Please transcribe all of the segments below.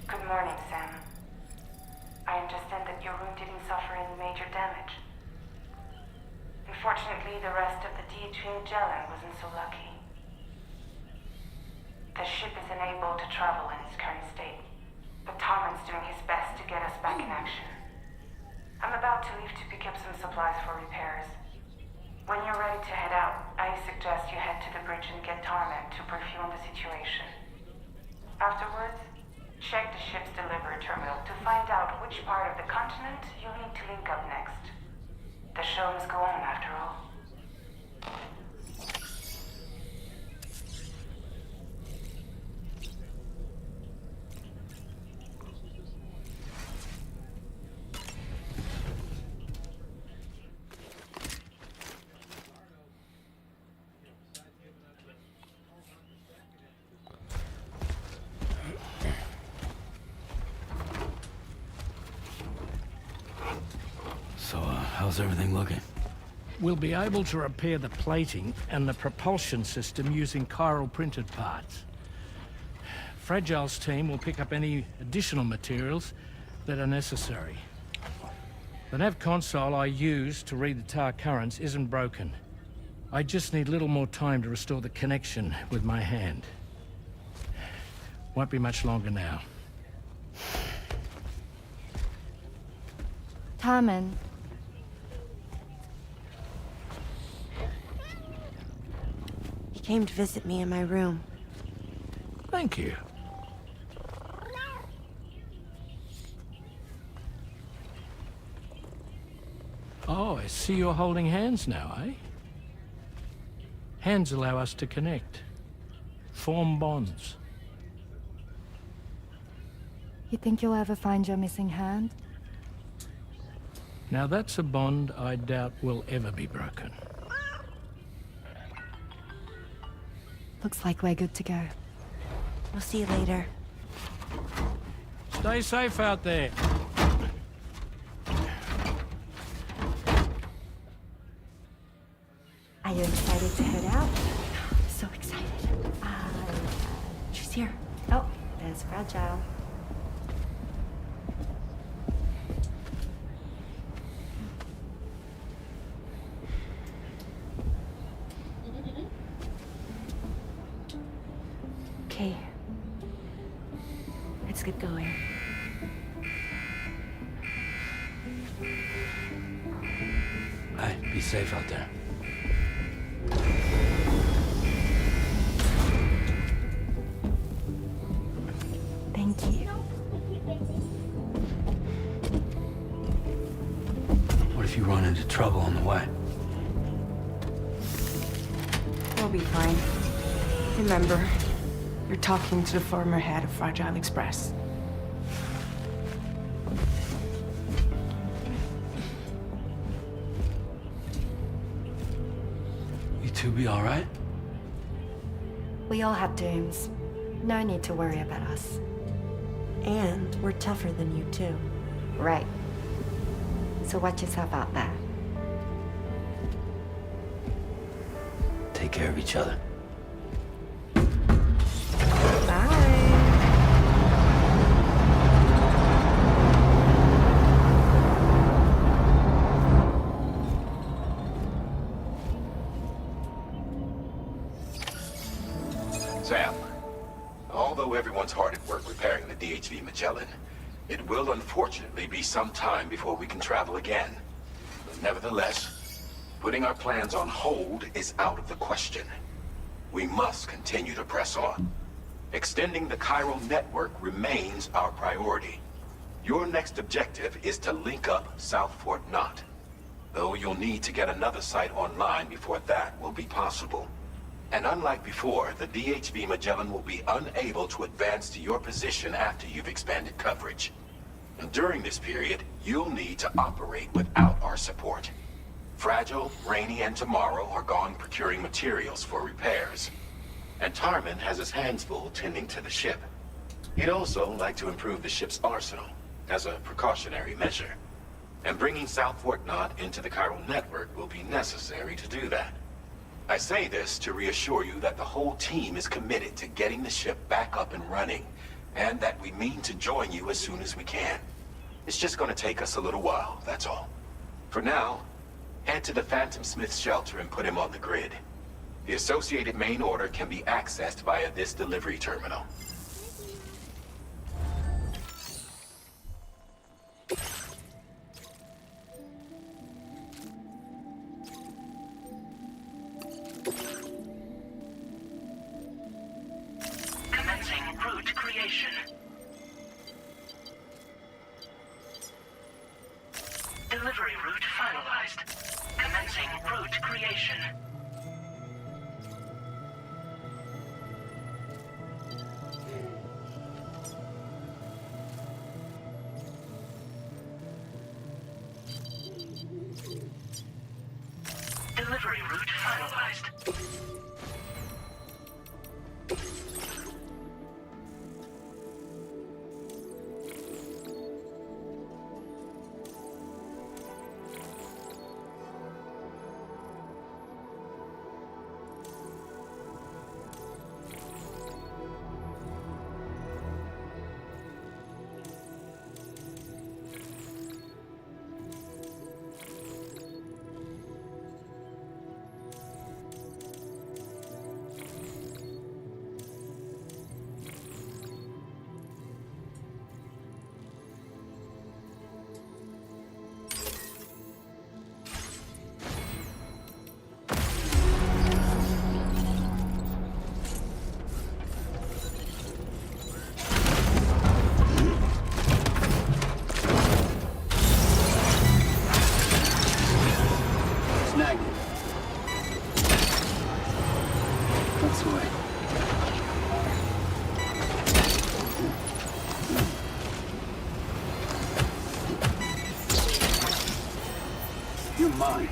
Good morning, Sam. I understand that your room didn't suffer any major damage. Unfortunately, the rest of the DHV Magellan wasn't so lucky. The ship is unable to travel in its current state, but Tarman's doing his best to get us back in action. I'm about to leave to pick up some supplies for repairs. When you're ready to head out, I suggest you head to the bridge and get Tarman to brief you on the situation. Afterwards, check the ship's delivery terminal to find out which part of the continent you'll need to link up next. The show must go on, after all. So, how's everything looking? We'll be able to repair the plating and the propulsion system using chiral printed parts. Fragile's team will pick up any additional materials that are necessary. The nav console I use to read the tar currents isn't broken. I just need a little more time to restore the connection with my hand. Won't be much longer now. Tarman. He came to visit me in my room. Thank you. Oh, I see you're holding hands now, eh? Hands allow us to connect, form bonds. You think you'll ever find your missing hand? Now that's a bond I doubt will ever be broken. Looks like we're good to go. We'll see you later. Stay safe out there. Are you excited to head out? So excited. She's here. Oh, there's Fragile. Okay. Let's get going. Hey, be safe out there. Thank you. What if you run into trouble on the way? We'll be fine. Remember, you're talking to the former head of Fragile Express. You two be all right? We all have dooms. No need to worry about us. And we're tougher than you, too. Right. So watch yourself out there. Take care of each other. Sam, although everyone's hard at work repairing the DHV Magellan, It will unfortunately be some time before we can travel again. But nevertheless, putting our plans on hold is out of the question. We must continue to press on. Extending the chiral network remains our priority. Your next objective is to link up South Fort Knot. Though you'll need to get another site online before that will be possible. And unlike before, the DHV Magellan will be unable to advance to your position after you've expanded coverage. And during this period, you'll need to operate without our support. Fragile, Rainy, and Tomorrow are gone procuring materials for repairs. And Tarman has his hands full tending to the ship. He'd also like to improve the ship's arsenal, as a precautionary measure. And bringing South Fort Knot into the chiral network will be necessary to do that. I say this to reassure you that the whole team is committed to getting the ship back up and running, and that we mean to join you as soon as we can. It's just gonna take us a little while, that's all. For now, head to the Phantom Smith shelter and put him on the grid. The associated main order can be accessed via this delivery terminal. Commencing route creation. Delivery route finalized. Commencing route creation. Delivery route finalized. Snag. That's the way. You're mine.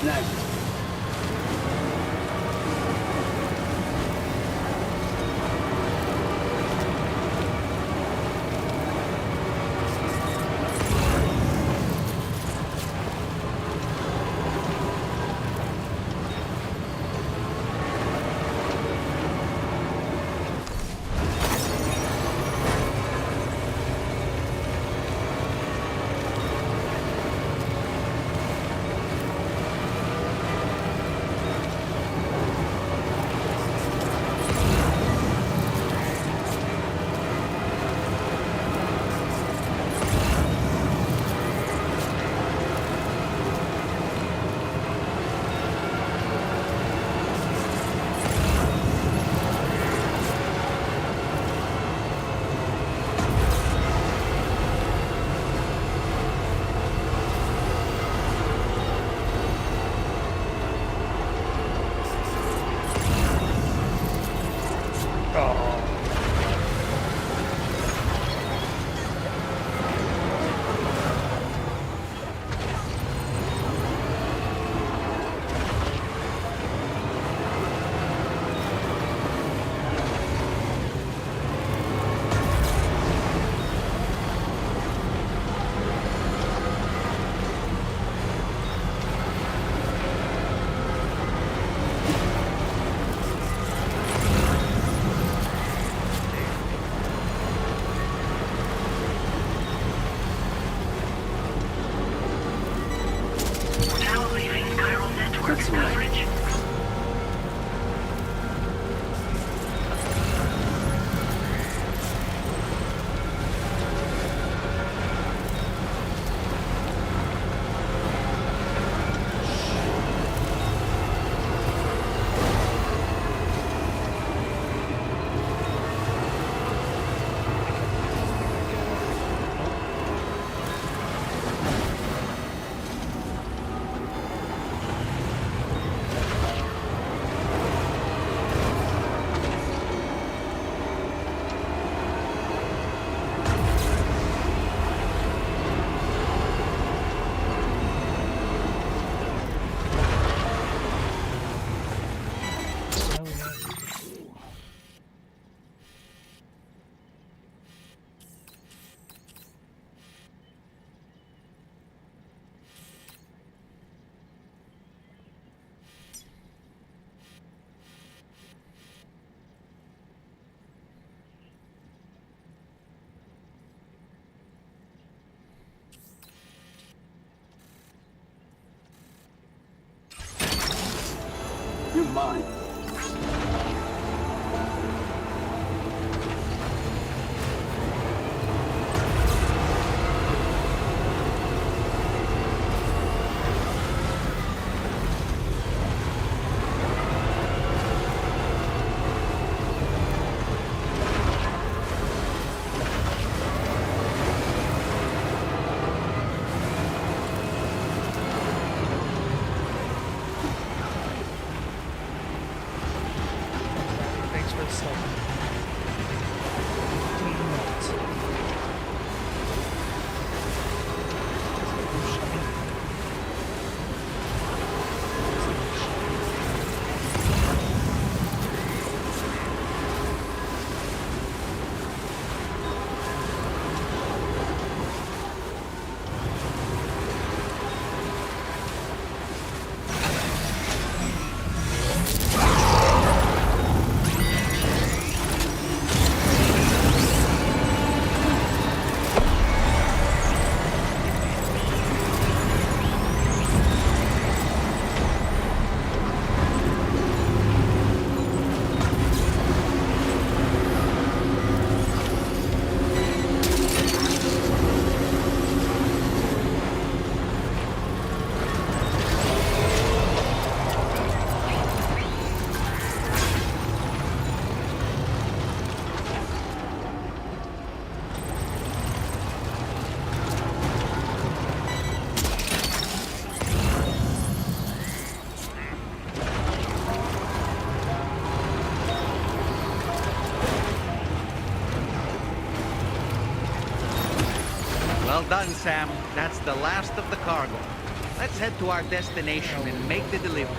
Snag. You're mine. Thanks for the stuff. Well done, Sam. That's the last of the cargo. Let's head to our destination and make the delivery.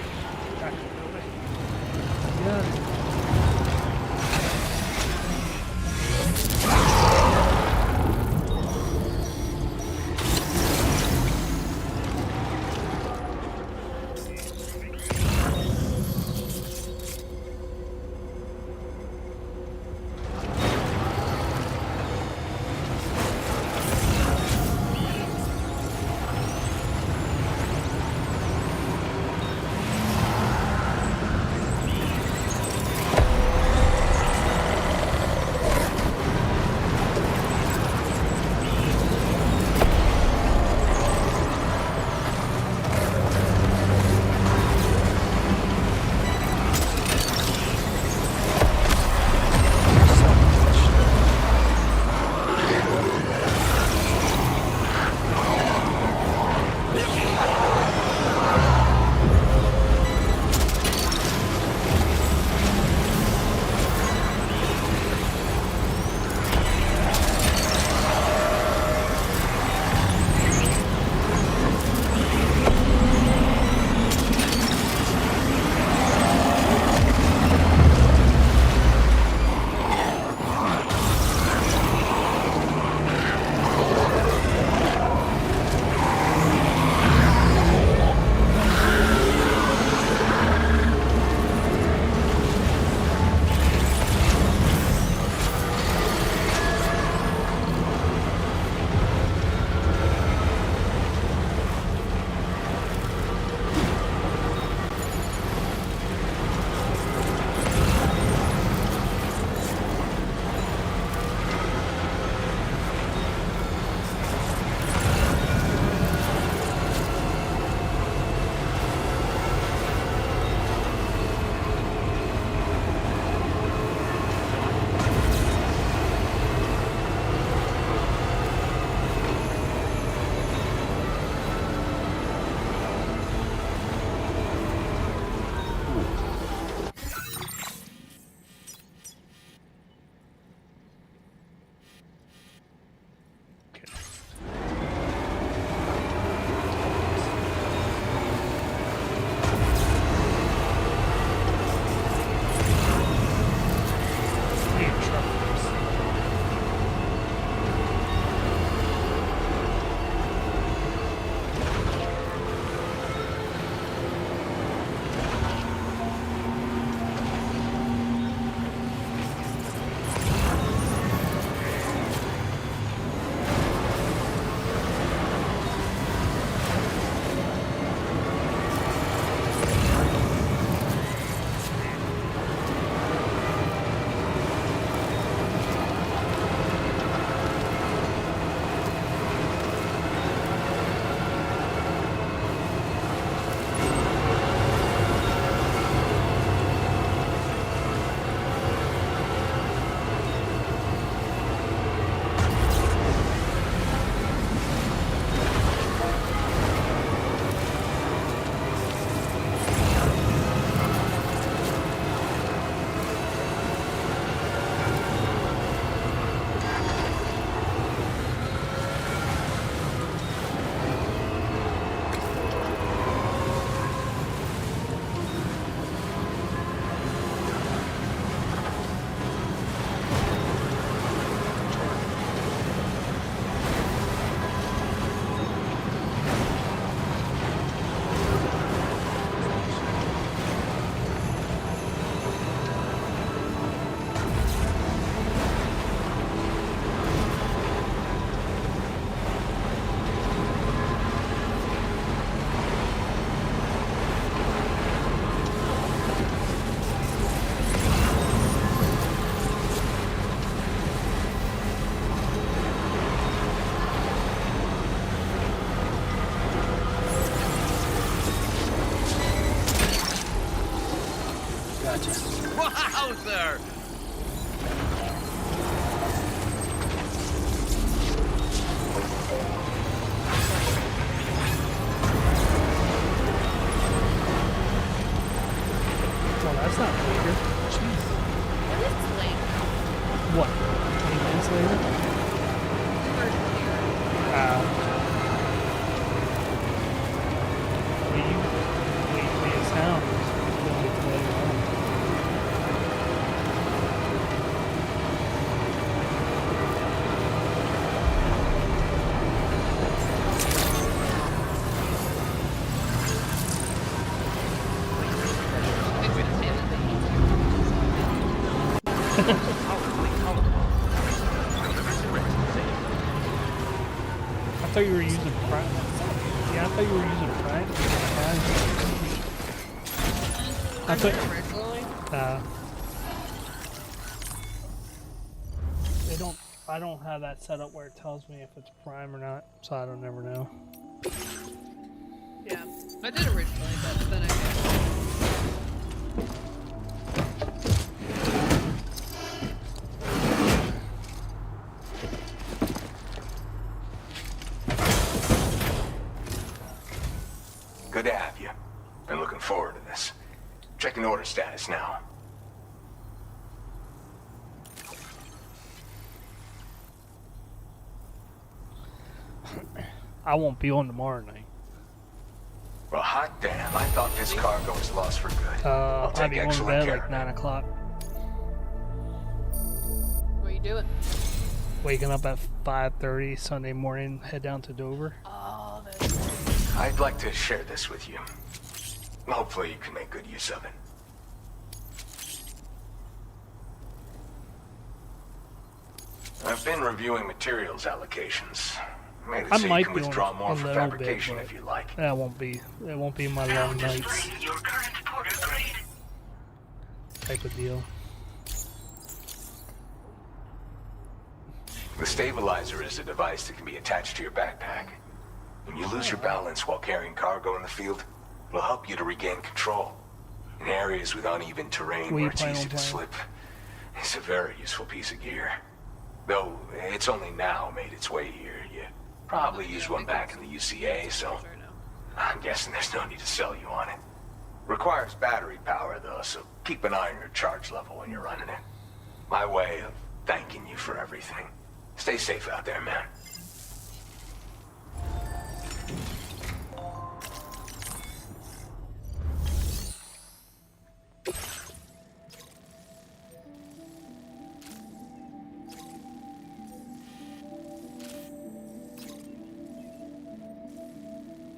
closer. Well, that's not later. Jeez. What is late? What? 20 minutes later? We sound. Later on. I thought you were using Prime. Yeah, I thought you were using Prime. I thought. They don't. I don't have that set up where it tells me if it's Prime or not, so I don't never know. Yeah, I did originally, but then I guess. Good to have you. Been looking forward to this. Checking order status now. I won't be on tomorrow night. Well, hot damn. I thought this cargo was lost for good. I'll I'll take be on excellent bed care like of it. 9 o'clock. What are you doing? Waking up at 5:30 Sunday morning, head down to Dover. Oh, that's I'd like to share this with you. Hopefully you can make good use of it. I've been reviewing materials allocations. Made it I so you might can be withdraw on more a for little bit, fabrication but if you like. that won't be. It won't be my Now long nights displaying your current porter grade. type of deal. The stabilizer is a device that can be attached to your backpack. When you lose your balance while carrying cargo in the field, it'll help you to regain control. In areas with uneven terrain What are you where it's planning easy on to playing? slip, it's a very useful piece of gear. Though it's only now made its way here. You probably used one back in the UCA, so right now. I'm guessing there's no need to sell you on it. Requires battery power though, so keep an eye on your charge level when you're running it. My way of thanking you for everything. Stay safe out there, man.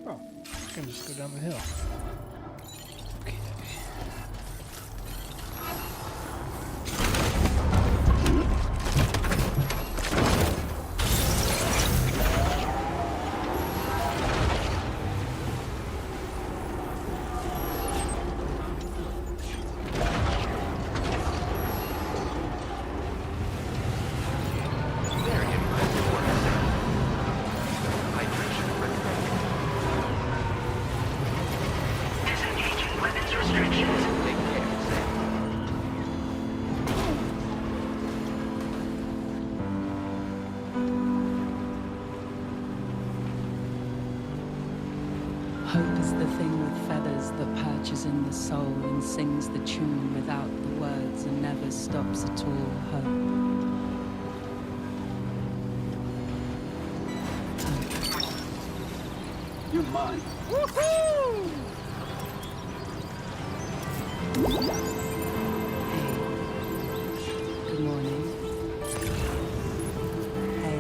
Oh, I can just go down the hill. Okay. Disengaging weapons restrictions. Hope is the thing with feathers that perches in the soul and sings the tune without the words and never stops at all. Hope. You're mine. Hey. Good morning. Hey.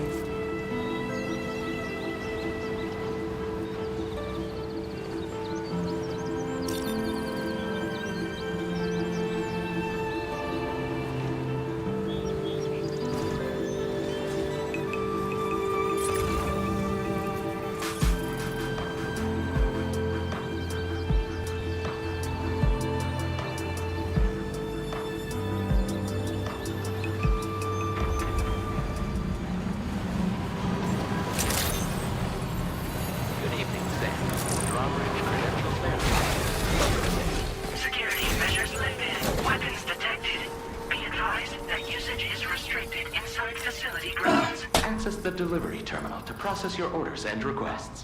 Guards, access the delivery terminal to process your orders and requests.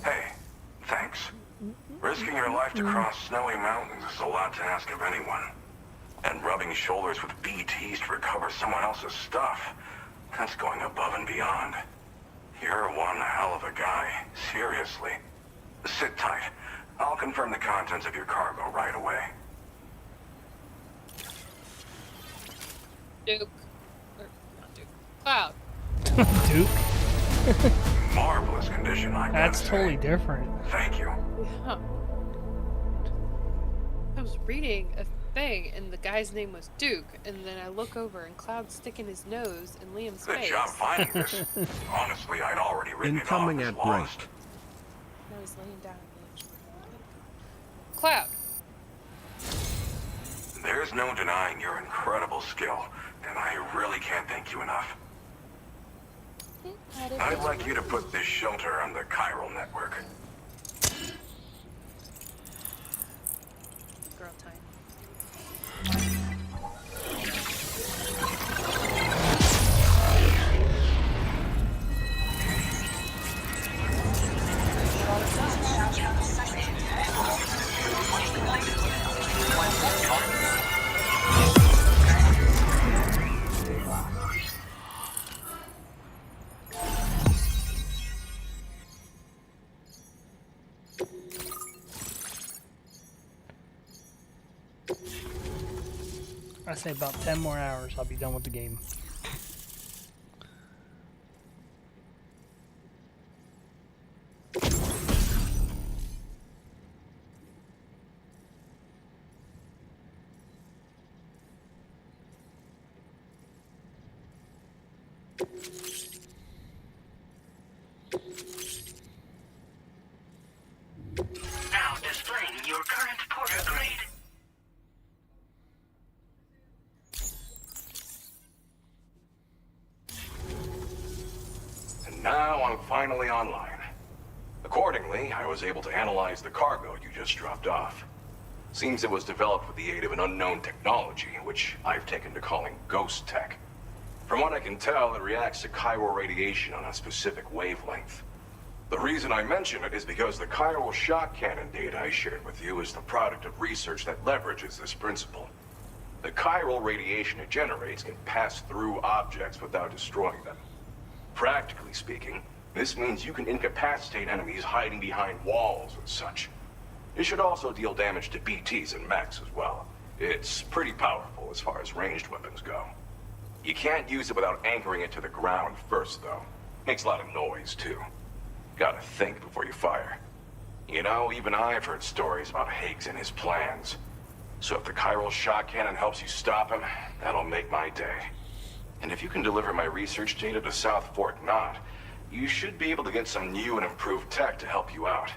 Hey, thanks. Risking your life to cross snowy mountains is a lot to ask of anyone. And rubbing shoulders with BTs to recover someone else's stuff, that's going above and beyond. You're one hell of a guy, seriously. Sit tight. I'll confirm the contents of your cargo right away. Duke. Or, not Duke. Cloud. Duke. Marvelous condition, I gotta That's say. totally different. Thank you. Yeah. I was reading a thing, and the guy's name was Duke, and then I look over, and Cloud's sticking his nose in Liam's Good face. job finding this. Honestly, I'd already written Incoming it at off as lost. break. Now he's laying down. Cloud. There's no denying your incredible skill, and I really can't thank you enough. I'd like you to put this shelter on the chiral network. Girl time. I say about 10 more hours, I'll be done with the game. Now displaying your current porter grade. And now I'm finally online. Accordingly, I was able to analyze the cargo you just dropped off. Seems it was developed with the aid of an unknown technology, which I've taken to calling ghost tech. From what I can tell, it reacts to chiral radiation on a specific wavelength. The reason I mention it is because the chiral shock cannon data I shared with you is the product of research that leverages this principle. The chiral radiation it generates can pass through objects without destroying them. Practically speaking, this means you can incapacitate enemies hiding behind walls and such. It should also deal damage to BTs and mechs as well. It's pretty powerful as far as ranged weapons go. You can't use it without anchoring it to the ground first, though. Makes a lot of noise, too. Gotta think before you fire. You know, even I've heard stories about Higgs and his plans. So if the chiral shock cannon helps you stop him, that'll make my day. And if you can deliver my research data to South Fort Knot, you should be able to get some new and improved tech to help you out.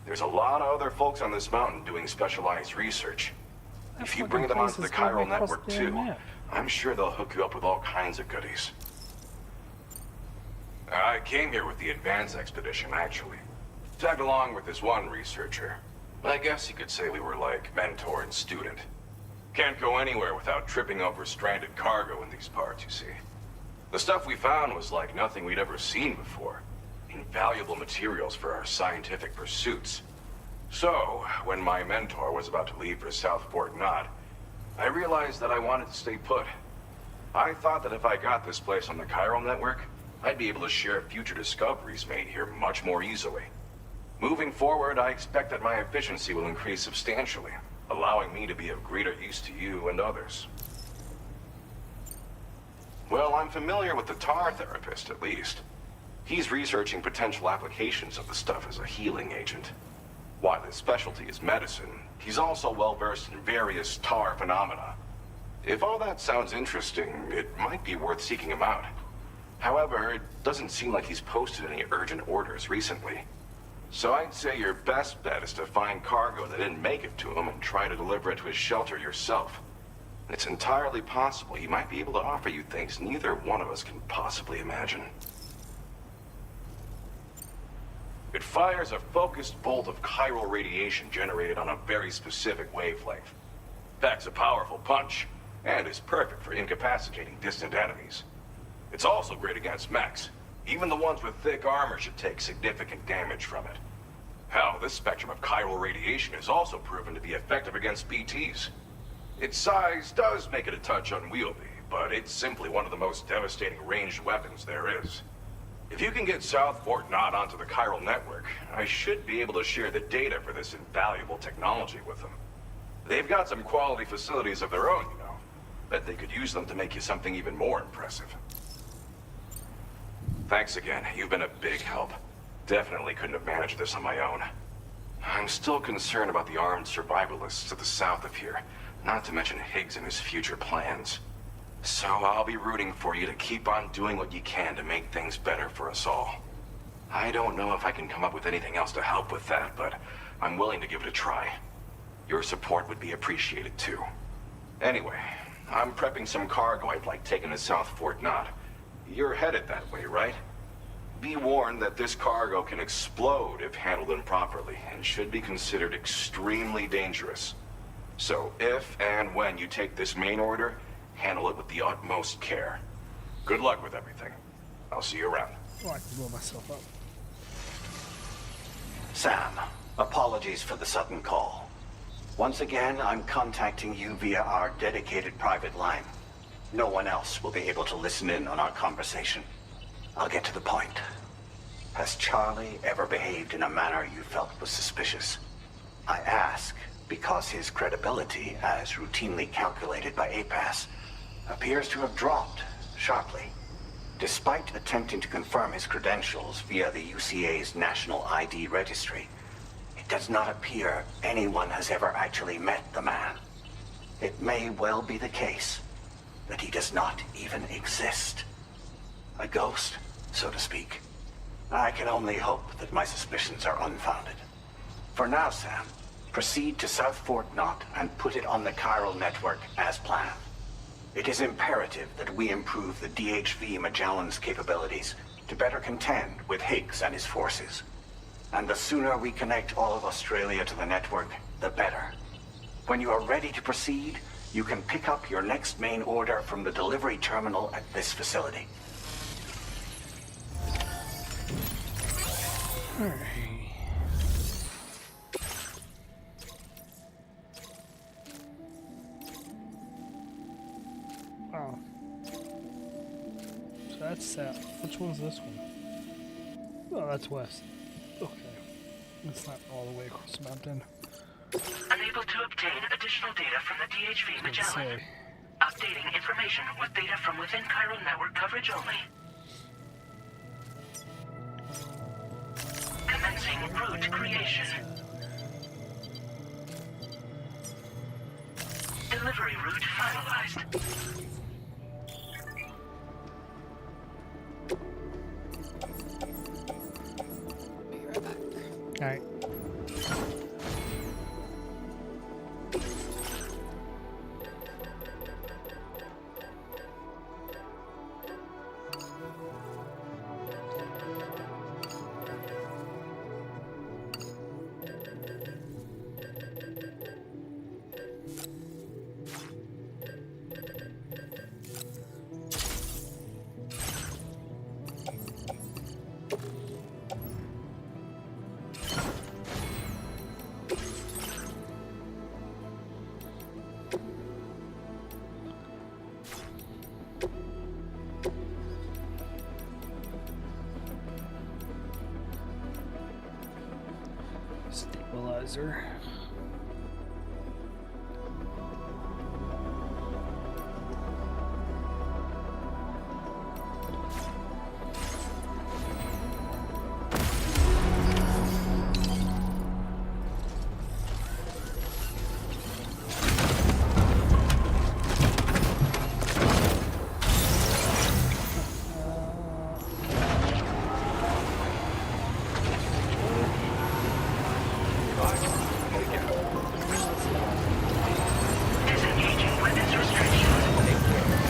There's a lot of other folks on this mountain doing specialized research. If you bring them onto the chiral network too, I'm sure they'll hook you up with all kinds of goodies. I came here with the advance expedition, actually. Tagged along with this one researcher. I guess you could say we were like mentor and student. Can't go anywhere without tripping over stranded cargo in these parts, you see. The stuff we found was like nothing we'd ever seen before. Invaluable materials for our scientific pursuits. So, when my mentor was about to leave for South Fort Knot, I realized that I wanted to stay put. I thought that if I got this place on the chiral network, I'd be able to share future discoveries made here much more easily. Moving forward, I expect that my efficiency will increase substantially, allowing me to be of greater use to you and others. Well, I'm familiar with the tar therapist, at least. He's researching potential applications of the stuff as a healing agent. While his specialty is medicine, he's also well-versed in various tar phenomena. If all that sounds interesting, it might be worth seeking him out. However, it doesn't seem like he's posted any urgent orders recently. So I'd say your best bet is to find cargo that didn't make it to him and try to deliver it to his shelter yourself. It's entirely possible he might be able to offer you things neither one of us can possibly imagine. It fires a focused bolt of chiral radiation generated on a very specific wavelength. Packs a powerful punch, and is perfect for incapacitating distant enemies. It's also great against mechs. Even the ones with thick armor should take significant damage from it. Hell, this spectrum of chiral radiation is also proven to be effective against BTs. Its size does make it a touch unwieldy, but it's simply one of the most devastating ranged weapons there is. If you can get South Fort Knott onto the chiral network, I should be able to share the data for this invaluable technology with them. They've got some quality facilities of their own, you know. Bet they could use them to make you something even more impressive. Thanks again. You've been a big help. Definitely couldn't have managed this on my own. I'm still concerned about the armed survivalists to the south of here, not to mention Higgs and his future plans. So I'll be rooting for you to keep on doing what you can to make things better for us all. I don't know if I can come up with anything else to help with that, but I'm willing to give it a try. Your support would be appreciated too. Anyway, I'm prepping some cargo I'd like taken to South Fort Knott. You're headed that way, right? Be warned that this cargo can explode if handled improperly, and should be considered extremely dangerous. So if and when you take this main order, handle it with the utmost care. Good luck with everything. I'll see you around. Oh, I can blow myself up. Sam, apologies for the sudden call. Once again, I'm contacting you via our dedicated private line. No one else will be able to listen in on our conversation. I'll get to the point. Has Charlie ever behaved in a manner you felt was suspicious? I ask because his credibility, as routinely calculated by APAS, appears to have dropped sharply. Despite attempting to confirm his credentials via the UCA's National ID Registry, it does not appear anyone has ever actually met the man. It may well be the case that he does not even exist. A ghost, so to speak. I can only hope that my suspicions are unfounded. For now, Sam, proceed to South Fort Knott and put it on the chiral network as planned. It is imperative that we improve the DHV Magellan's capabilities to better contend with Higgs and his forces. And the sooner we connect all of Australia to the network, the better. When you are ready to proceed, you can pick up your next main order from the delivery terminal at this facility. Oh. So that's south. Which one's this one? Oh, that's west. Okay. It's not all the way across the mountain. Unable to obtain additional data from the DHV Magellan. Updating information with data from within chiral network coverage only. Commencing route creation. Delivery route finalized. Be right back. Alright. Stabilizer. Disengaging weapons restrictions. Take care.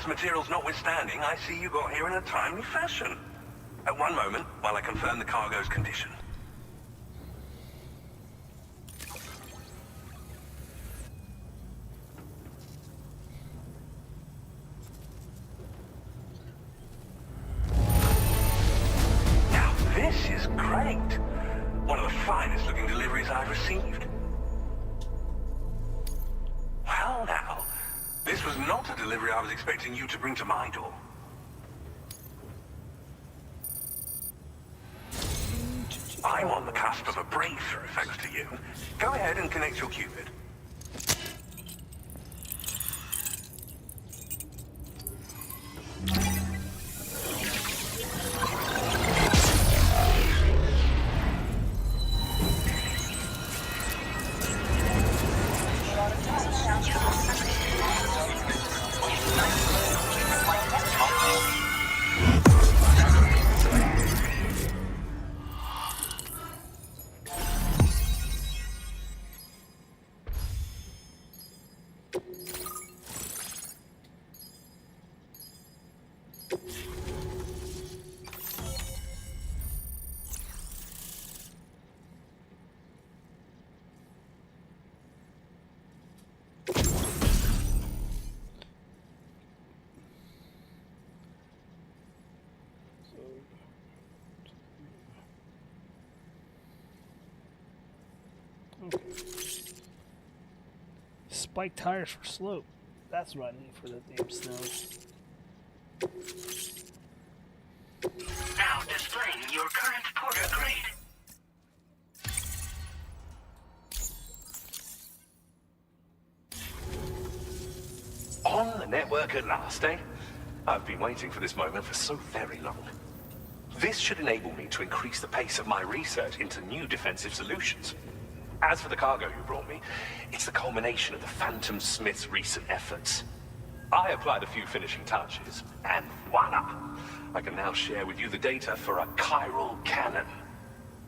Precious materials notwithstanding, I see you got here in a timely fashion. At one moment, while I confirm the cargo's condition. Now this is great. One of the finest looking deliveries I've received. Well now, this was not a delivery I was expecting you to bring to my door. I'm on the cusp of a breakthrough, thanks to you. Go ahead and connect your Cupid. Spike tires for slope. That's what I need for the damn snow. Now displaying your current Porter grade. On the network at last, eh? I've been waiting for this moment for so very long. This should enable me to increase the pace of my research into new defensive solutions. As for the cargo you brought me, it's the culmination of the Phantom Smith's recent efforts. I applied a few finishing touches, and voila! I can now share with you the data for a chiral cannon.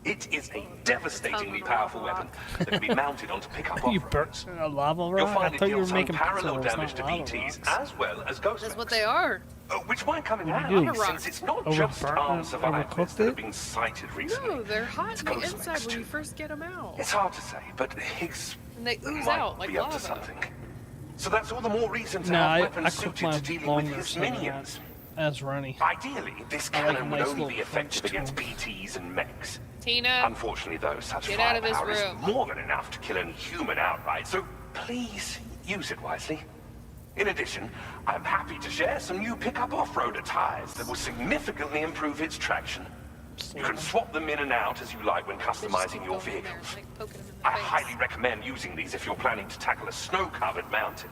It is a devastatingly powerful weapon that can be mounted onto pickup You off-roads. burnt a lava rock? You'll I find it thought you were deals making unparalleled pixels, damage to not lava BTs, rocks. as well as ghost That's what mechs. they are. Which might come in What do you handy, do? since it's not Overburn just it? armed survivors Overcooked that it? have been sighted recently. No, they're hot It's on the ghost inside mechs when too. you first get them out. It's hard to say, but Higgs And they ooze might out like be up to lava. something. So that's all the more reason to No, have I weapons cooked suited my to dealing with longer his so minions. as runny. Ideally, this I like a cannon would nice only little be effective French against tone. BTs and mechs. Tina, Unfortunately, though, such Get out of this firepower is room. more than enough to kill any human outright, so please use it wisely. In addition, I'm happy to share some new pickup off-roader tires that will significantly improve its traction. You can swap them in and out as you like when they just customizing keep your going in there, vehicles. like poking them in the I face. highly recommend using these if you're planning to tackle a snow-covered mountain.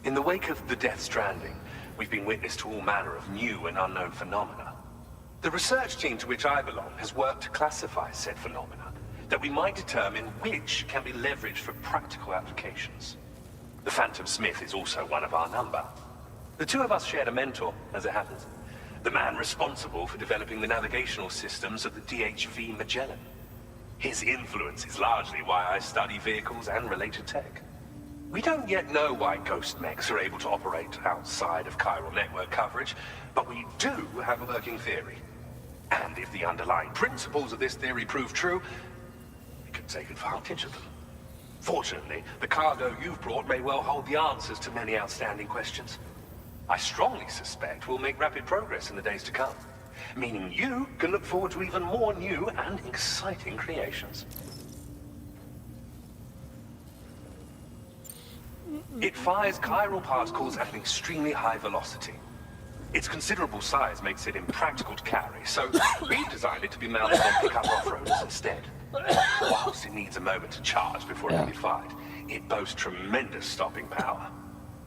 In the wake of the Death Stranding, we've been witness to all manner of new and unknown phenomena. The research team to which I belong has worked to classify said phenomena, that we might determine which can be leveraged for practical applications. The Phantom Smith is also one of our number. The two of us shared a mentor, as it happens. The man responsible for developing the navigational systems of the DHV Magellan. His influence is largely why I study vehicles and related tech. We don't yet know why ghost mechs are able to operate outside of chiral network coverage, but we do have a working theory. And if the underlying principles of this theory prove true, we can take advantage of them. Fortunately, the cargo you've brought may well hold the answers to many outstanding questions. I strongly suspect we'll make rapid progress in the days to come, meaning you can look forward to even more new and exciting creations. It fires chiral particles at an extremely high velocity. Its considerable size makes it impractical to carry, so we've designed it to be mounted on pickup off-roaders instead. Whilst it needs a moment to charge before it can be fired, it boasts tremendous stopping power.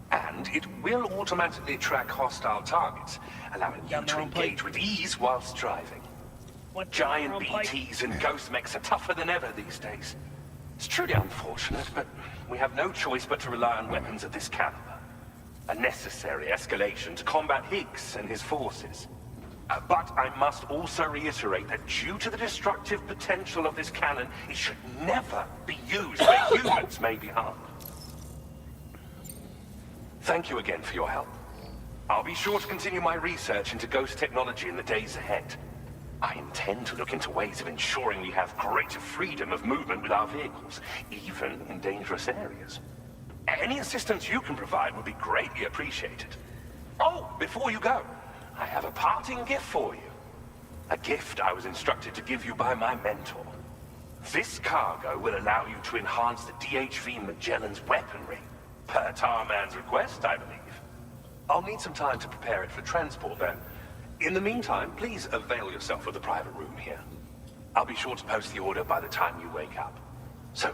And it will automatically track hostile targets, allowing you to engage with ease whilst driving. Giant BTs and ghost mechs are tougher than ever these days. It's truly unfortunate, but we have no choice but to rely on weapons of this caliber. A necessary escalation to combat Higgs and his forces. But I must also reiterate that due to the destructive potential of this cannon, it should never be used where humans may be harmed. Thank you again for your help. I'll be sure to continue my research into ghost technology in the days ahead. I intend to look into ways of ensuring we have greater freedom of movement with our vehicles, even in dangerous areas. Any assistance you can provide would be greatly appreciated. Oh, before you go, I have a parting gift for you. A gift I was instructed to give you by my mentor. This cargo will allow you to enhance the DHV Magellan's weaponry, per Tarman's request, I believe. I'll need some time to prepare it for transport, though. In the meantime, please avail yourself of the private room here. I'll be sure to post the order by the time you wake up. So,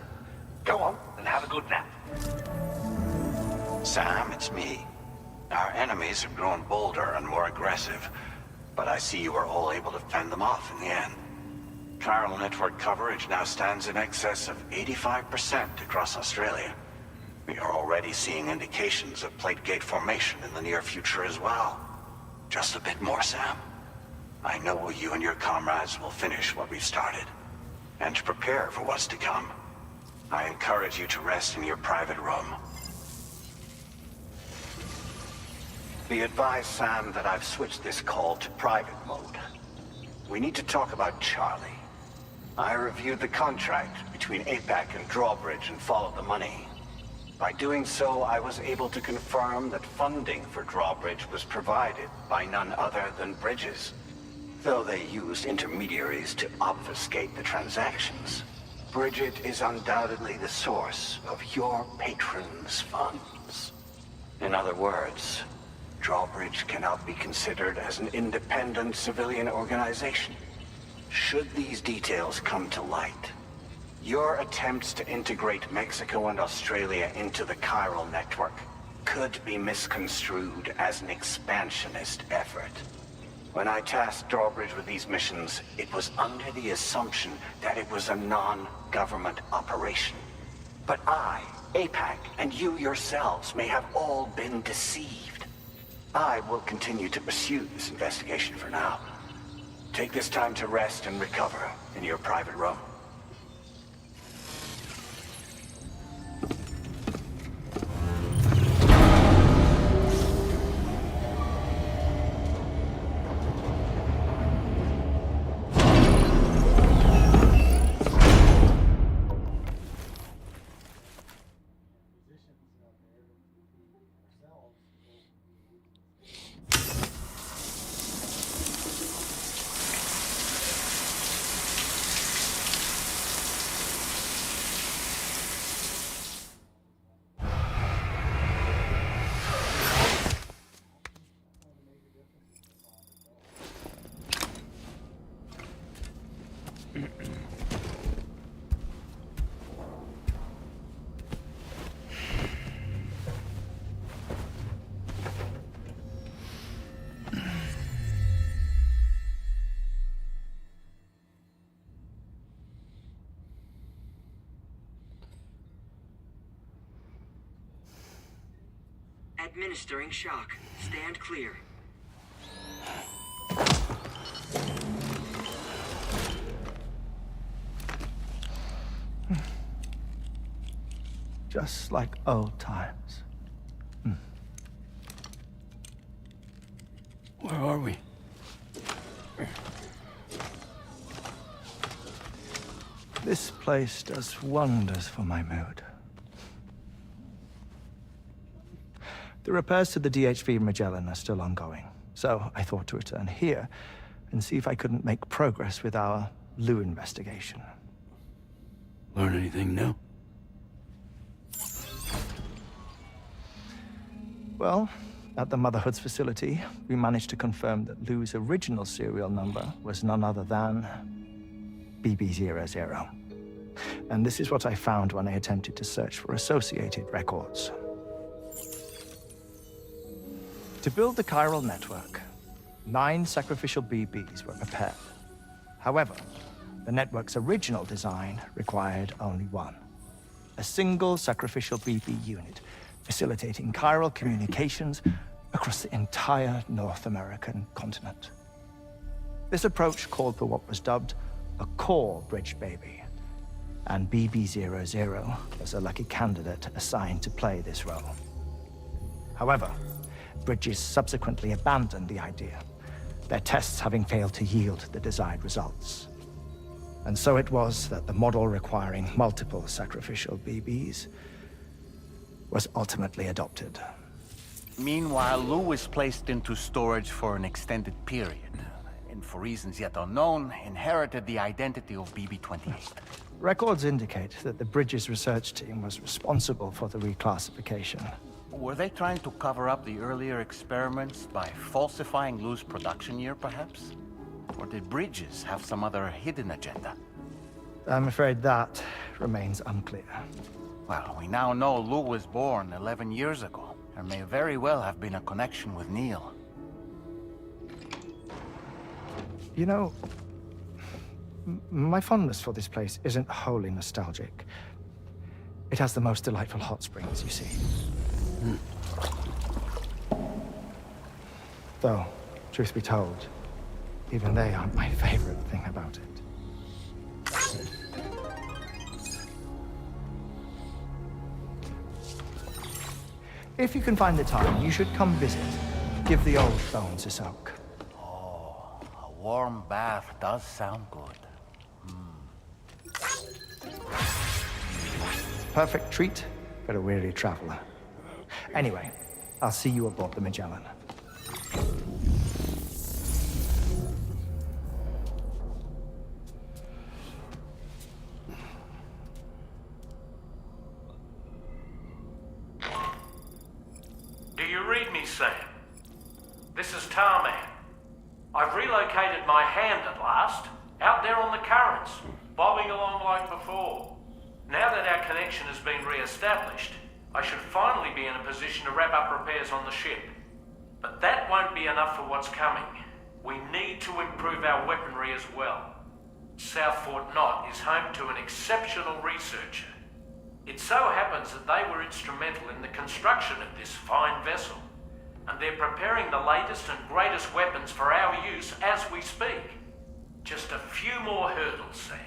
go on and have a good nap. Sam, it's me. Our enemies have grown bolder and more aggressive, but I see you were all able to fend them off in the end. Chiral network coverage now stands in excess of 85% across Australia. We are already seeing indications of plate gate formation in the near future as well. Just a bit more, Sam. I know you and your comrades will finish what we've started, and to prepare for what's to come. I encourage you to rest in your private room. Be advised, Sam, that I've switched this call to private mode. We need to talk about Charlie. I reviewed the contract between APAC and Drawbridge and followed the money. By doing so, I was able to confirm that funding for Drawbridge was provided by none other than Bridges, though they used intermediaries to obfuscate the transactions. Bridget is undoubtedly the source of your patrons' funds. In other words, Drawbridge cannot be considered as an independent civilian organization. Should these details come to light, your attempts to integrate Mexico and Australia into the chiral network could be misconstrued as an expansionist effort. When I tasked Drawbridge with these missions, it was under the assumption that it was a non-government operation. But I, APAC, and you yourselves may have all been deceived. I will continue to pursue this investigation for now. Take this time to rest and recover in your private room. Administering shock. Stand clear. Just like old times. Where are we? This place does wonders for my mood. The repairs to the DHV Magellan are still ongoing, so I thought to return here and see if I couldn't make progress with our Lou investigation. Learn anything new? Well, at the Motherhood's facility, we managed to confirm that Lou's original serial number was none other than BB00. And this is what I found when I attempted to search for associated records. To build the chiral network, 9 sacrificial BBs were prepared. However, the network's original design required only 1. A single sacrificial BB unit, facilitating chiral communications across the entire North American continent. This approach called for what was dubbed a core bridge baby, and BB00 was a lucky candidate assigned to play this role. However, Bridges subsequently abandoned the idea, their tests having failed to yield the desired results. And so it was that the model requiring multiple sacrificial BBs was ultimately adopted. Meanwhile, Lou was placed into storage for an extended period, and for reasons yet unknown, inherited the identity of BB-28. Records indicate that the Bridges research team was responsible for the reclassification. Were they trying to cover up the earlier experiments by falsifying Lou's production year, perhaps? Or did Bridges have some other hidden agenda? I'm afraid that remains unclear. Well, we now know Lou was born 11 years ago. There may very well have been a connection with Neil. You know, my fondness for this place isn't wholly nostalgic. It has the most delightful hot springs, you see. Though, truth be told, even they aren't my favorite thing about it. If you can find the time, you should come visit. Give the old bones a soak. Oh, a warm bath does sound good. Perfect treat for a weary traveler. Anyway, I'll see you aboard the Magellan. Do you read me, Sam? This is Tarman. I've relocated my hand at last, out there on the currents, bobbing along like before. Now that our connection has been re-established, I should finally be in a position to wrap up repairs on the ship. But that won't be enough for what's coming. We need to improve our weaponry as well. South Fort Knot is home to an exceptional researcher. It so happens that they were instrumental in the construction of this fine vessel, and they're preparing the latest and greatest weapons for our use as we speak. Just a few more hurdles, Sam.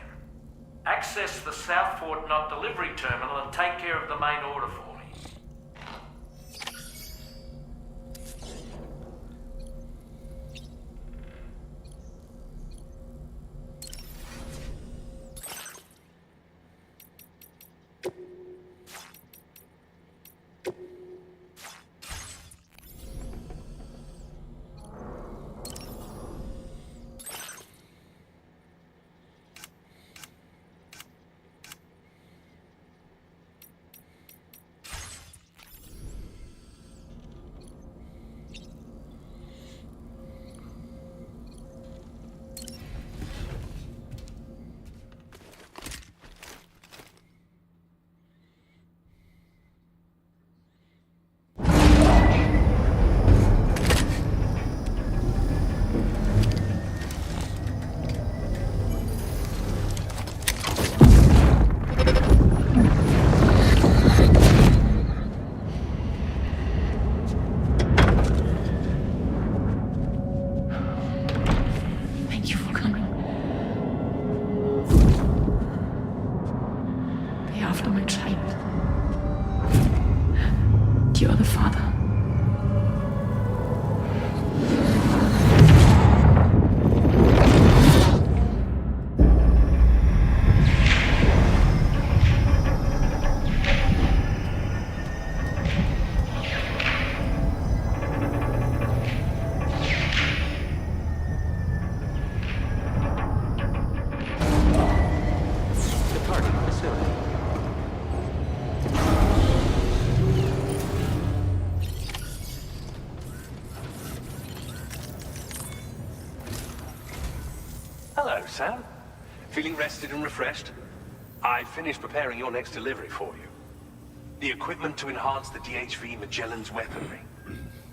Access the South Fort Knot delivery terminal and take care of the main order for me. Sam? Feeling rested and refreshed? I finished preparing your next delivery for you. The equipment to enhance the DHV Magellan's weaponry.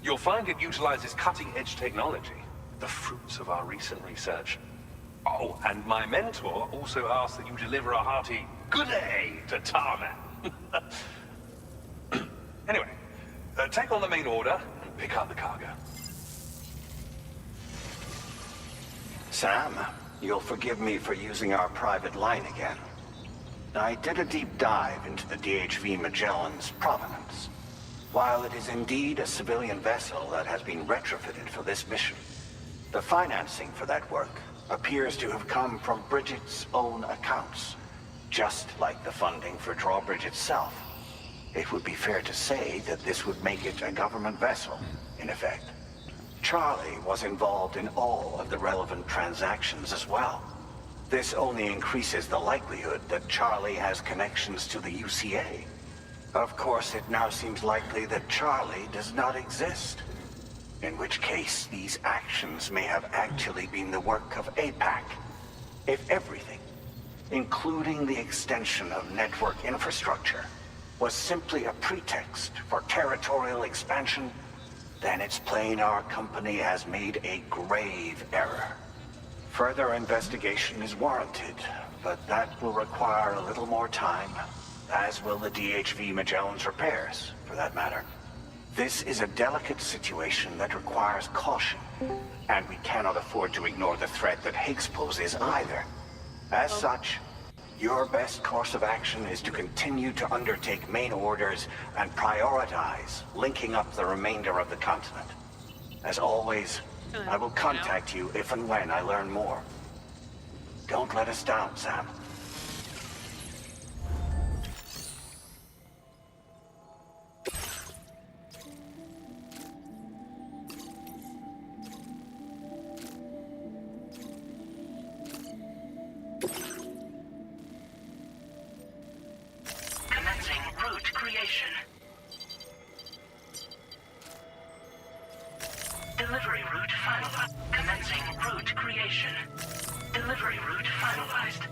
You'll find it utilizes cutting-edge technology, the fruits of our recent research. Oh, and my mentor also asked that you deliver a hearty good day to Tarman. Anyway, take on the main order and pick up the cargo. Sam, you'll forgive me for using our private line again. I did a deep dive into the DHV Magellan's provenance. While it is indeed a civilian vessel that has been retrofitted for this mission, the financing for that work appears to have come from Bridget's own accounts, just like the funding for Drawbridge itself. It would be fair to say that this would make it a government vessel, in effect. Charlie was involved in all of the relevant transactions as well. This only increases the likelihood that Charlie has connections to the UCA. Of course, it now seems likely that Charlie does not exist. In which case, these actions may have actually been the work of APAC. If everything, including the extension of network infrastructure, was simply a pretext for territorial expansion, then it's plain our company has made a grave error. Further investigation is warranted, but that will require a little more time, as will the DHV Magellan's repairs, for that matter. This is a delicate situation that requires caution, and we cannot afford to ignore the threat that Higgs poses either. As such, your best course of action is to continue to undertake main orders and prioritize linking up the remainder of the continent. As always, I will contact you if and when I learn more. Don't let us down, Sam. Commencing route creation. Delivery route finalized. Commencing route creation. Delivery route finalized.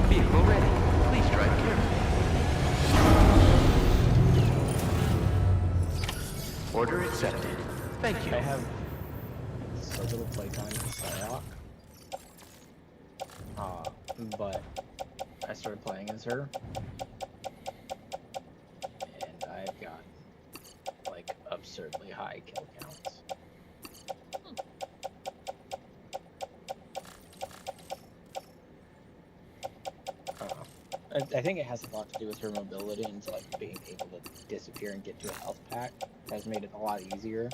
Vehicle ready. Please drive carefully. Order accepted. Thank you. I have so little playtime in Psylocke. But I started playing as her. And I've got like absurdly high kill counts. I think it has a lot to do with her mobility and like being able to disappear and get to a health pack has made it a lot easier.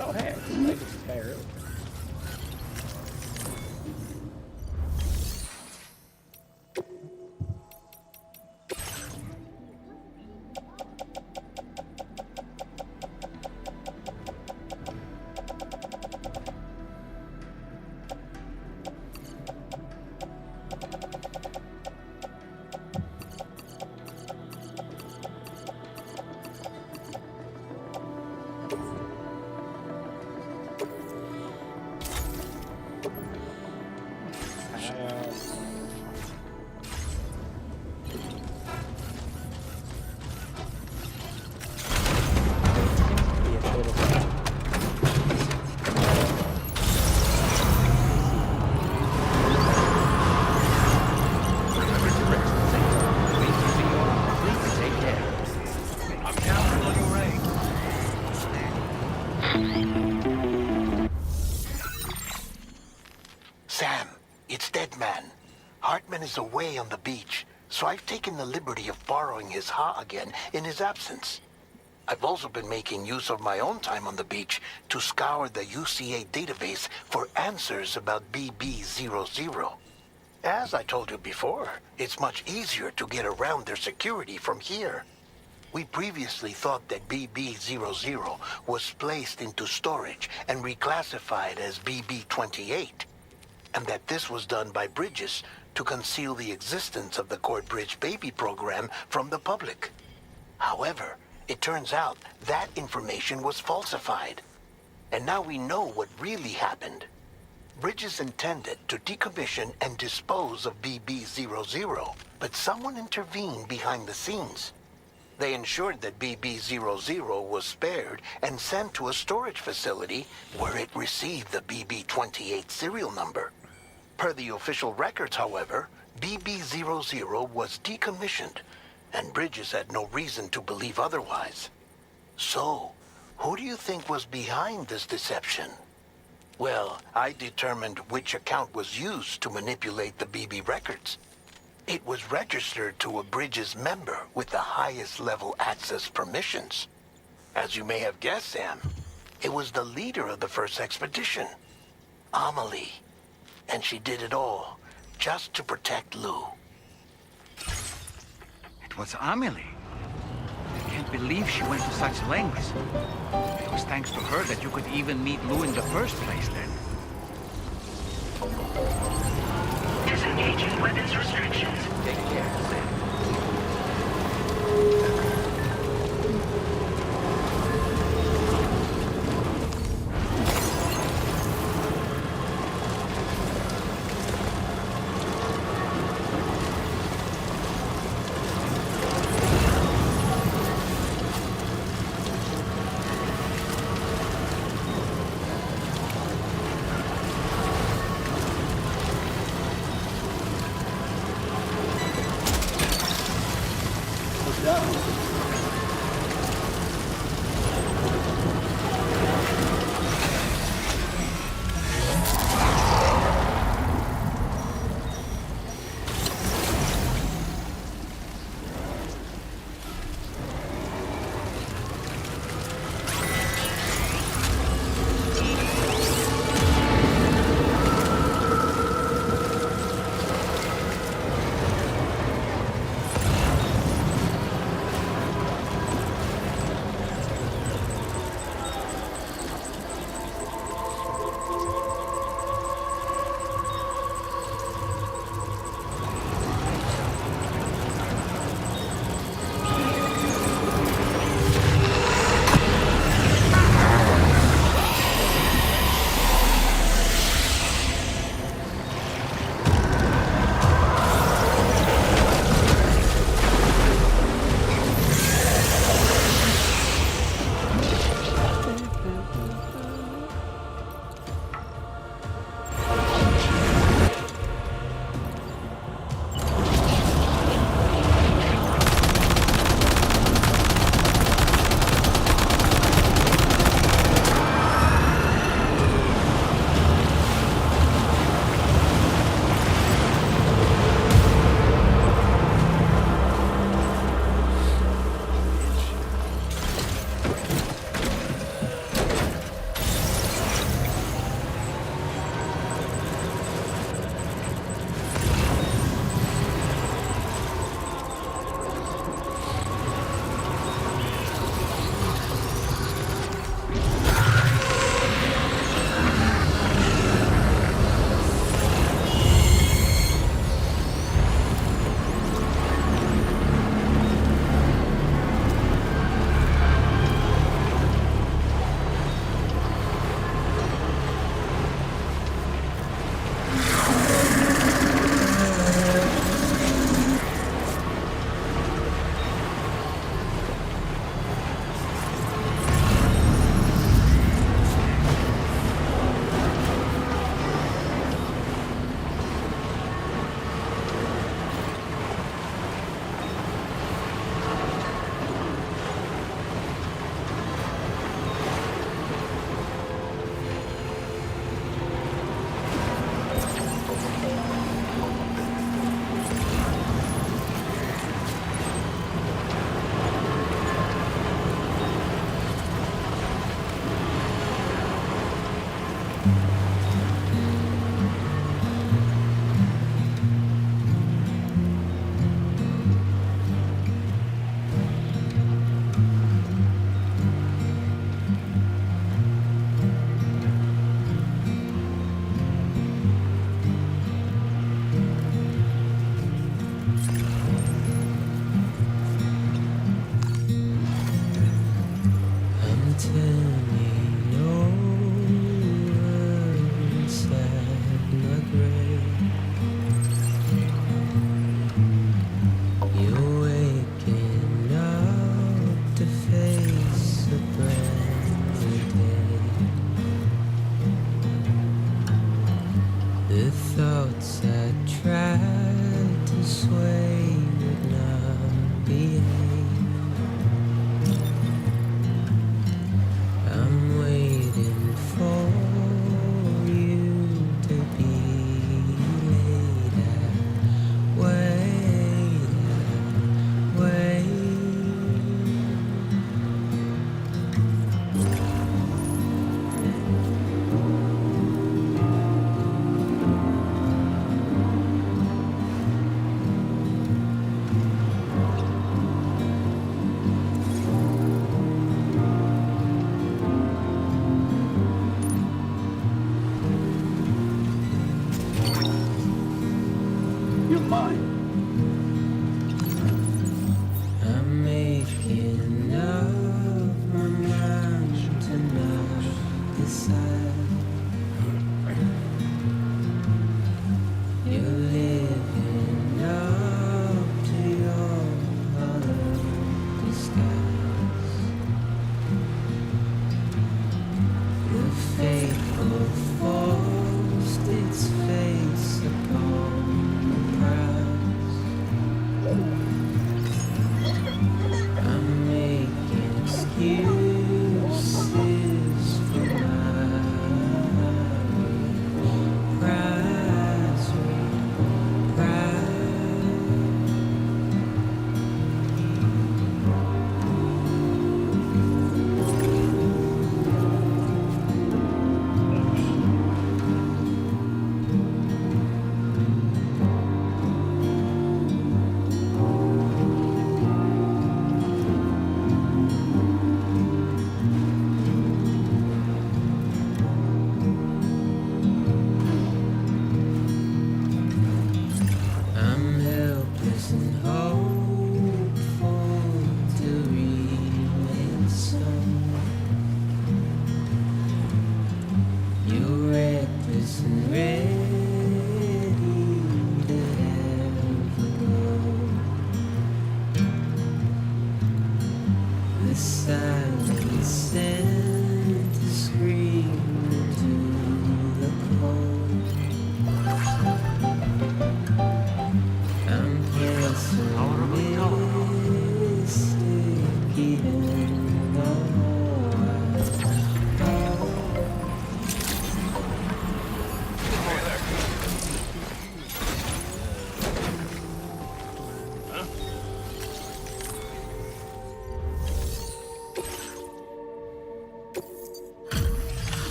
Oh hey, I played this guy earlier. is away on the beach, so I've taken the liberty of borrowing his Ha again in his absence. I've also been making use of my own time on the beach to scour the UCA database for answers about BB-00. As I told you before, it's much easier to get around their security from here. We previously thought that BB-00 was placed into storage and reclassified as BB-28, and that this was done by Bridges to conceal the existence of the Cord Bridge Baby program from the public. However, it turns out that information was falsified, and now we know what really happened. Bridges intended to decommission and dispose of BB-00, but someone intervened behind the scenes. They ensured that BB-00 was spared and sent to a storage facility where it received the BB-28 serial number. Per the official records, however, BB-00 was decommissioned, and Bridges had no reason to believe otherwise. So, who do you think was behind this deception? Well, I determined which account was used to manipulate the BB records. It was registered to a Bridges member with the highest level access permissions. As you may have guessed, Sam, it was the leader of the first expedition, Amelie. And she did it all just to protect Lou. It was Amelie. I can't believe she went to such lengths. It was thanks to her that you could even meet Lou in the first place, then. Disengaging weapons restrictions. Take care, Sam.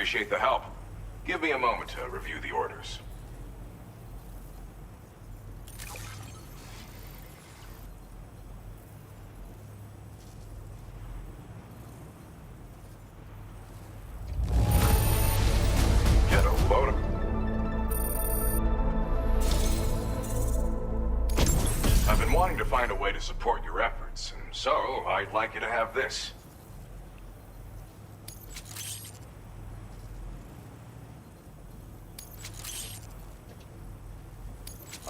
appreciate the help. Give me a moment to review the orders. Get a load of... I've been wanting to find a way to support your efforts, and so I'd like you to have this.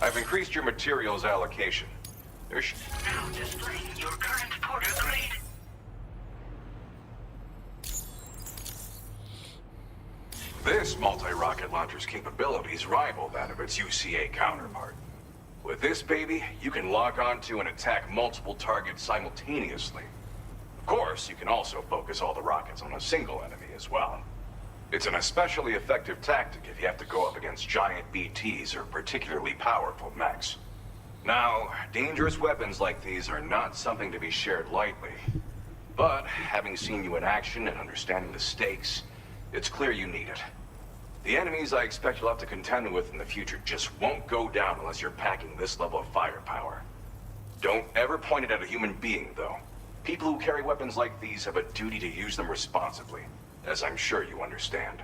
I've increased your materials allocation. There's... Now displaying your current Porter grade. This multi-rocket launcher's capabilities rival that of its UCA counterpart. With this baby, you can lock onto and attack multiple targets simultaneously. Of course, you can also focus all the rockets on a single enemy as well. It's an especially effective tactic if you have to go up against giant BTs or particularly powerful mechs. Now, dangerous weapons like these are not something to be shared lightly. But, having seen you in action and understanding the stakes, it's clear you need it. The enemies I expect you'll have to contend with in the future just won't go down unless you're packing this level of firepower. Don't ever point it at a human being, though. People who carry weapons like these have a duty to use them responsibly, as I'm sure you understand.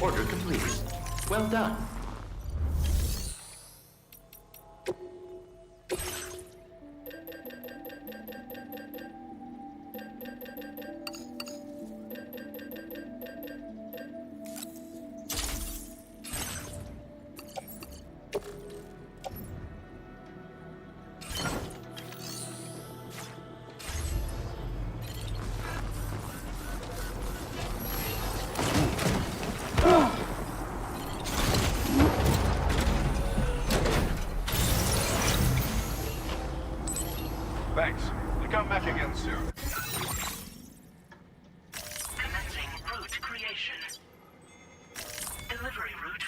Order complete. Well done. Thanks. You come back again soon. Commencing route creation. Delivery route.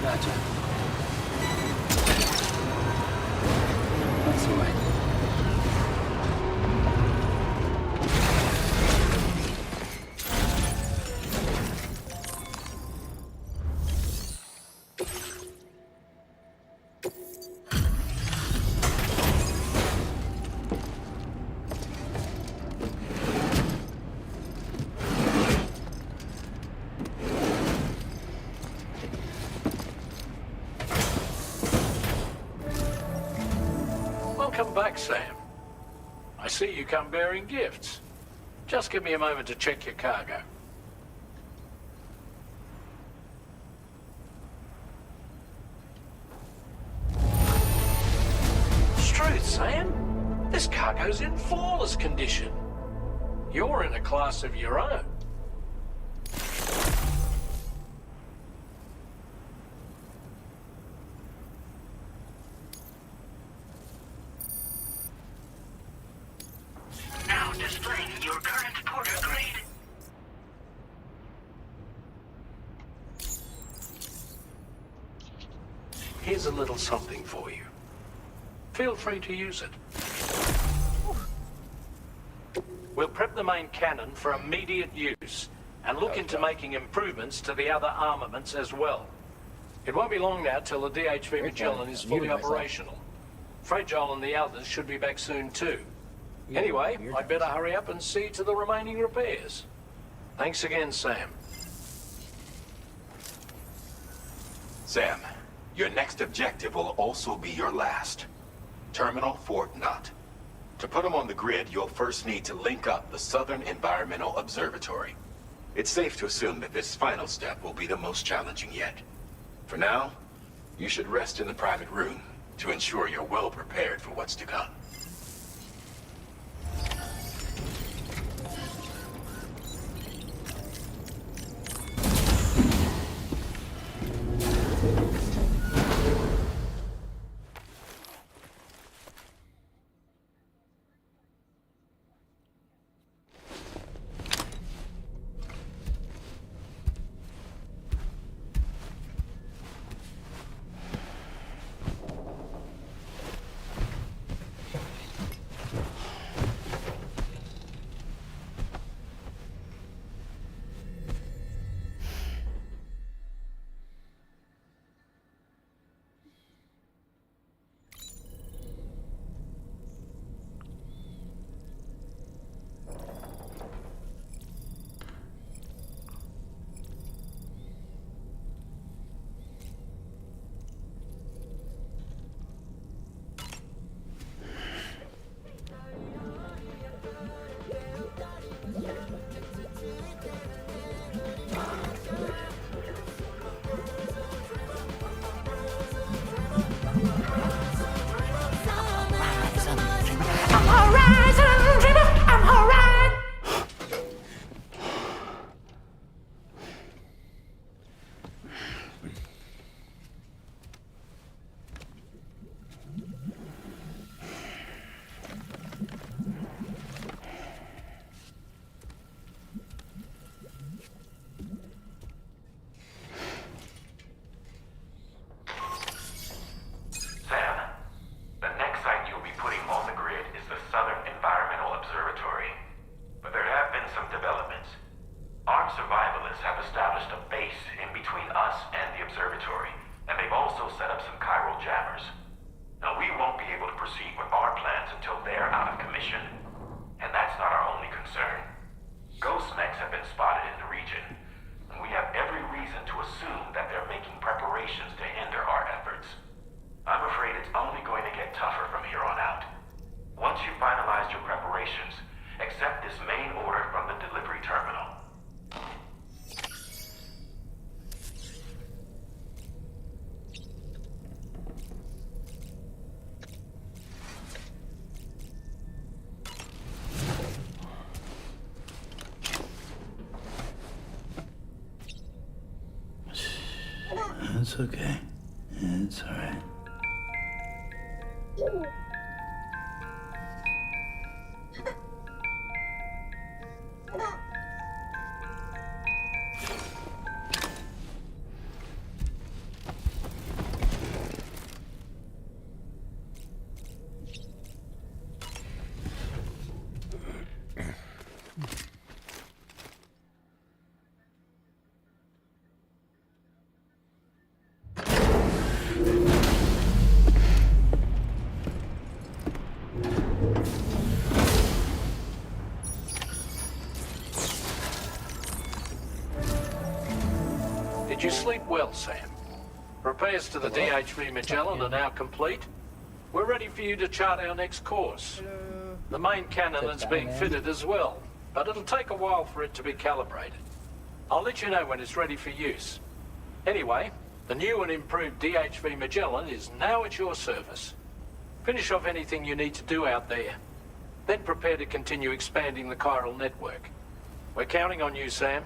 Gotcha. That's the way. Welcome back, Sam. I see you come bearing gifts. Just give me a moment to check your cargo. Truth, Sam. This cargo's in flawless condition. You're in a class of your own. Now displaying your current porter grade. Here's a little something for you. Feel free to use it. We'll prep the main cannon for immediate use and look into making improvements to the other armaments as well. It won't be long now till the DHV Magellan is fully operational. Fragile and the others should be back soon too. Anyway, I'd better hurry up and see to the remaining repairs. Thanks again, Sam. Sam, your next objective will also be your last. Terminal Fort Knott. To put them on the grid, you'll first need to link up the Southern Environmental Observatory. It's safe to assume that this final step will be the most challenging yet. For now, you should rest in the private room to ensure you're well prepared for what's to come. It's okay. It's alright. Did you sleep well, Sam? Repairs to the DHV Magellan are now complete. We're ready for you to chart our next course. The main cannon is being Batman. fitted as well, but it'll take a while for it to be calibrated. I'll let you know when it's ready for use. Anyway, the new and improved DHV Magellan is now at your service. Finish off anything you need to do out there. Then prepare to continue expanding the chiral network. We're counting on you, Sam.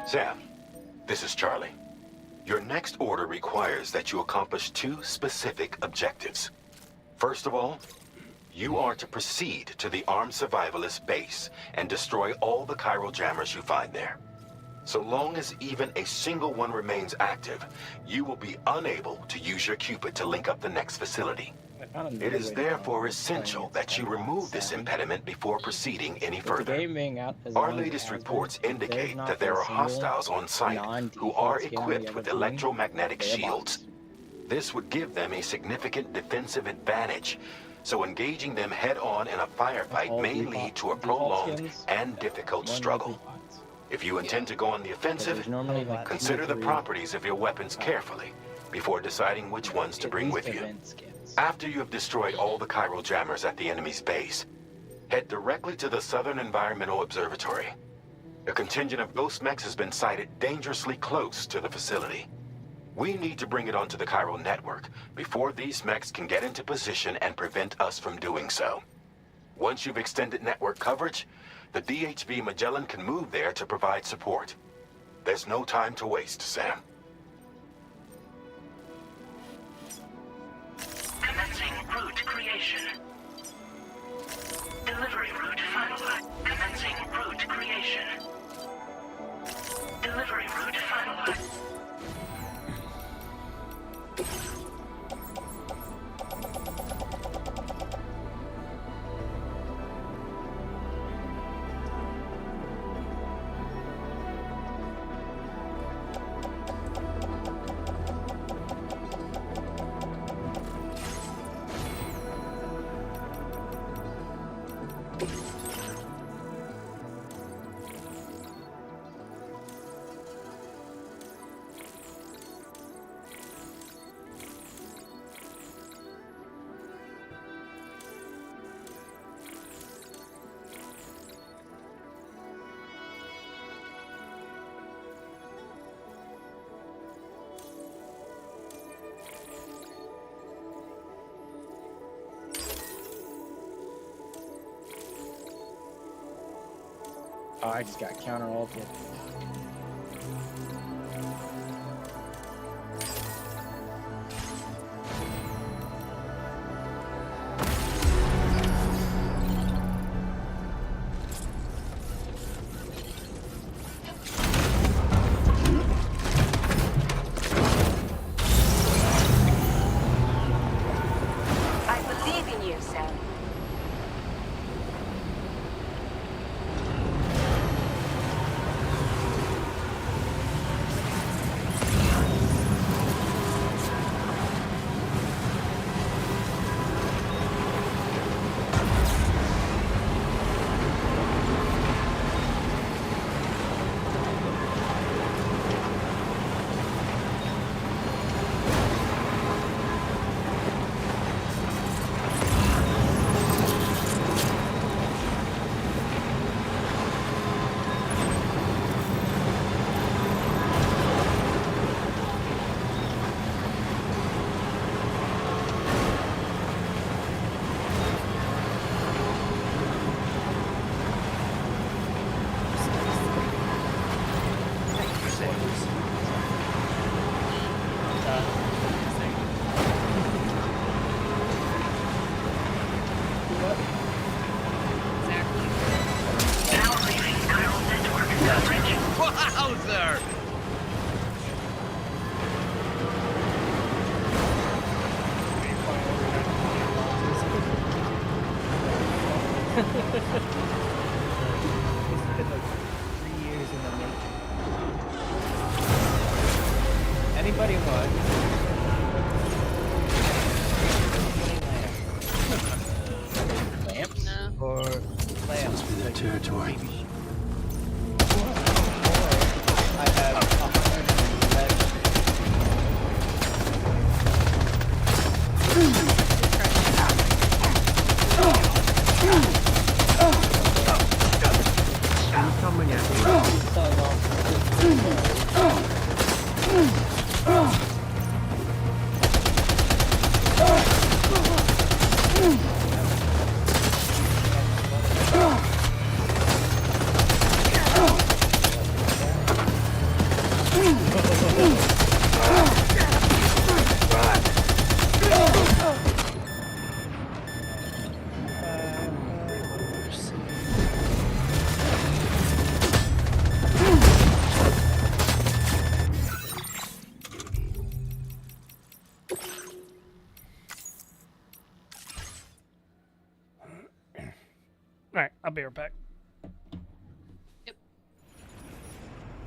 Sam, this is Charlie. Your next order requires that you accomplish 2 specific objectives. First of all, you are to proceed to the armed survivalist base and destroy all the chiral jammers you find there. So long as even a single one remains active, you will be unable to use your Cupid to link up the next facility. It is therefore essential that you remove this impediment before proceeding any further. Our latest reports indicate that there are hostiles on site who are equipped with electromagnetic shields. This would give them a significant defensive advantage, so engaging them head-on in a firefight may lead to a prolonged and difficult struggle. If you intend to go on the offensive, consider the properties of your weapons carefully before deciding which ones to bring with you. After you have destroyed all the chiral jammers at the enemy's base, head directly to the Southern Environmental Observatory. A contingent of ghost mechs has been sighted dangerously close to the facility. We need to bring it onto the chiral network before these mechs can get into position and prevent us from doing so. Once you've extended network coverage, the DHV Magellan can move there to provide support. There's no time to waste, Sam. Commencing route creation. Delivery route finalized. Commencing route creation. Delivery route finalized. Oh, I just got counter-ulted. I believe in you, Sam. Wowzer! It's been like 3 years in the making. Anybody want? Lamps? No. Or lamps? Must be their territory. I'll be right back.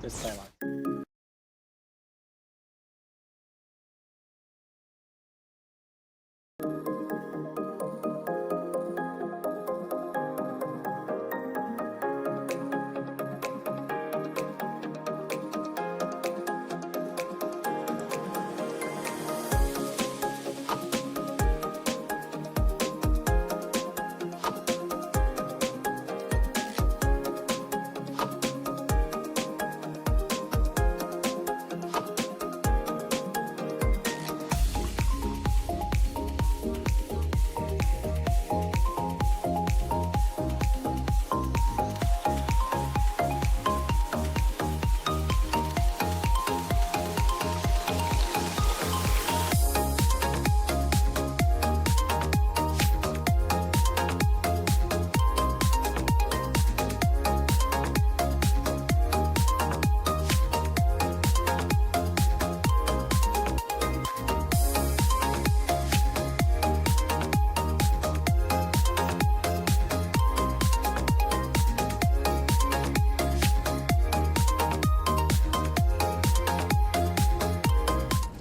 This time on.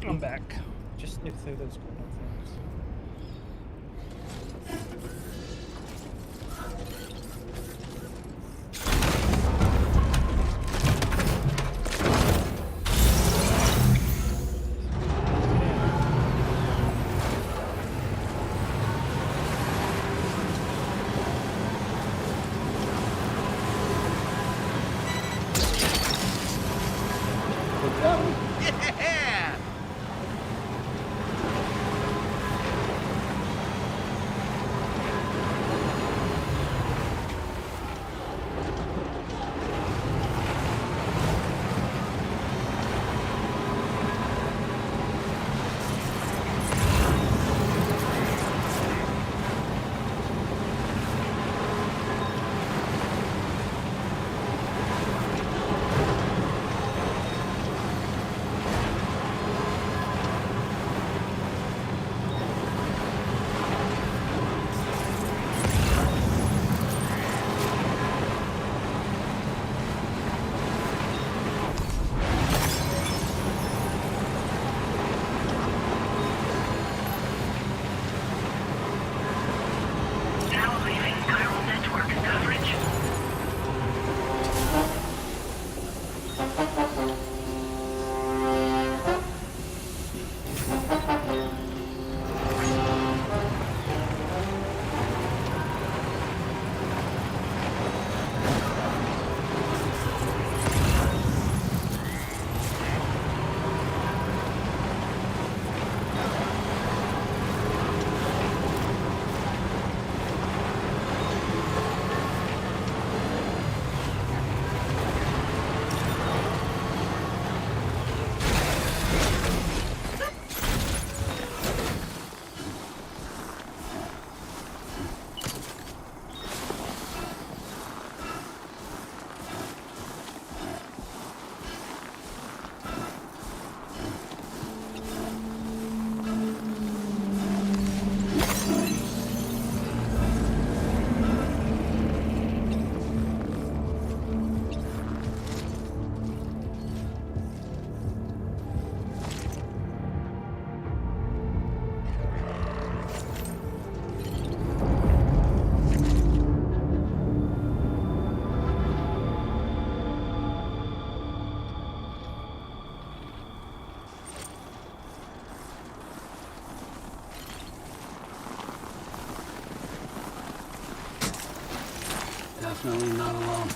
I'm back. Just sniff through those cool things. Yeah! Now leaving chiral network coverage. Definitely not alone.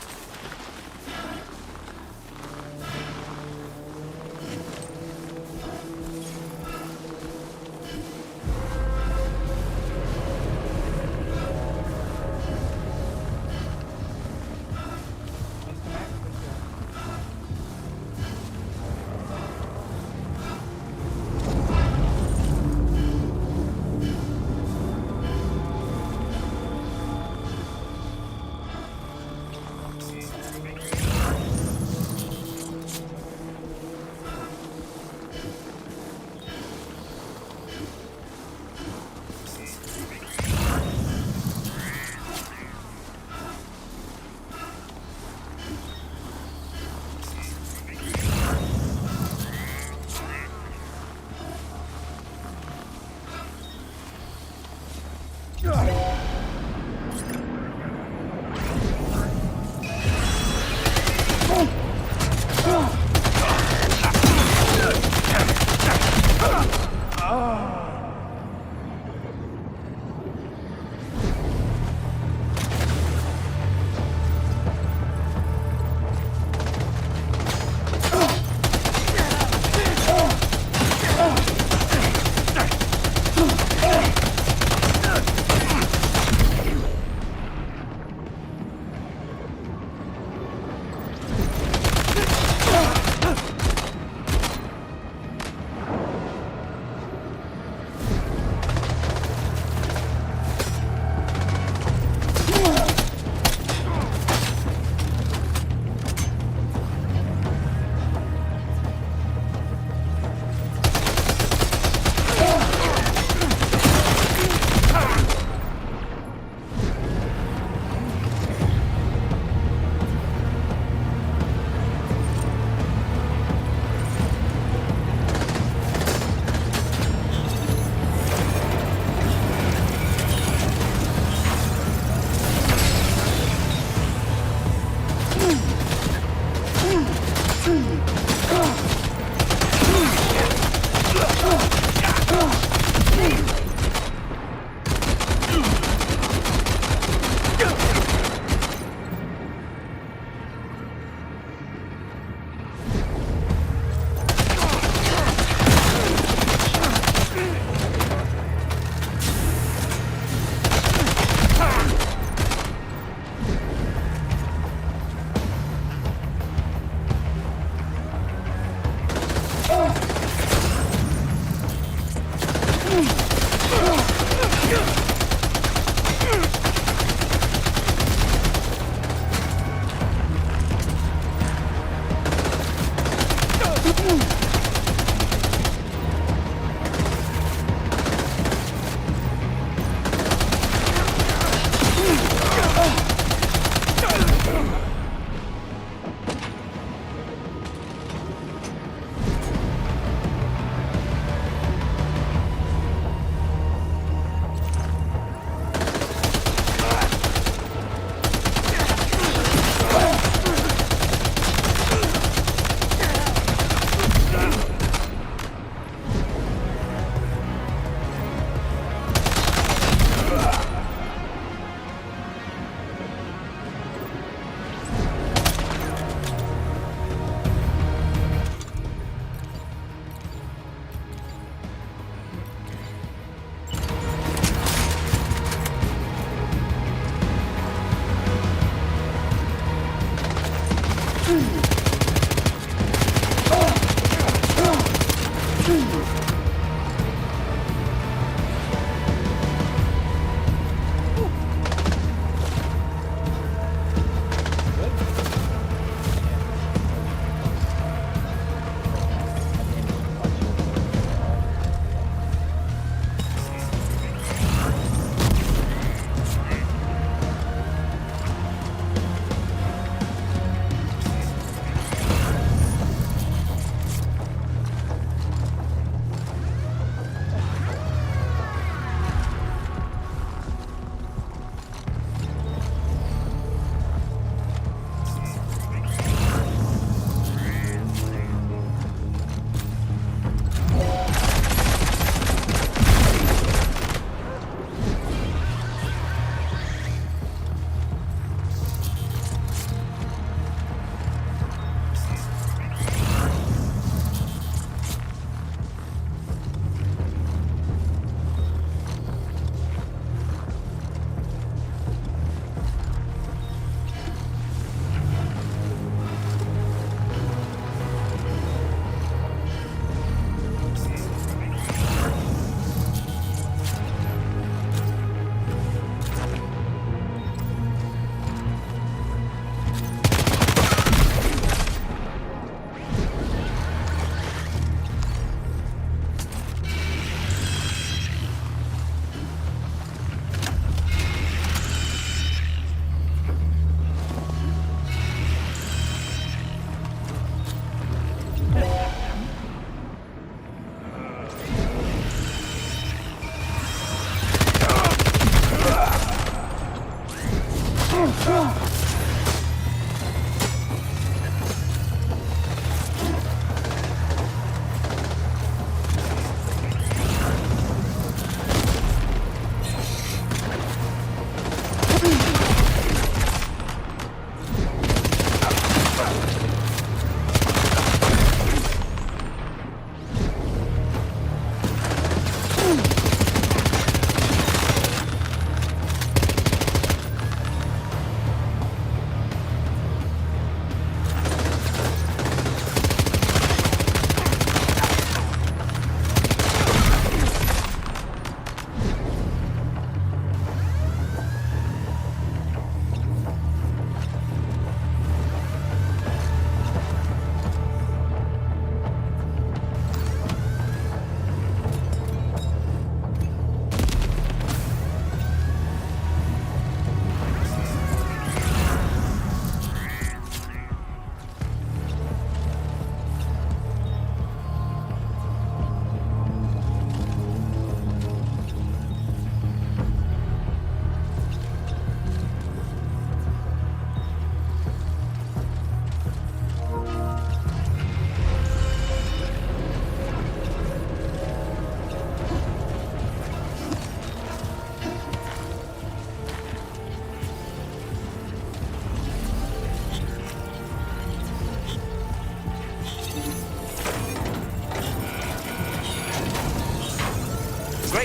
Great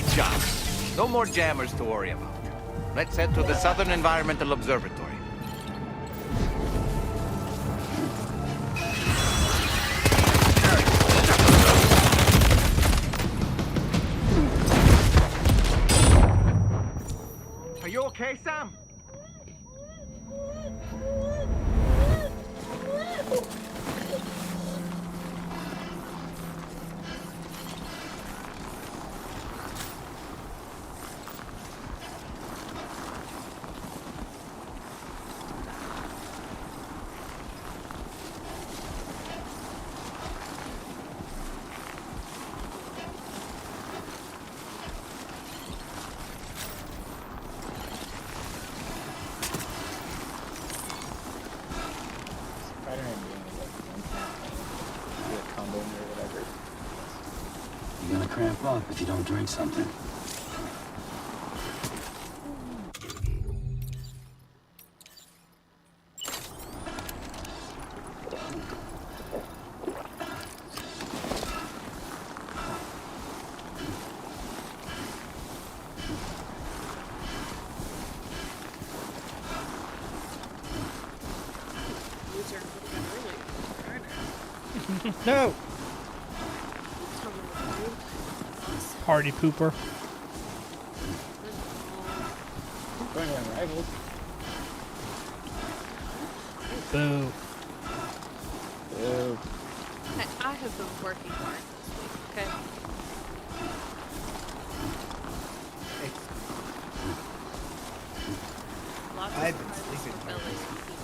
job. No more jammers to worry about. Let's head to the Southern Environmental Observatory. Are you okay, Sam? Spider-Man being able to do a combo or whatever. You're gonna cramp up if you don't drink something. No! Party pooper. Going on rivals. Boo. Boo. I have been working hard this week, okay? Lots of I've been surprises sleeping for hard Billy this and he gets.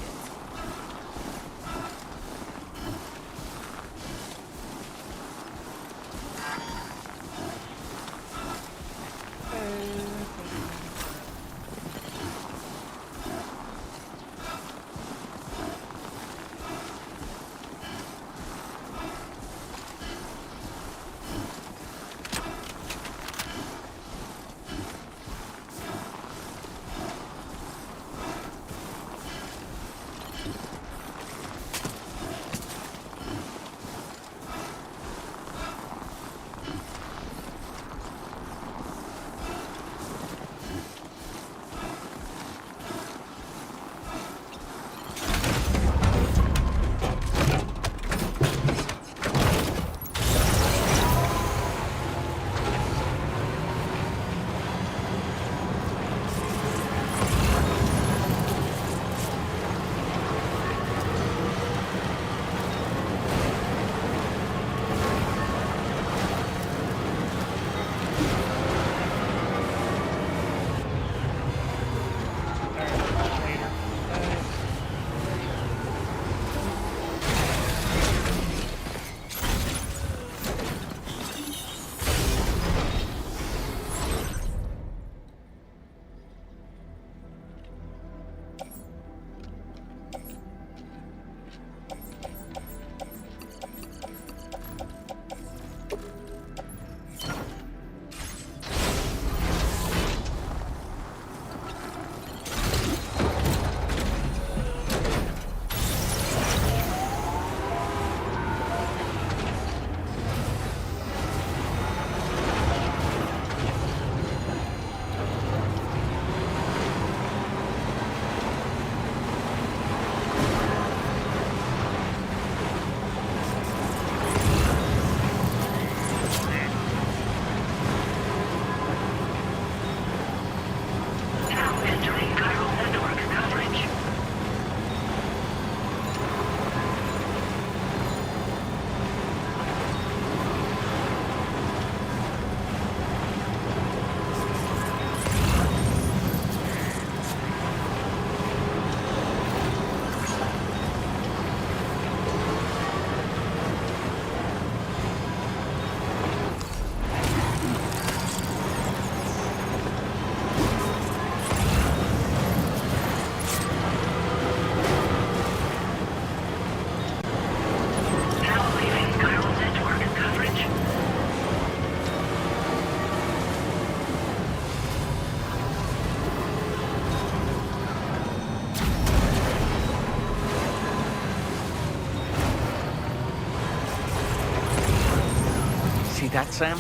that, Sam?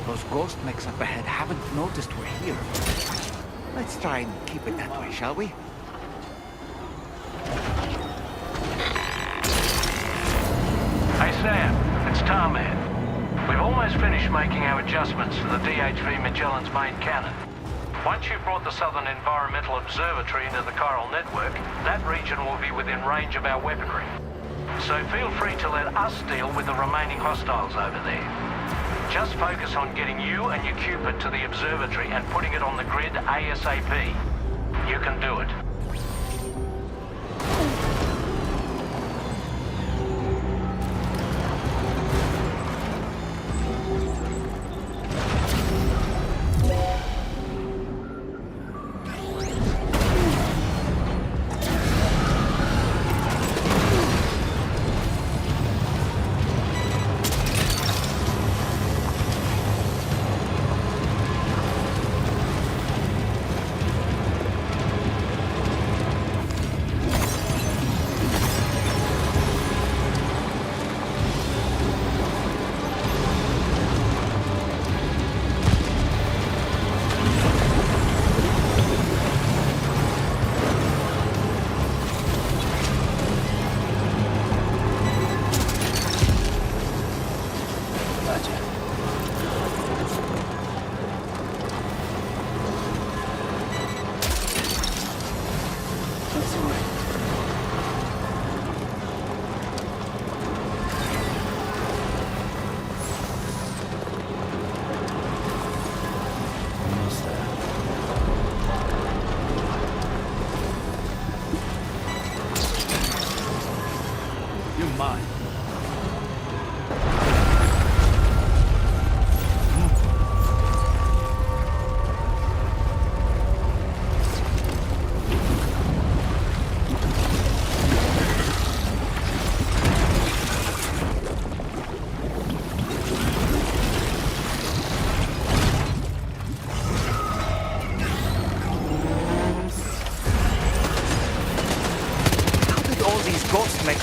Those ghost mechs up ahead haven't noticed we're here. Let's try and keep it that way, shall we? Hey Sam, it's Tom here. We've almost finished making our adjustments to the DHV Magellan's main cannon. Once you've brought the Southern Environmental Observatory into the chiral network, that region will be within range of our weaponry. So feel free to let us deal with the remaining hostiles over there. Just focus on getting you and your Cupid to the observatory and putting it on the grid ASAP. You can do it.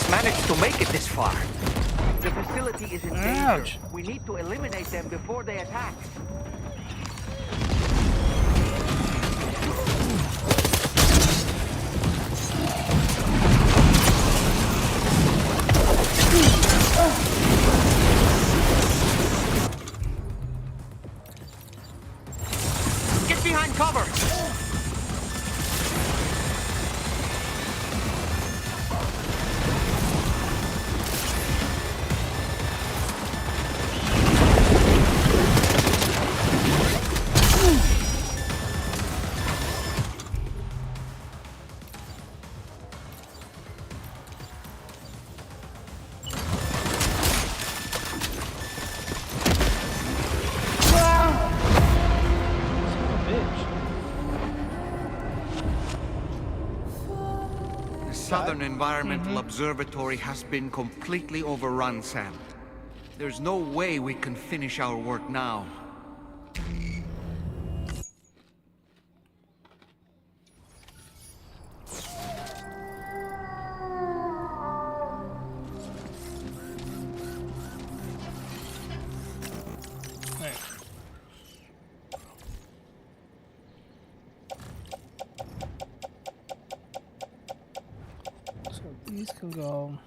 Managed to make it this far. The facility is in danger. We need to eliminate them before they attack. Get behind cover! Southern Environmental Observatory has been completely overrun, Sam. There's no way we can finish our work now. These can go.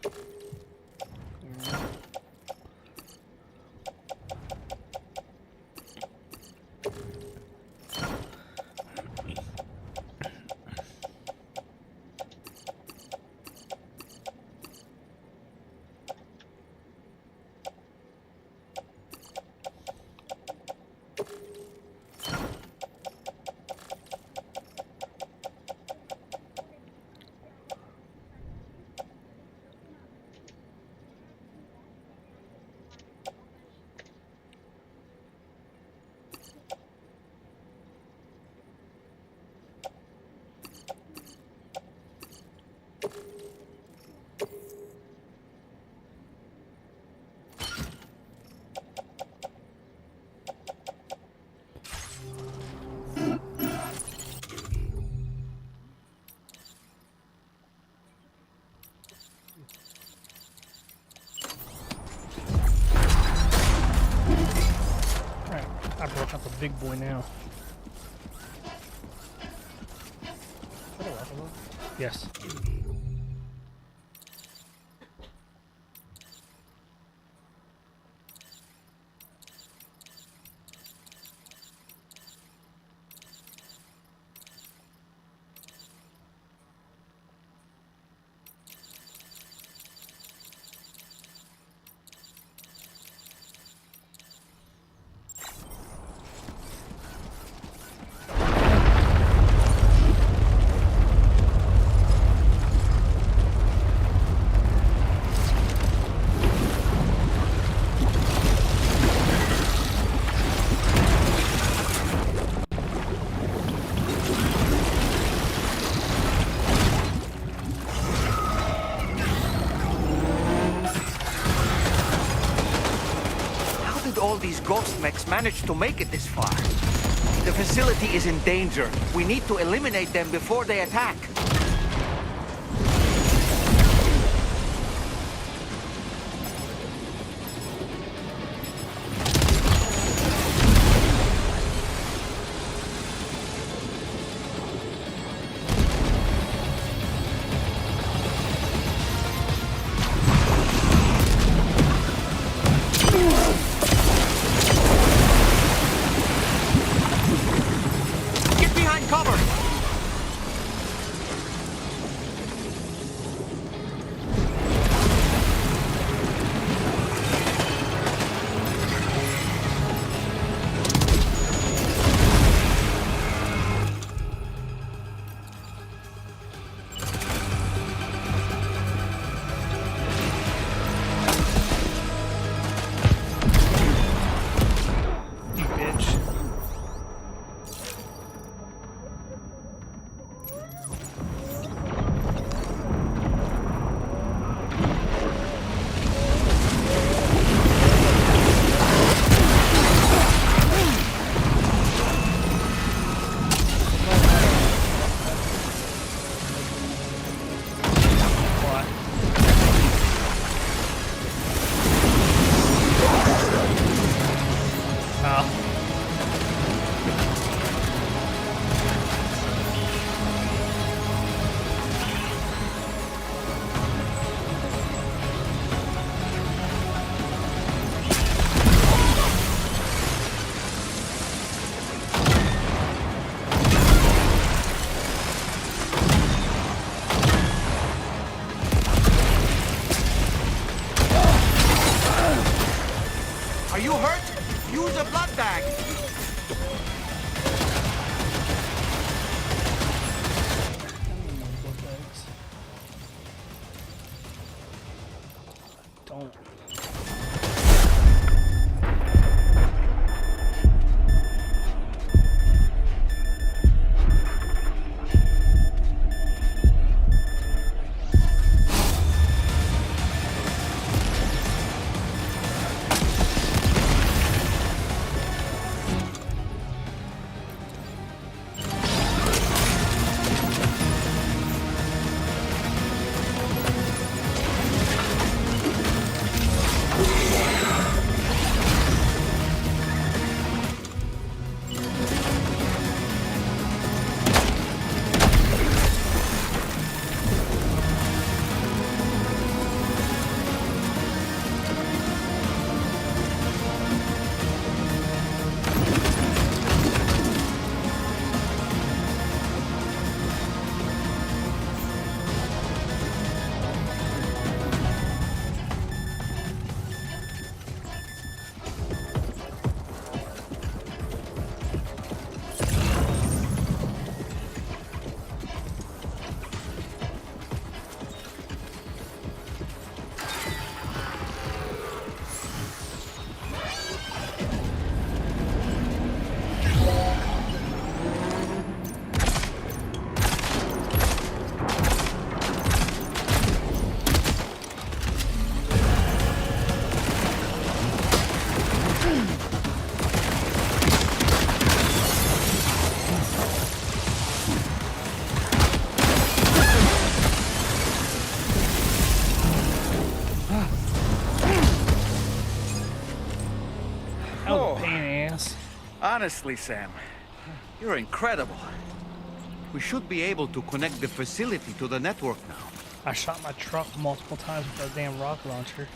big boy now. Yes. All these ghost mechs managed to make it this far. The facility is in danger. We need to eliminate them before they attack. Honestly, Sam, you're incredible. We should be able to connect the facility to the network now. I shot my truck multiple times with that damn rocket launcher.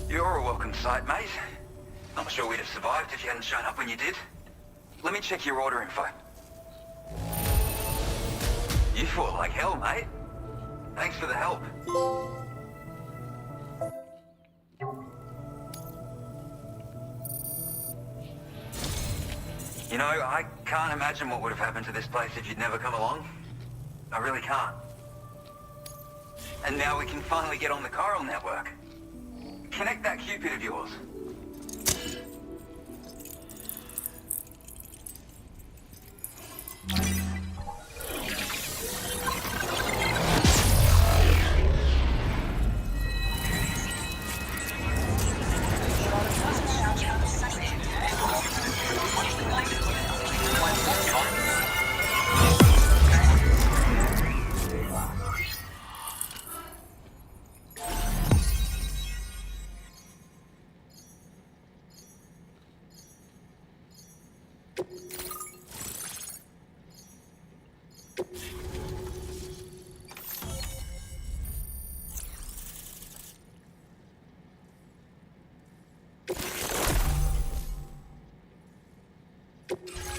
You're a welcome sight, mate. Not sure we'd have survived if you hadn't shown up when you did. Let me check your order info. You fought like hell, mate. Thanks for the help. You know, I can't imagine what would have happened to this place if you'd never come along. I really can't. And now we can finally get on the chiral network. Connect that Cupid of yours.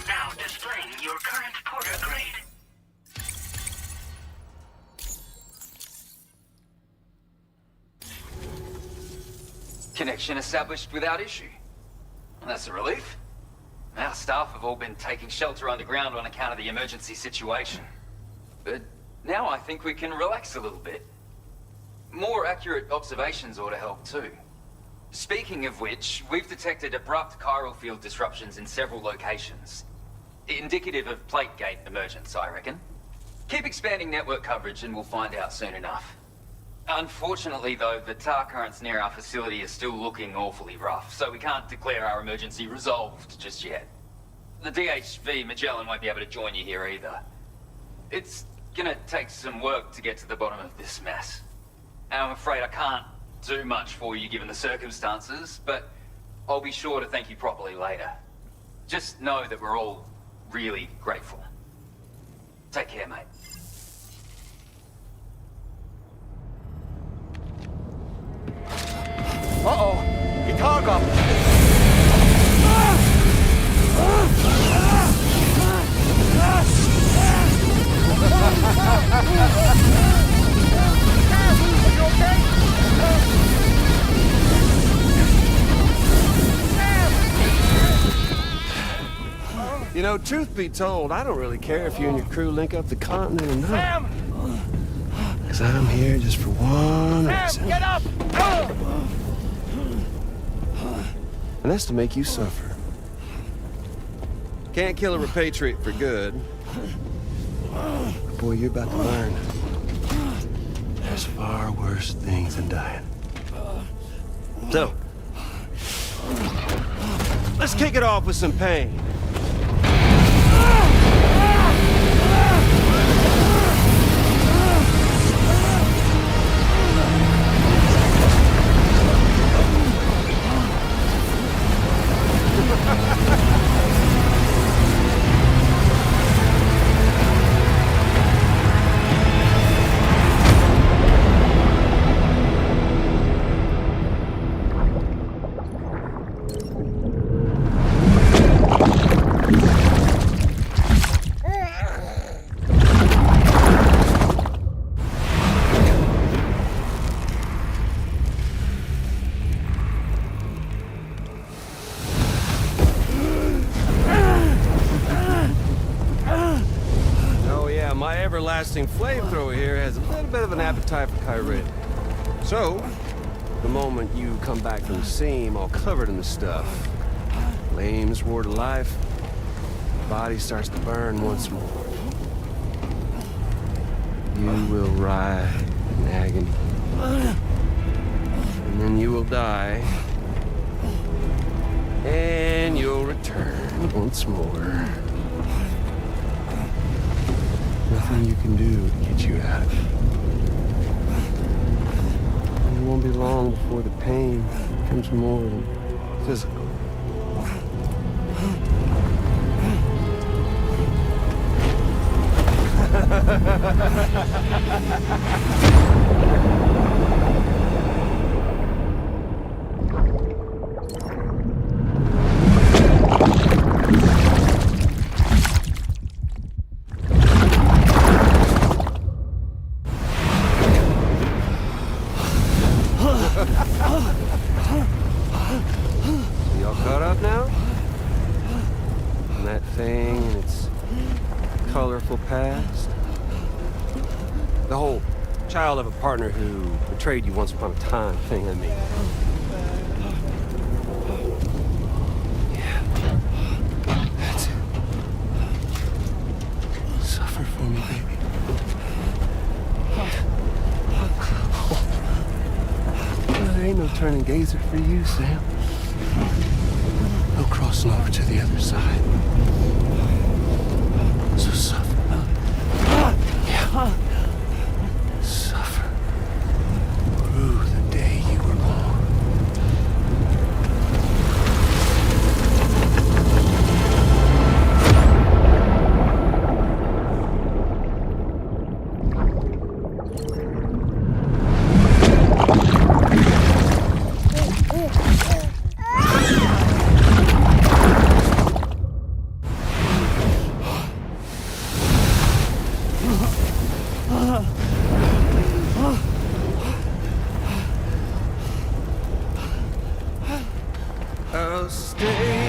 Now displaying your current porter grade. Connection established without issue. Well, that's a relief. Our staff have all been taking shelter underground on account of the emergency situation. But now I think we can relax a little bit. More accurate observations ought to help too. Speaking of which, we've detected abrupt chiral field disruptions in several locations. Indicative of plate gate emergence, I reckon. Keep expanding network coverage and we'll find out soon enough. Unfortunately though, the tar currents near our facility are still looking awfully rough, so we can't declare our emergency resolved just yet. The DHV Magellan won't be able to join you here either. It's gonna take some work to get to the bottom of this mess. And I'm afraid I can't do much for you given the circumstances, but I'll be sure to thank you properly later. Just know that we're all really grateful. Take care, mate. Uh-oh! Guitar up! Are you okay? You know, truth be told, I don't really care if you and your crew link up the continent or not. Sam! Because I'm here just for one reason. Sam, get up! And that's to make you suffer. Can't kill a repatriate for good. But boy, you're about to learn. There's far worse things than dying. So, let's kick it off with some pain. My everlasting flamethrower here has a little bit of an appetite for Kyrie. So, the moment you come back from the scene all covered in the stuff, flames roar to life, the body starts to burn once more. You will writhe in agony. And then you will die. And you'll return once more. Nothing you can do to get you out of it. And it won't be long before the pain becomes more than physical. So y'all caught up now? And that thing and its colorful past? The whole child of a partner who betrayed you once upon a time thing, I mean. Yeah. That's it. Suffer for me, baby. There ain't no turning gazer for you, Sam. No crossing over to the other side. So suffer. Yeah. Suffer. Through the day you were born. I'll stay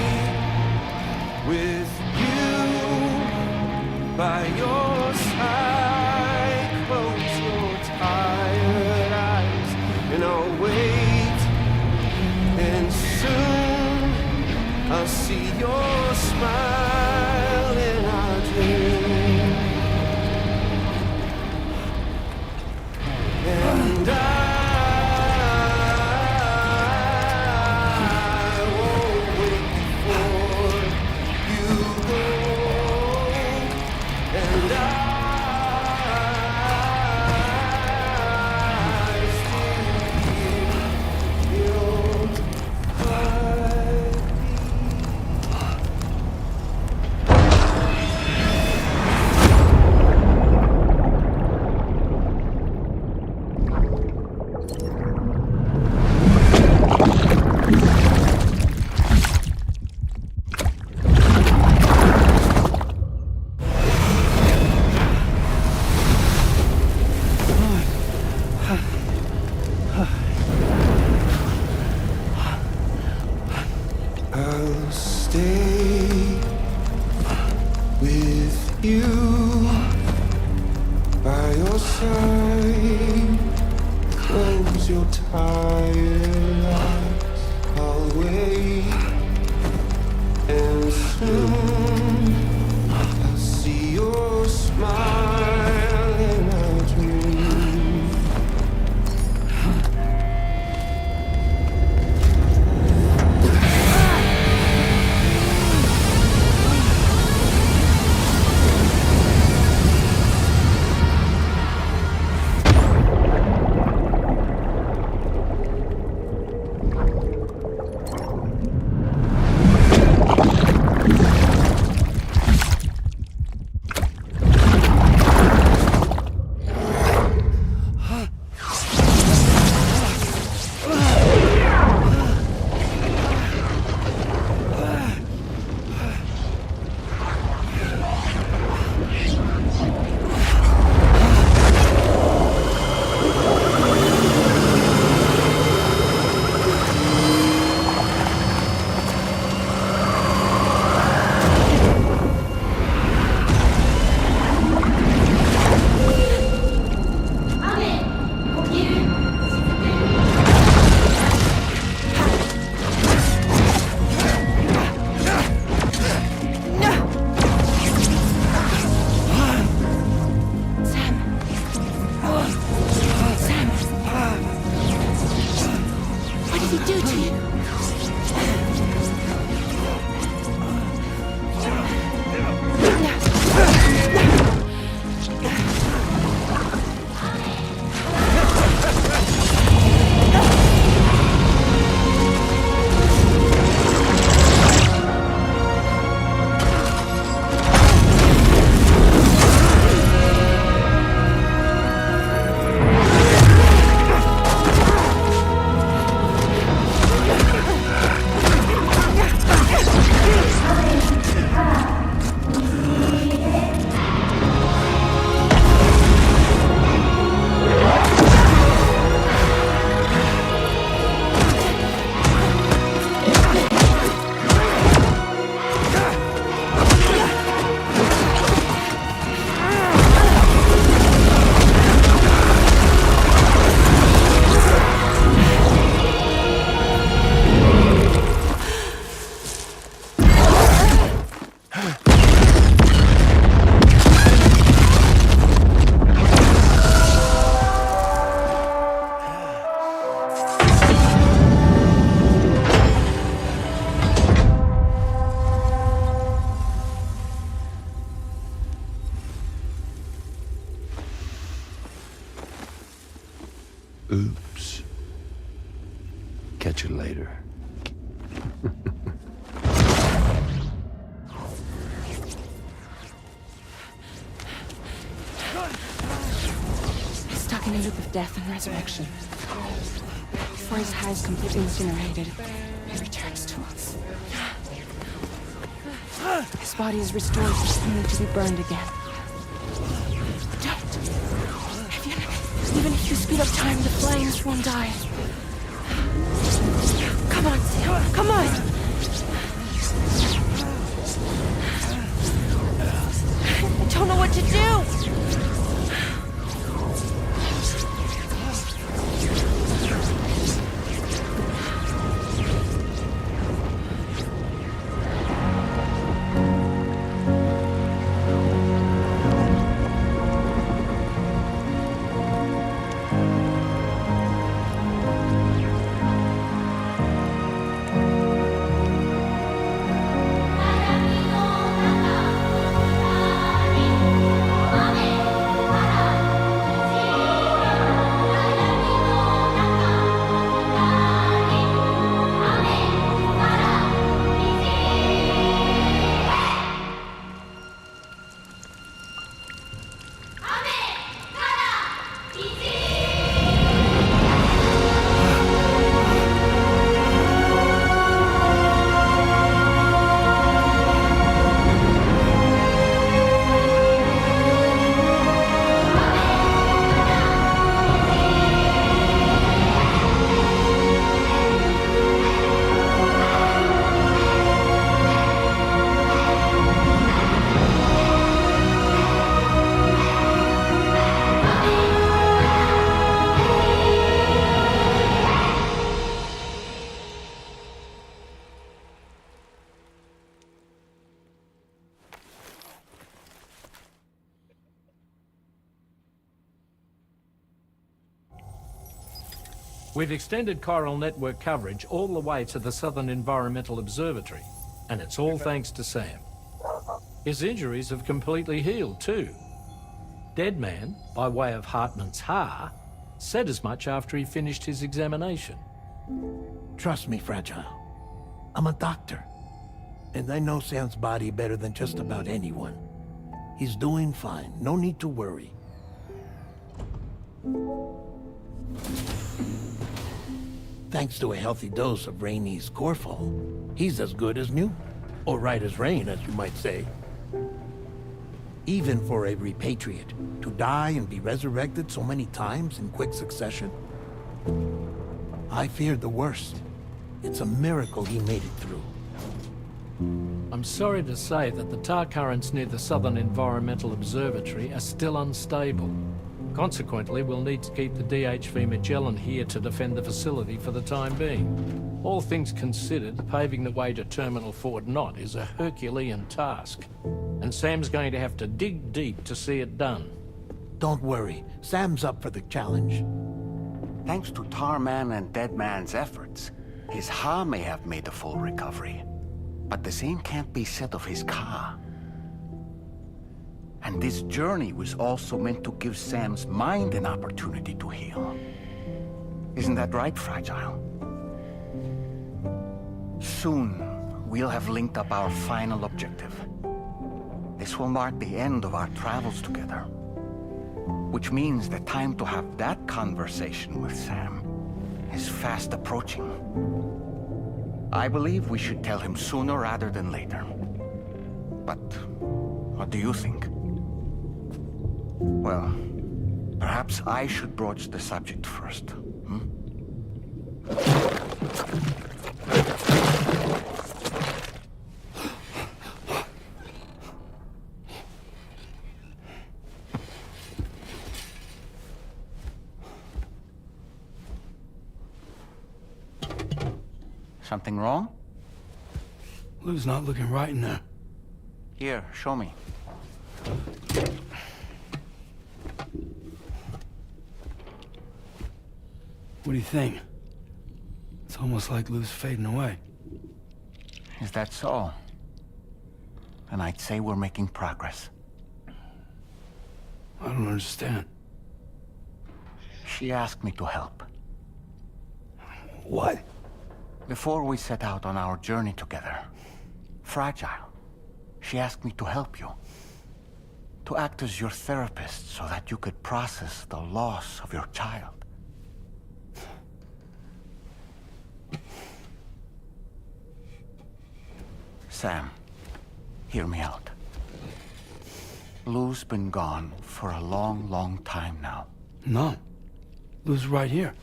with you by your side. Close your tired eyes and I'll wait. And soon I'll see your smile in our dream. And I'll stay with you by your side. Close your tired eyes. I'll wait, and soon I'll see your smile in our dream. impregnated with death and resurrection. Before his high is completely incinerated, he returns to us. His body is restored, only to be burned again. Don't. Even if you speed up time, the flames won't die. Come on, Sam. Come on! I don't know what to do! We've extended chiral network coverage all the way to the Southern Environmental Observatory, and it's all thanks to Sam. His injuries have completely healed too. Deadman, by way of Hartman's Ha, said as much after he finished his examination. Trust me, Fragile. I'm a doctor, and I know Sam's body better than just about anyone. He's doing fine. No need to worry. Thanks to a healthy dose of Rainey's Corfol, he's as good as new. Or right as rain, as you might say. Even for a repatriate, to die and be resurrected so many times in quick succession. I feared the worst. It's a miracle he made it through. I'm sorry to say that the tar currents near the Southern Environmental Observatory are still unstable. Consequently, we'll need to keep the DHV Magellan here to defend the facility for the time being. All things considered, paving the way to Terminal Fort Knott is a Herculean task, and Sam's going to have to dig deep to see it done. Don't worry, Sam's up for the challenge. Thanks to Tarman and Deadman's efforts, his Ha may have made a full recovery. But the same can't be said of his Ka. And this journey was also meant to give Sam's mind an opportunity to heal. Isn't that right, Fragile? Soon, we'll have linked up our final objective. This will mark the end of our travels together. Which means the time to have that conversation with Sam is fast approaching. I believe we should tell him sooner rather than later. But what do you think? Well, perhaps I should broach the subject first, hmm? Something wrong? Lou's not looking right in there. Here, show me. What do you think? It's almost like Lou's fading away. Is that so? And I'd say we're making progress. I don't understand. She asked me to help. What? Before we set out on our journey together, Fragile, she asked me to help you. to act as your therapist so that you could process the loss of your child. Sam, hear me out. Lou's been gone for a long, long time now. No. Lou's right here.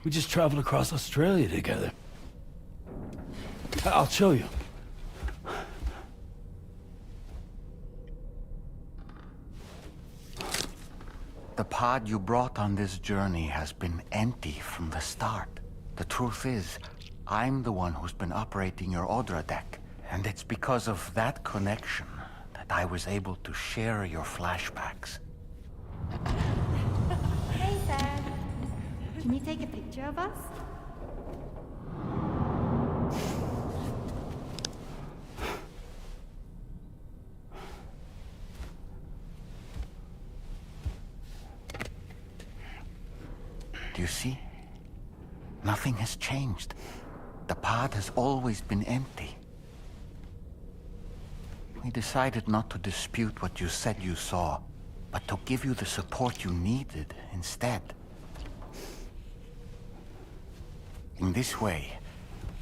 We just traveled across Australia together. I'll show you. The pod you brought on this journey has been empty from the start. The truth is, I'm the one who's been operating your Odra deck, and it's because of that connection that I was able to share your flashbacks. Hey, Sam. Can you take a picture of us? Do you see? Nothing has changed. The pod has always been empty. We decided not to dispute what you said you saw, but to give you the support you needed instead. In this way,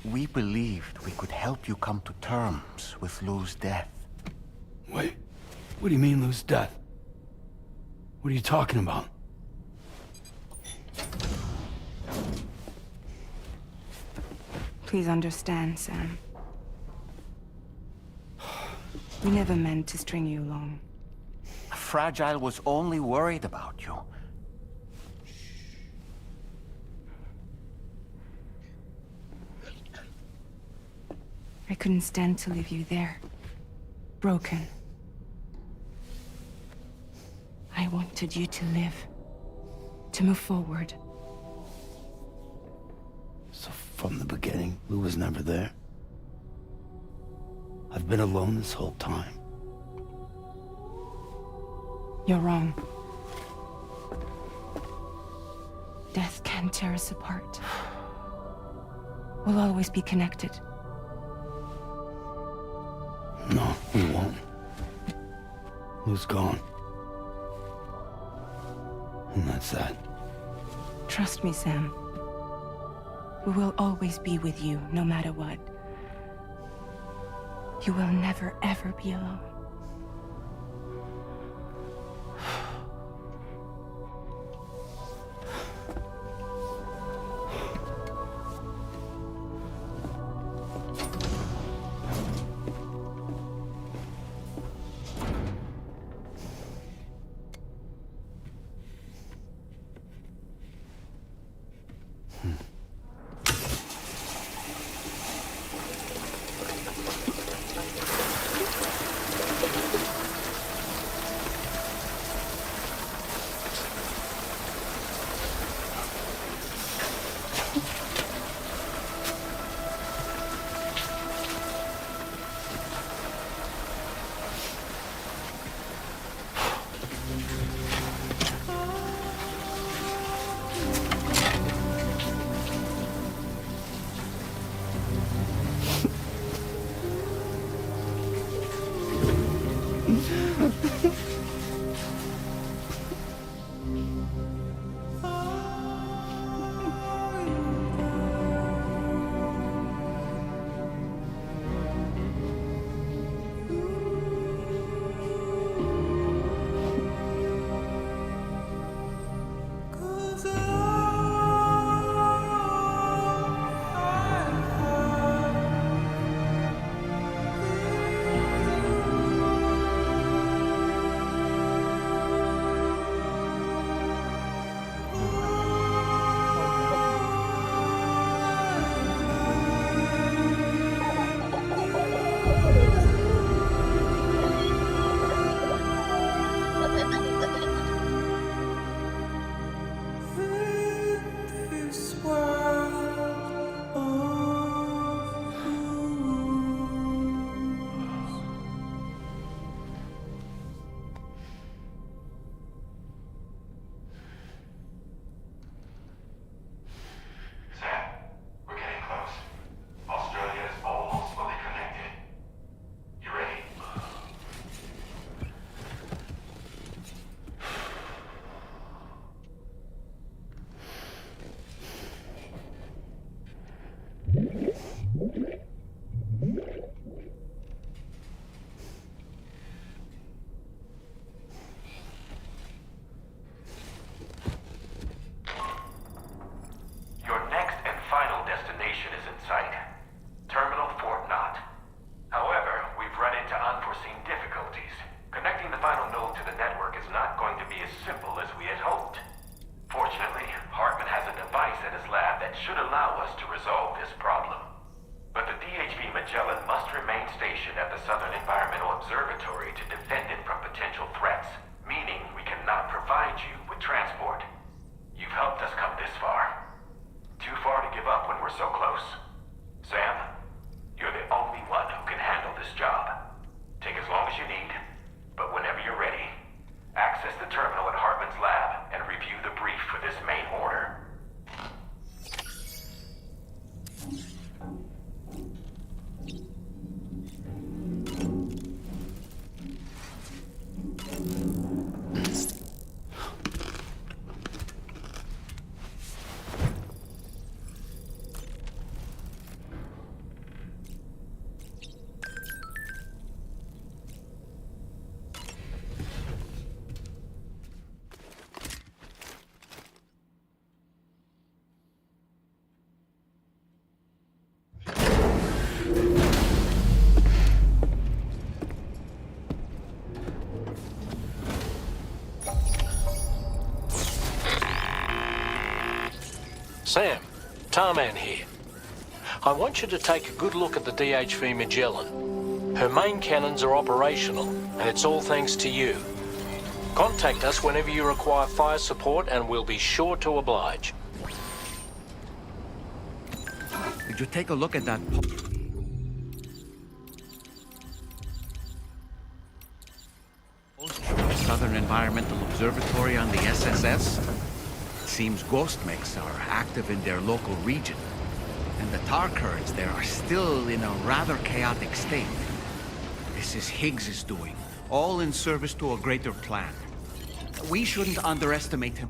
we believed we could help you come to terms with Lou's death. Wait, what do you mean Lou's death? What are you talking about? Please understand, Sam. We never meant to string you along. Fragile was only worried about you. I couldn't stand to leave you there, broken. I wanted you to live, to move forward. So from the beginning, Lou was never there? I've been alone this whole time. You're wrong. Death can tear us apart. We'll always be connected. No, we won't. Lou's gone. And that's that. Trust me, Sam. We will always be with you, no matter what. You will never, ever be alone. Magellan must remain stationed at the Southern Environmental Observatory to defend it from potential threats, meaning we cannot provide you with transport. You've helped us come this far. Too far to give up when we're so close. Sam, you're the only one who can handle this job. Take as long as you need, but whenever you're ready, access the terminal at Hartman's lab and review the brief for this main order. Sam, Tarman here. I want you to take a good look at the DHV Magellan. Her main cannons are operational, and it's all thanks to you. Contact us whenever you require fire support, and we'll be sure to oblige. Did you take a look at that? Southern Environmental Observatory on the SSS? Seems ghost mechs are active in their local region, and the tar currents there are still in a rather chaotic state. This is Higgs' doing, all in service to a greater plan. We shouldn't underestimate him.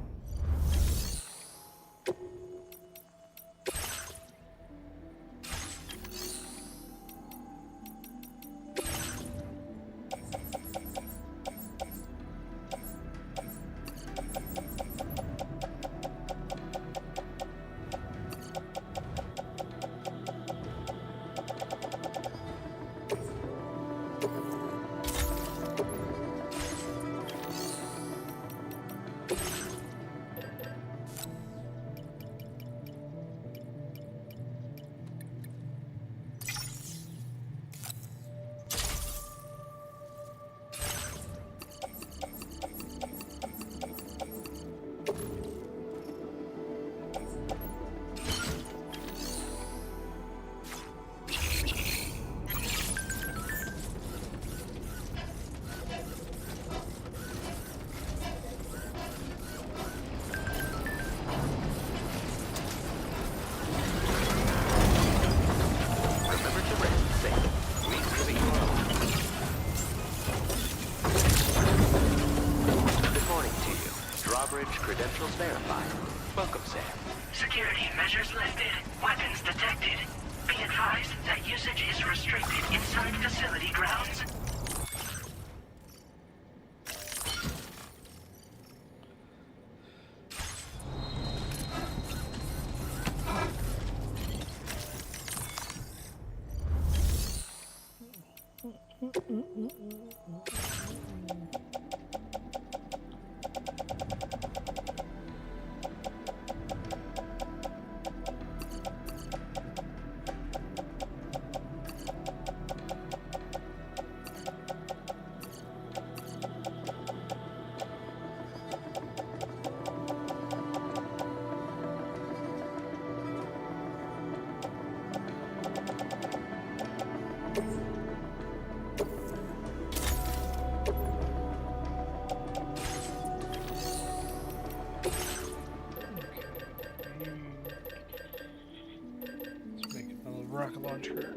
Credentials verified. Welcome, Sam. Security measures lifted. Weapons detected. Be advised that usage is restricted inside facility grounds. Rocket launcher.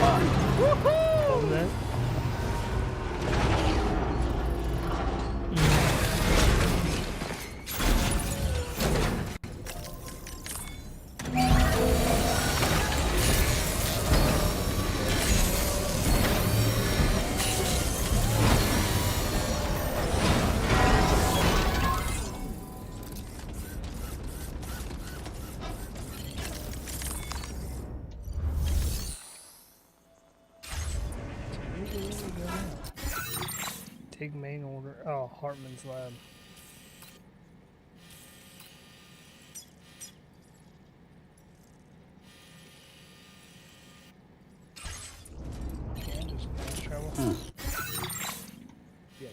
Hold that. Take main order. Oh, Hartman's lab. Okay, just fast travel. Yes.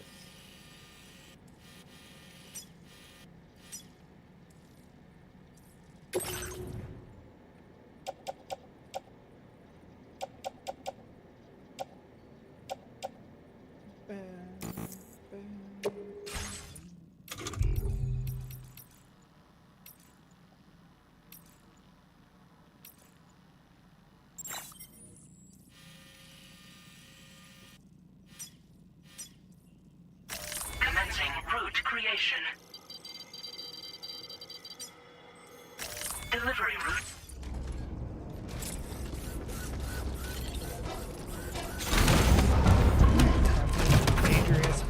Commencing route creation. Delivery route. Dangerous.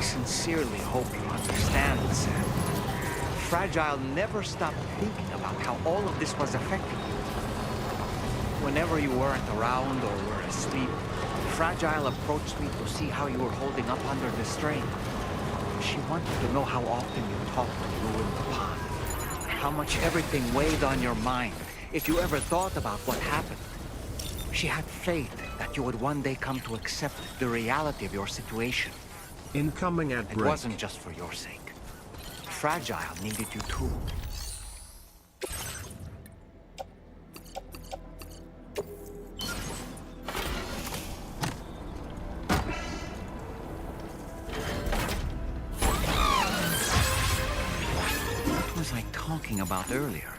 Sincerely hope you understand, Sam. Fragile never stopped thinking about how all of this was affecting you. Whenever you weren't around or were asleep, Fragile approached me to see how you were holding up under the strain. She wanted to know how often you talked when you were in the pond, how much everything weighed on your mind, if you ever thought about what happened. She had faith that you would one day come to accept the reality of your situation. Incoming at break. It wasn't just for your sake. Fragile needed you too. What was I talking about earlier?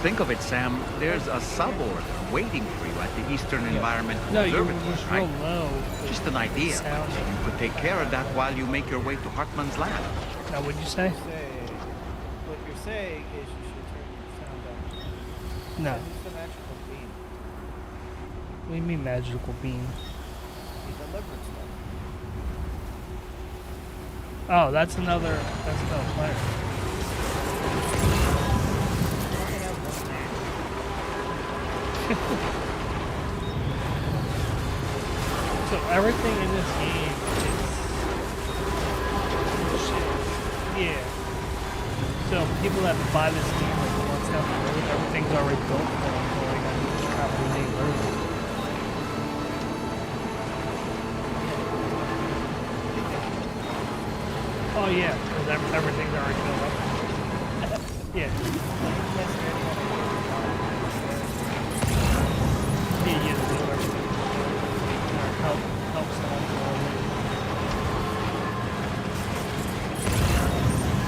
think of it, Sam, there's a suborder waiting for you at the Eastern Environment No, you're Observatory, just right? real low. Just an idea. Sound. You could take care of that while you make your way to Hartman's lab. Now, what'd you say? What you're saying is you should turn your sound up. No. Who's the magical beam? What do you mean magical beam? He delivered stuff. Oh, that's another player. So everything in this game is yeah. So people that buy this game like months down the road, everything's already built for them, so like I can just travel the main road. Oh yeah, because everything's already built up. Yeah. Yeah, you do everything. Help someone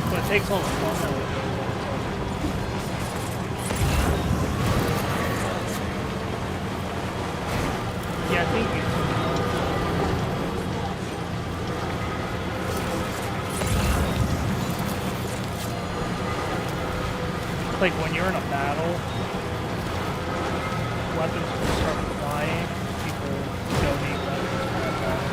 but it takes all the fun out of it. Yeah, I think like when you're in a battle, weapons will start flying, people donate weapons for that battle.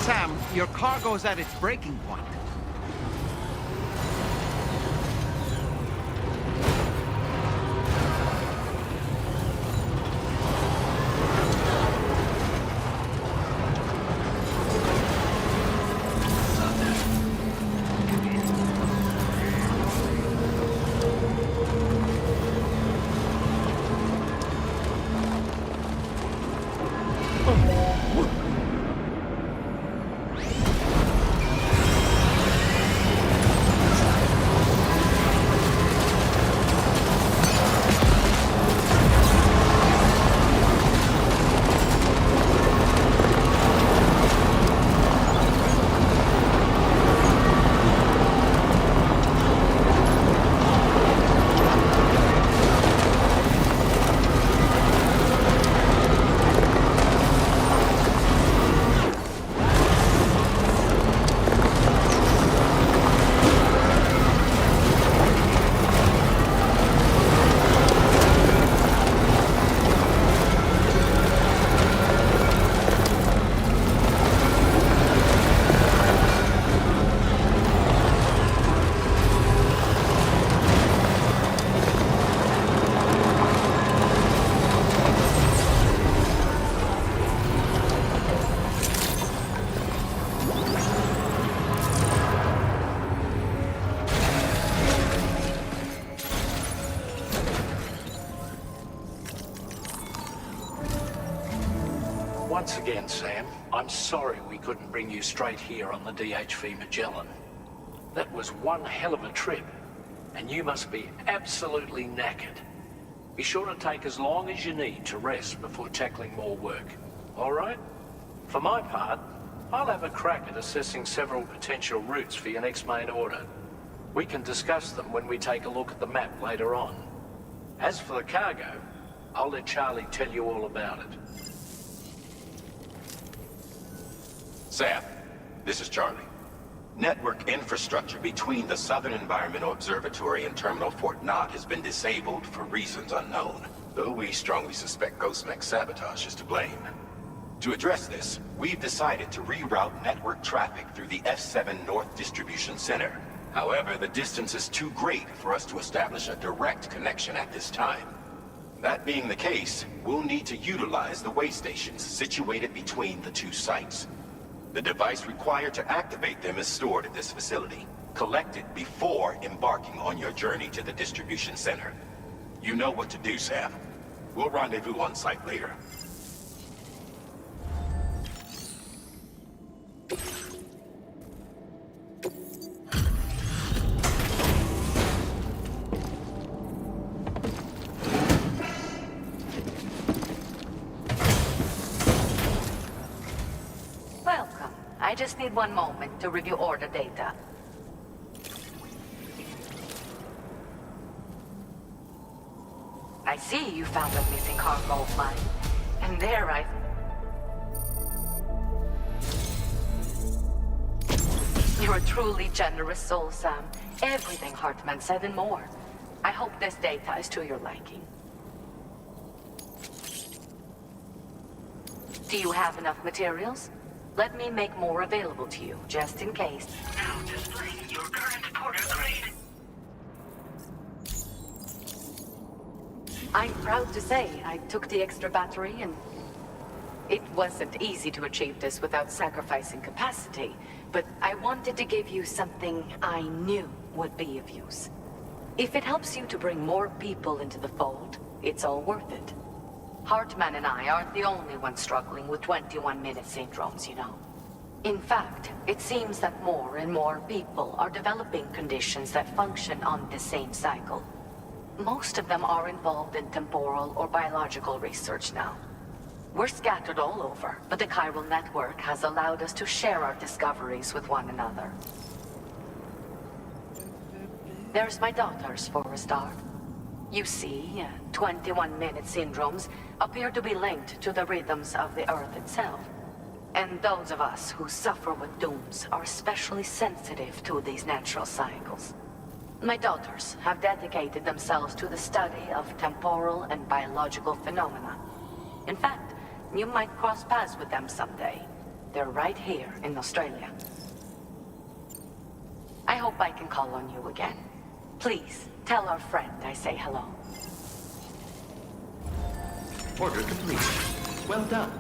Sam, your cargo's at its breaking point. Once again, Sam, I'm sorry we couldn't bring you straight here on the DHV Magellan. That was one hell of a trip, and you must be absolutely knackered. Be sure to take as long as you need to rest before tackling more work. All right? For my part, I'll have a crack at assessing several potential routes for your next main order. We can discuss them when we take a look at the map later on. As for the cargo, I'll let Charlie tell you all about it. Sam, this is Charlie. Network infrastructure between the Southern Environmental Observatory and Terminal Fort Knott has been disabled for reasons unknown, though we strongly suspect Ghostmech's sabotage is to blame. To address this, we've decided to reroute network traffic through the F7 North Distribution Center. However, the distance is too great for us to establish a direct connection at this time. That being the case, we'll need to utilize the way stations situated between the two sites. The device required to activate them is stored at this facility. Collect it before embarking on your journey to the distribution center. You know what to do, Sam. We'll rendezvous on site later. I just need one moment to review order data. I see you found a missing cargo of mine, and there You're a truly generous soul, Sam. Everything Hartman said and more. I hope this data is to your liking. Do you have enough materials? Let me make more available to you, just in case. Now displaying your current porter grade. I'm proud to say I took the extra battery and... It wasn't easy to achieve this without sacrificing capacity, but I wanted to give you something I knew would be of use. If it helps you to bring more people into the fold, it's all worth it. Hartman and I aren't the only ones struggling with 21-minute syndromes, you know. In fact, it seems that more and more people are developing conditions that function on the same cycle. Most of them are involved in temporal or biological research now. We're scattered all over, but the chiral network has allowed us to share our discoveries with one another. There's my daughters for a start. You see, 21-minute syndromes appear to be linked to the rhythms of the Earth itself. And those of us who suffer with dooms are especially sensitive to these natural cycles. My daughters have dedicated themselves to the study of temporal and biological phenomena. In fact, you might cross paths with them someday. They're right here in Australia. I hope I can call on you again. Please, tell our friend I say hello. Order complete. Well done.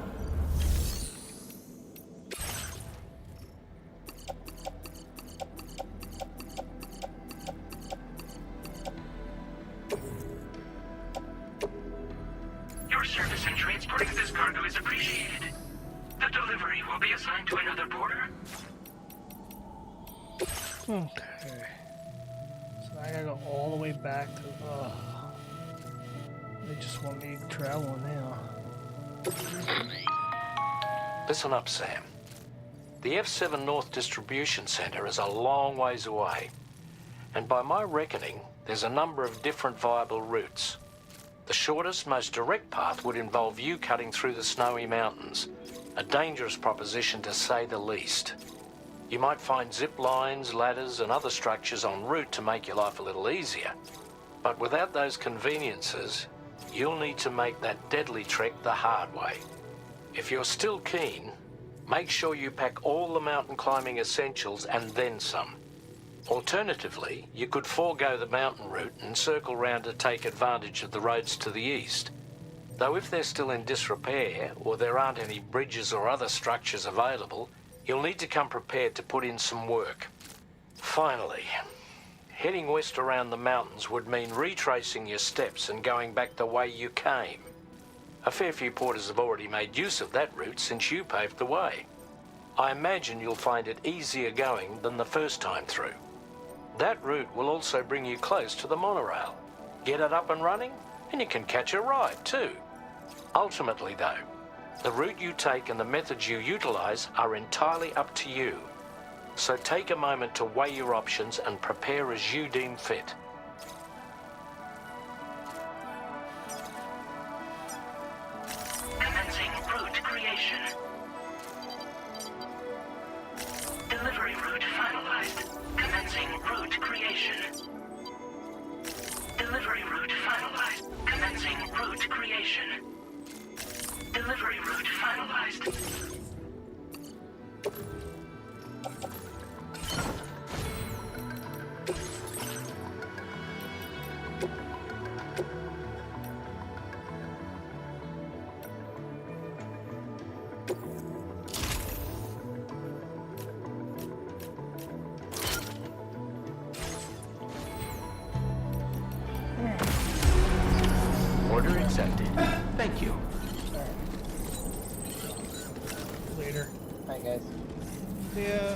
Your service in transporting this cargo is appreciated. The delivery will be assigned to another porter. Okay. So I gotta go all the way back to. They just want me to travel now. Listen up, Sam. The F7 North Distribution Center is a long ways away. And by my reckoning, there's a number of different viable routes. The shortest, most direct path would involve you cutting through the snowy mountains. A dangerous proposition to say the least. You might find zip lines, ladders, and other structures en route to make your life a little easier. But without those conveniences, you'll need to make that deadly trek the hard way. If you're still keen, make sure you pack all the mountain climbing essentials and then some. Alternatively, you could forego the mountain route and circle round to take advantage of the roads to the east. Though if they're still in disrepair, or there aren't any bridges or other structures available, you'll need to come prepared to put in some work. Finally, heading west around the mountains would mean retracing your steps and going back the way you came. A fair few porters have already made use of that route since you paved the way. I imagine you'll find it easier going than the first time through. That route will also bring you close to the monorail. Get it up and running, and you can catch a ride too. Ultimately though, the route you take and the methods you utilize are entirely up to you. So take a moment to weigh your options and prepare as you deem fit. Commencing route creation. Delivery route finalized. Commencing route creation. Delivery route finalized. Commencing route creation. Delivery route finalized. Order accepted. Thank you. Later. Hi, guys. Yeah.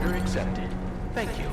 Order accepted. Thank you.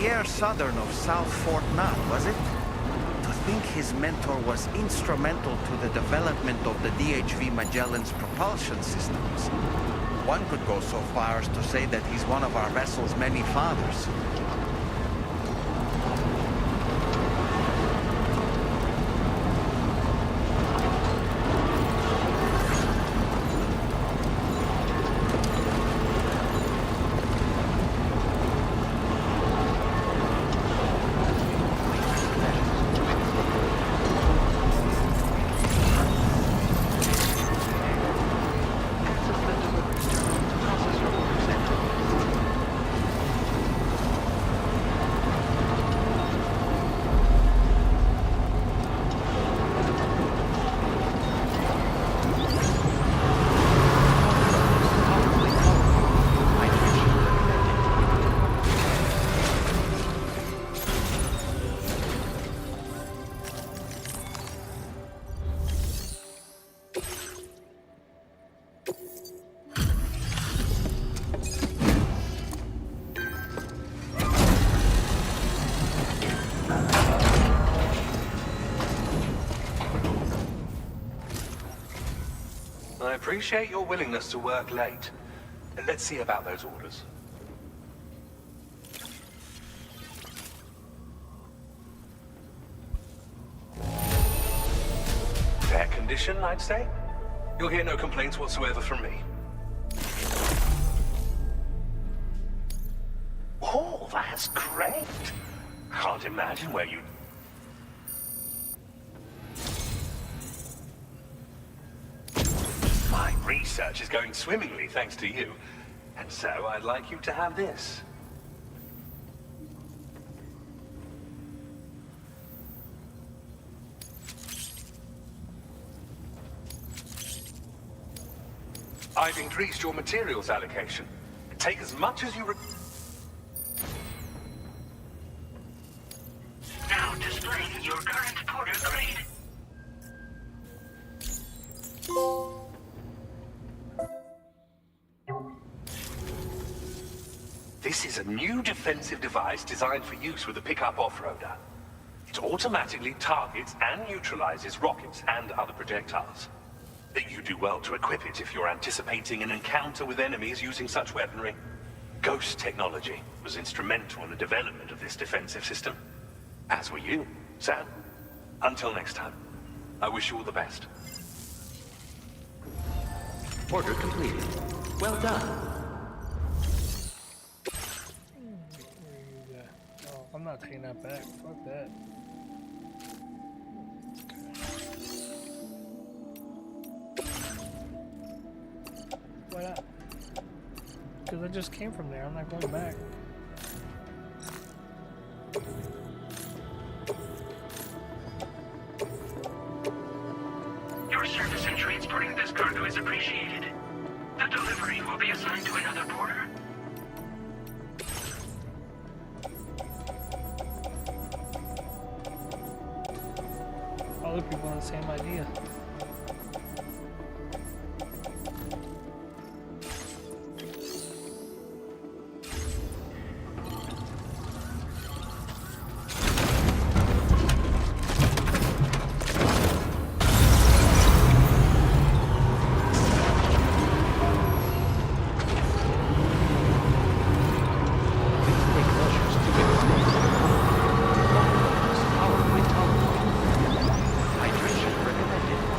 Pierre Southern of South Fort Knott, was it? To think his mentor was instrumental to the development of the DHV Magellan's propulsion systems. One could go so far as to say that he's one of our vessel's many fathers. I appreciate your willingness to work late. Let's see about those orders. Fair condition, I'd say. You'll hear no complaints whatsoever from me. Oh, that's great. Can't imagine where you... My research is going swimmingly thanks to you. And so I'd like you to have this. I've increased your materials allocation. Take as much as you Now displaying your current porter grade. This is a new defensive device designed for use with a pickup off-roader. It automatically targets and neutralizes rockets and other projectiles. You do well to equip it if you're anticipating an encounter with enemies using such weaponry. Ghost technology was instrumental in the development of this defensive system. As were you, Sam. Until next time, I wish you all the best. Order completed. Well done. Oh, I'm not taking that back. Fuck that. Why not? Because I just came from there. I'm not going back. Your service in transporting this cargo is appreciated. The delivery will be assigned to another porter. Other people have the same idea. Hydration recommended.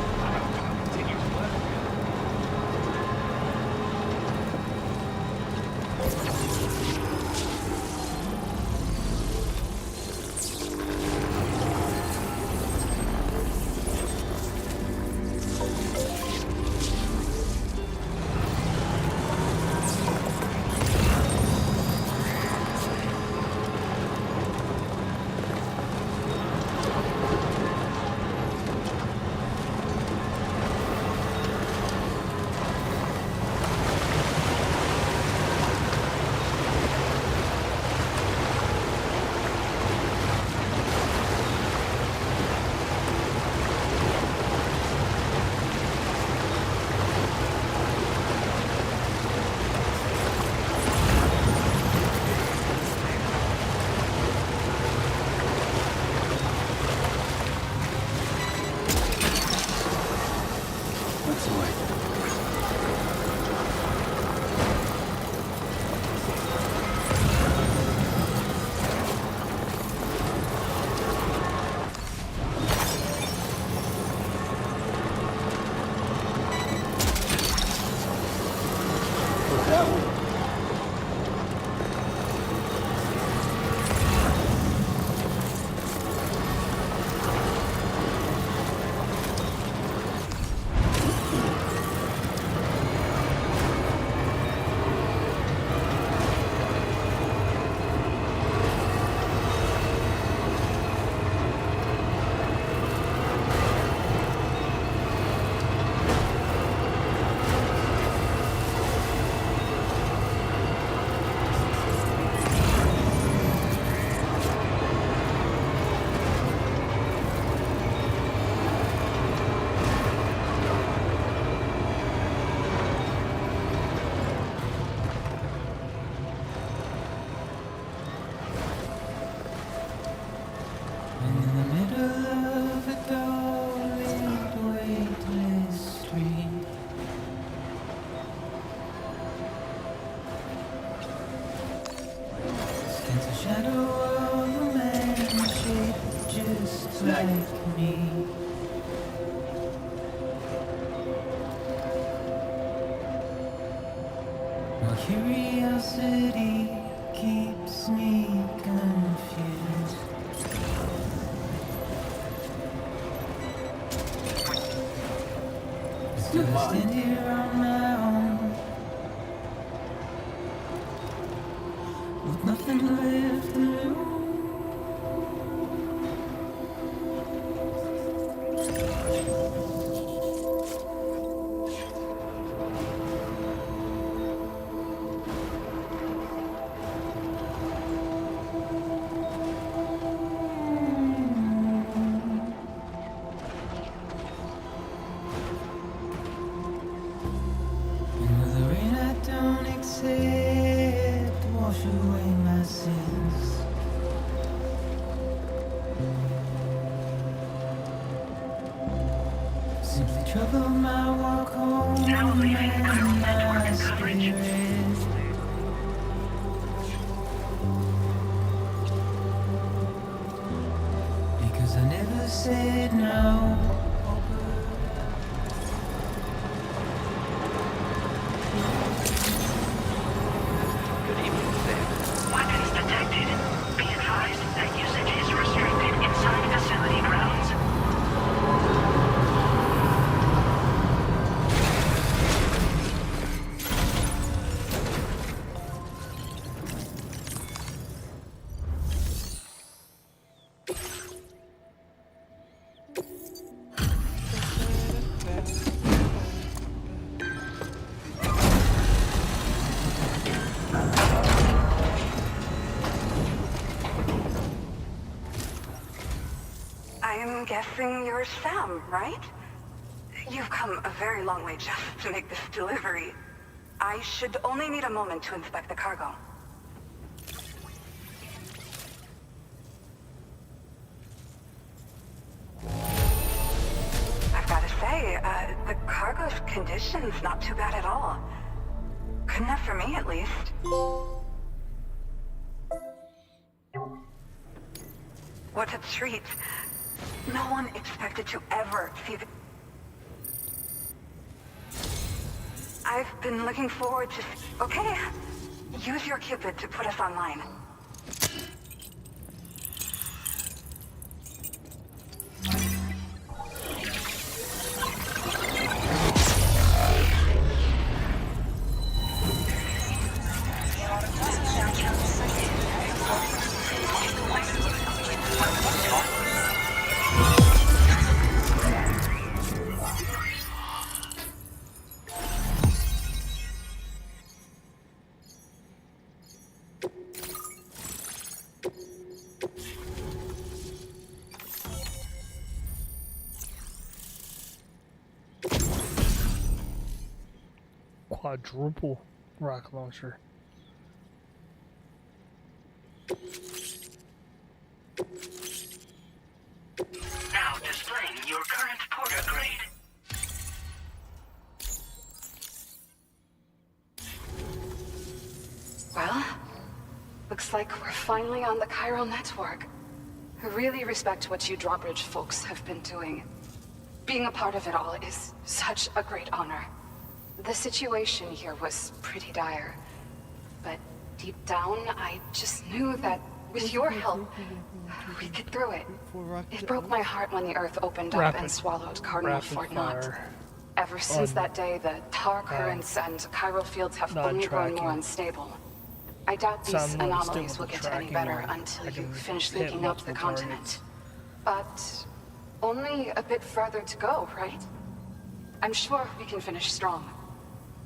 of a man shaped just like me. My curiosity keeps me confused. Still I stand here on my own, with nothing left to lose. And with the rain I don't accept, wash away my sins. Simply trouble my walk home and my spirit. Because I never said no. Weapons detected. Be advised that usage is restricted inside facility grounds. I'm guessing you're Sam, right? You've come a very long way just to make this delivery. I should only need a moment to inspect the cargo. I've got to say, the cargo's condition's not too bad at all. Good enough for me, at least. What a treat. No one expected to ever see the... I've been looking forward to... Okay, use your Cupid to put us online. Quadruple rocket launcher. Now displaying your current porter grade. Well, looks like we're finally on the chiral network. I really respect what you drawbridge folks have been doing. Being a part of it all is such a great honor. The situation here was pretty dire, but deep down, I just knew that with your help, we get through it. It broke my heart when the Earth opened up and swallowed Cardinal Fort Knott. Ever since that day, the tar currents and chiral fields have only grown more unstable. I doubt these anomalies will get any better until you finish linking up the continent. But only a bit further to go, right? I'm sure we can finish strong.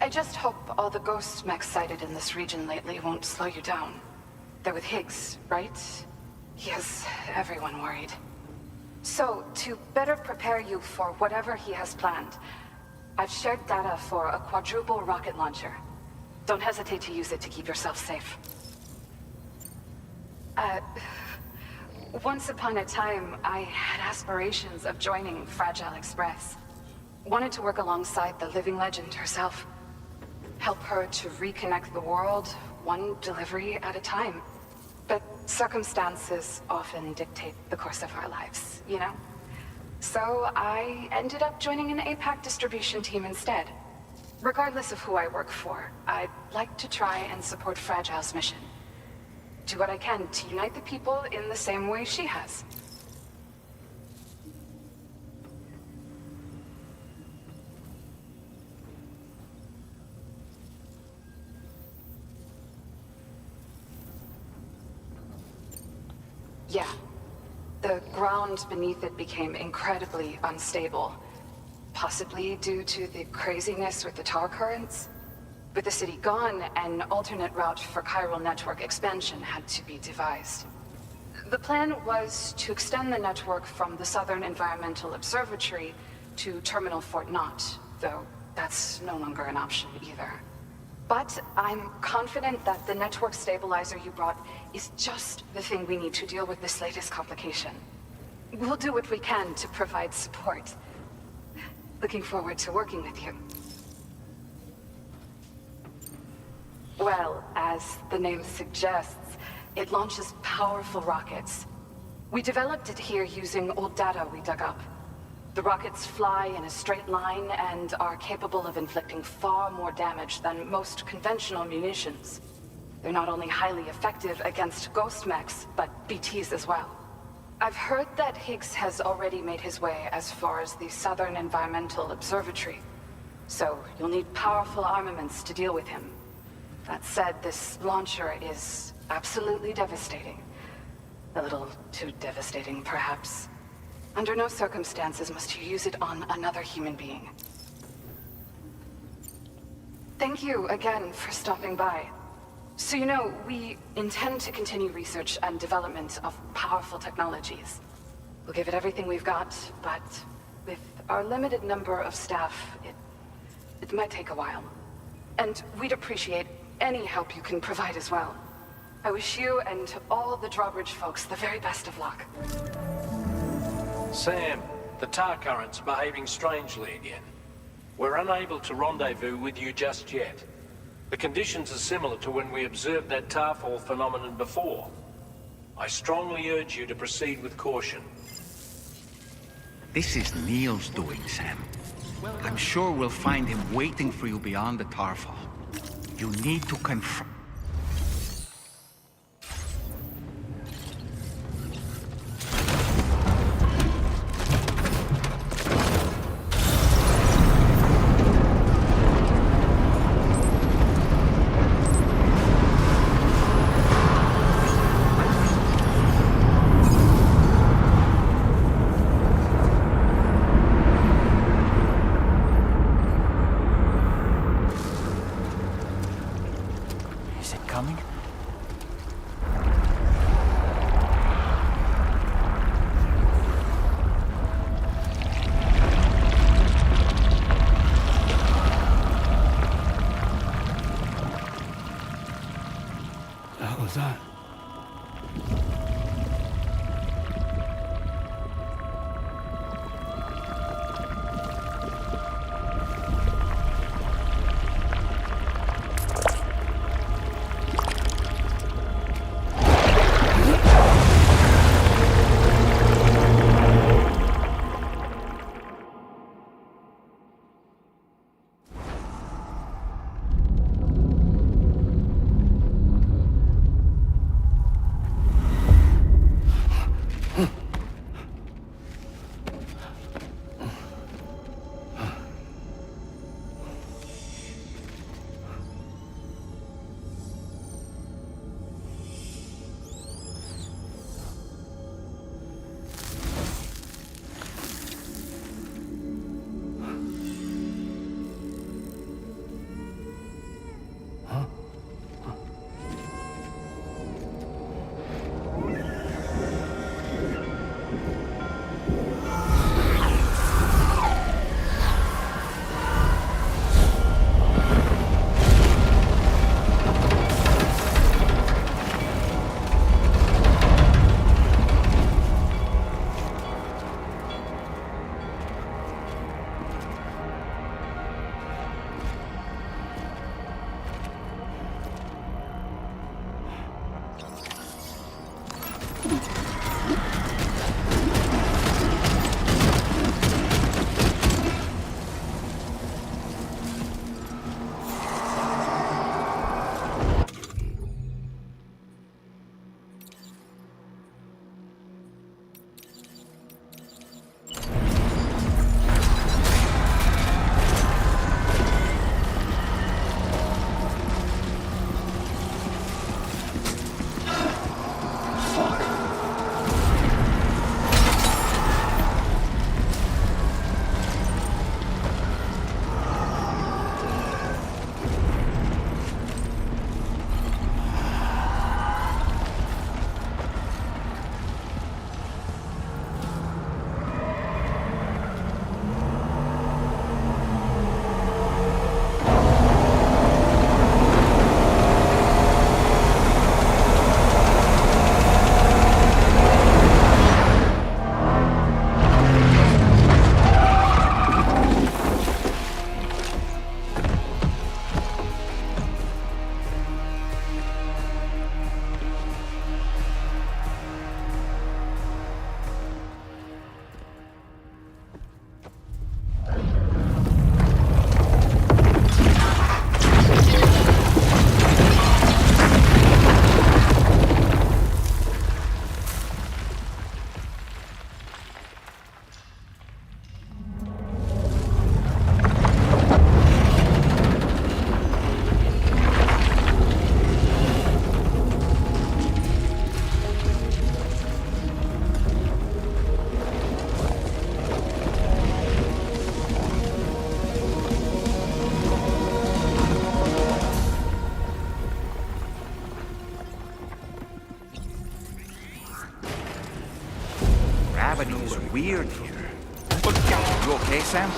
I just hope all the ghost mechs sighted in this region lately won't slow you down. They're with Higgs, right? He has everyone worried. So, to better prepare you for whatever he has planned, I've shared data for a quadruple rocket launcher. Don't hesitate to use it to keep yourself safe. Once upon a time, I had aspirations of joining Fragile Express. Wanted to work alongside the living legend herself. Help her to reconnect the world, one delivery at a time. But circumstances often dictate the course of our lives, you know? So I ended up joining an APAC distribution team instead. Regardless of who I work for, I'd like to try and support Fragile's mission. Do what I can to unite the people in the same way she has. Yeah. The ground beneath it became incredibly unstable. Possibly due to the craziness with the tar currents. With the city gone, an alternate route for chiral network expansion had to be devised. The plan was to extend the network from the Southern Environmental Observatory to Terminal Fort Knott, though that's no longer an option either. But I'm confident that the network stabilizer you brought is just the thing we need to deal with this latest complication. We'll do what we can to provide support. Looking forward to working with you. Well, as the name suggests, it launches powerful rockets. We developed it here using old data we dug up. The rockets fly in a straight line and are capable of inflicting far more damage than most conventional munitions. They're not only highly effective against ghost mechs, but BTs as well. I've heard that Higgs has already made his way as far as the Southern Environmental Observatory. So you'll need powerful armaments to deal with him. That said, this launcher is absolutely devastating. A little too devastating, perhaps. Under no circumstances must you use it on another human being. Thank you again for stopping by. So you know, we intend to continue research and development of powerful technologies. We'll give it everything we've got, but with our limited number of staff, it might take a while. And we'd appreciate any help you can provide as well. I wish you and all the Drawbridge folks the very best of luck. Sam, the tar current's behaving strangely again. We're unable to rendezvous with you just yet. The conditions are similar to when we observed that tarfall phenomenon before. I strongly urge you to proceed with caution. This is Neil's doing, Sam. I'm sure we'll find him waiting for you beyond the tarfall. You need to confront... Gravity is weird here. You okay, Sam?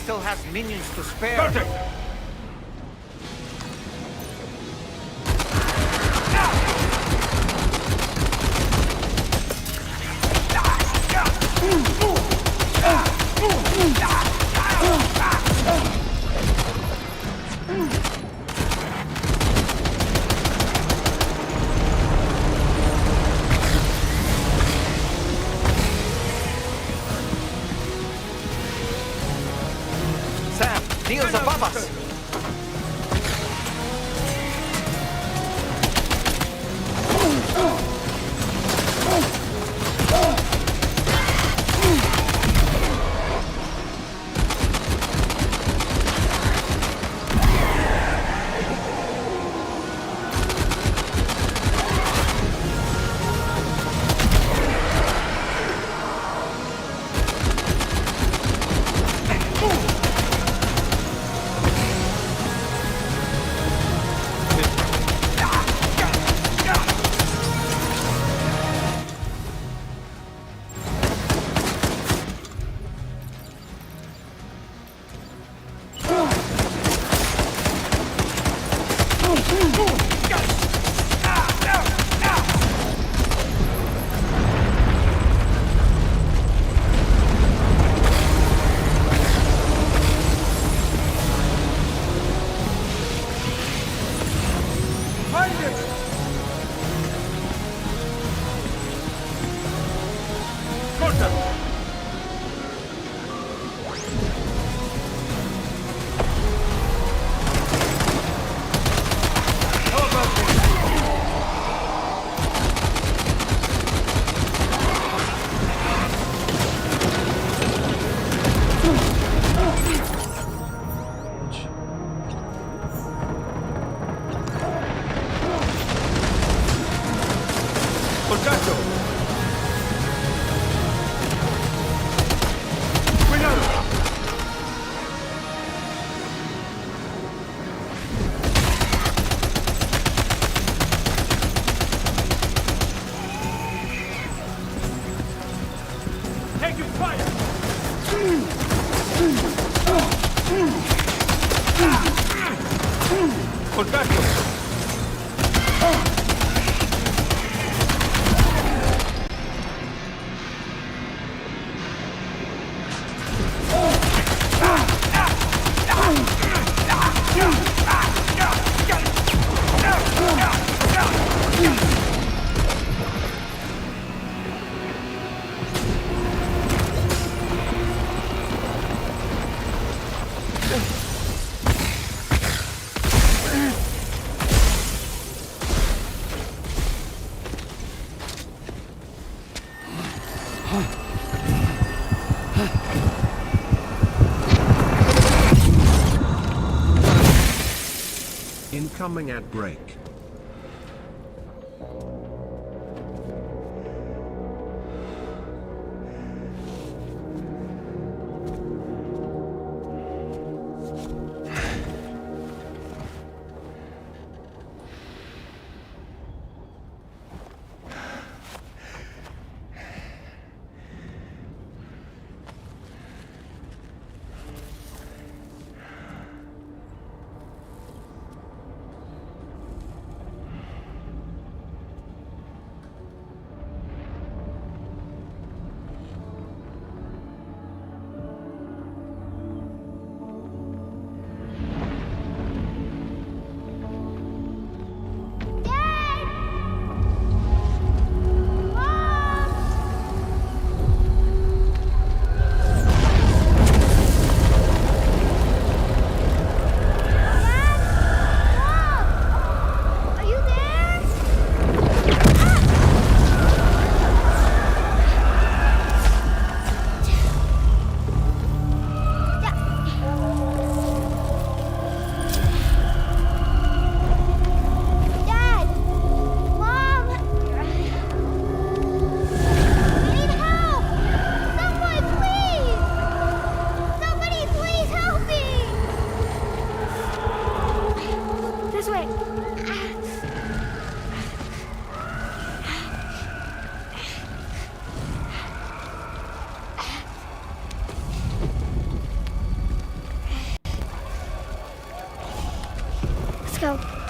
Still has minions to spare. Neil's above us! Perfecto! Incoming at break. go.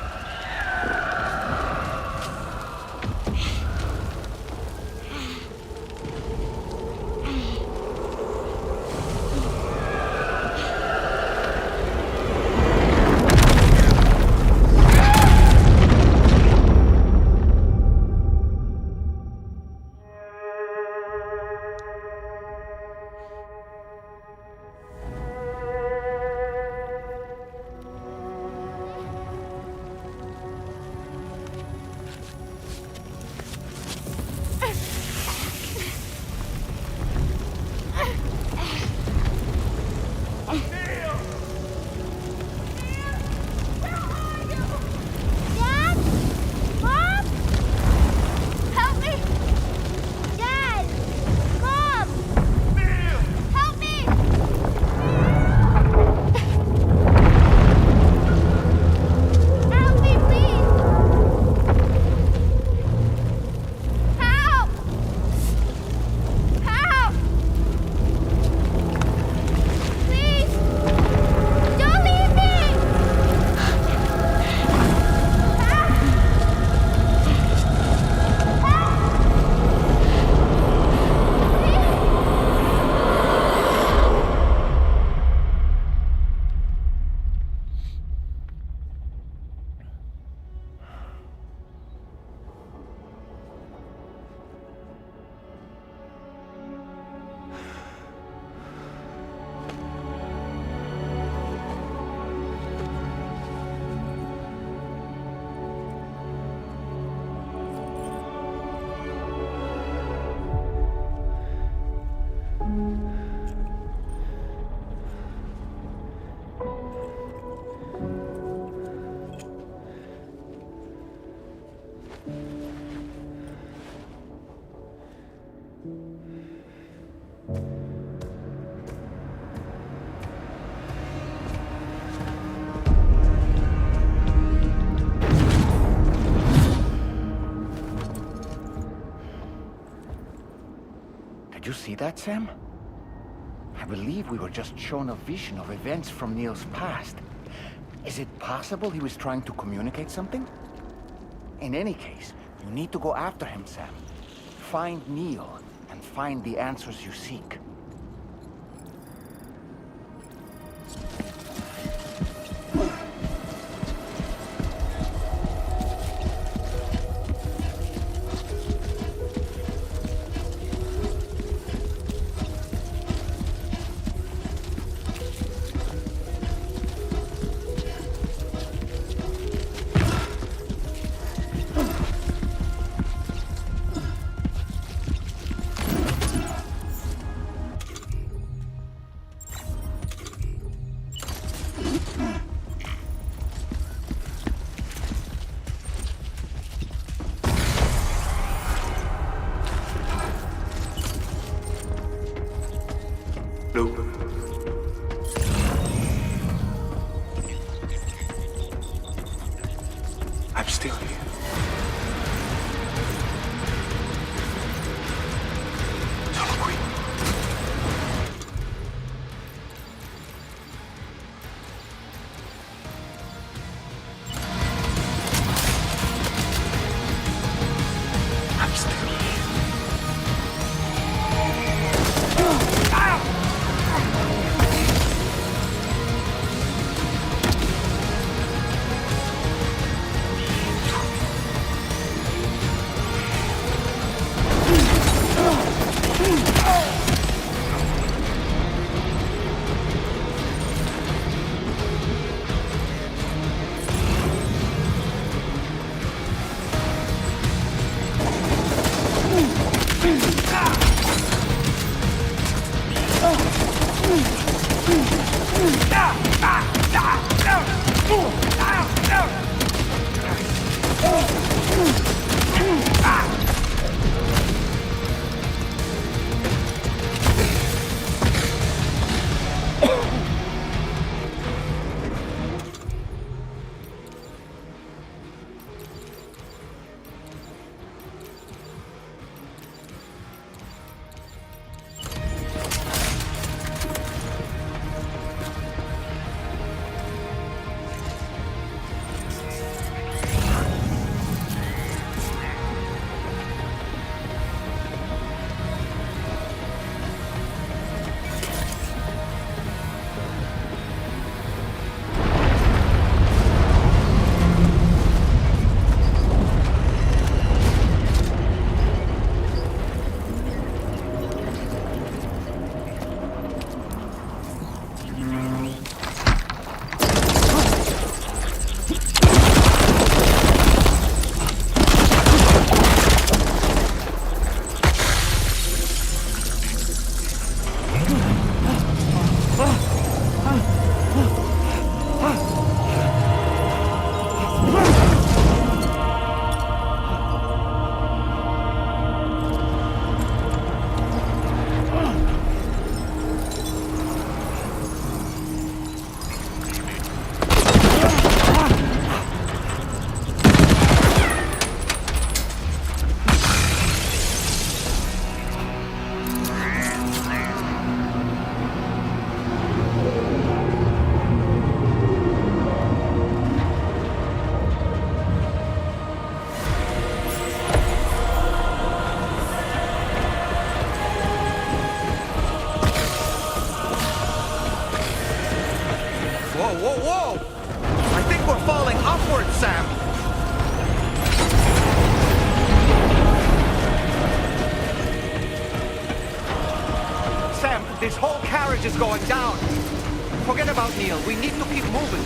Did you see that, Sam? I believe we were just shown a vision of events from Neil's past. Is it possible he was trying to communicate something? In any case, you need to go after him, Sam. Find Neil, and find the answers you seek. I'm still here. Sono qui. I'm still here. Whoa, whoa! I think we're falling upward, Sam! Sam, this whole carriage is going down. Forget about Neil. We need to keep moving.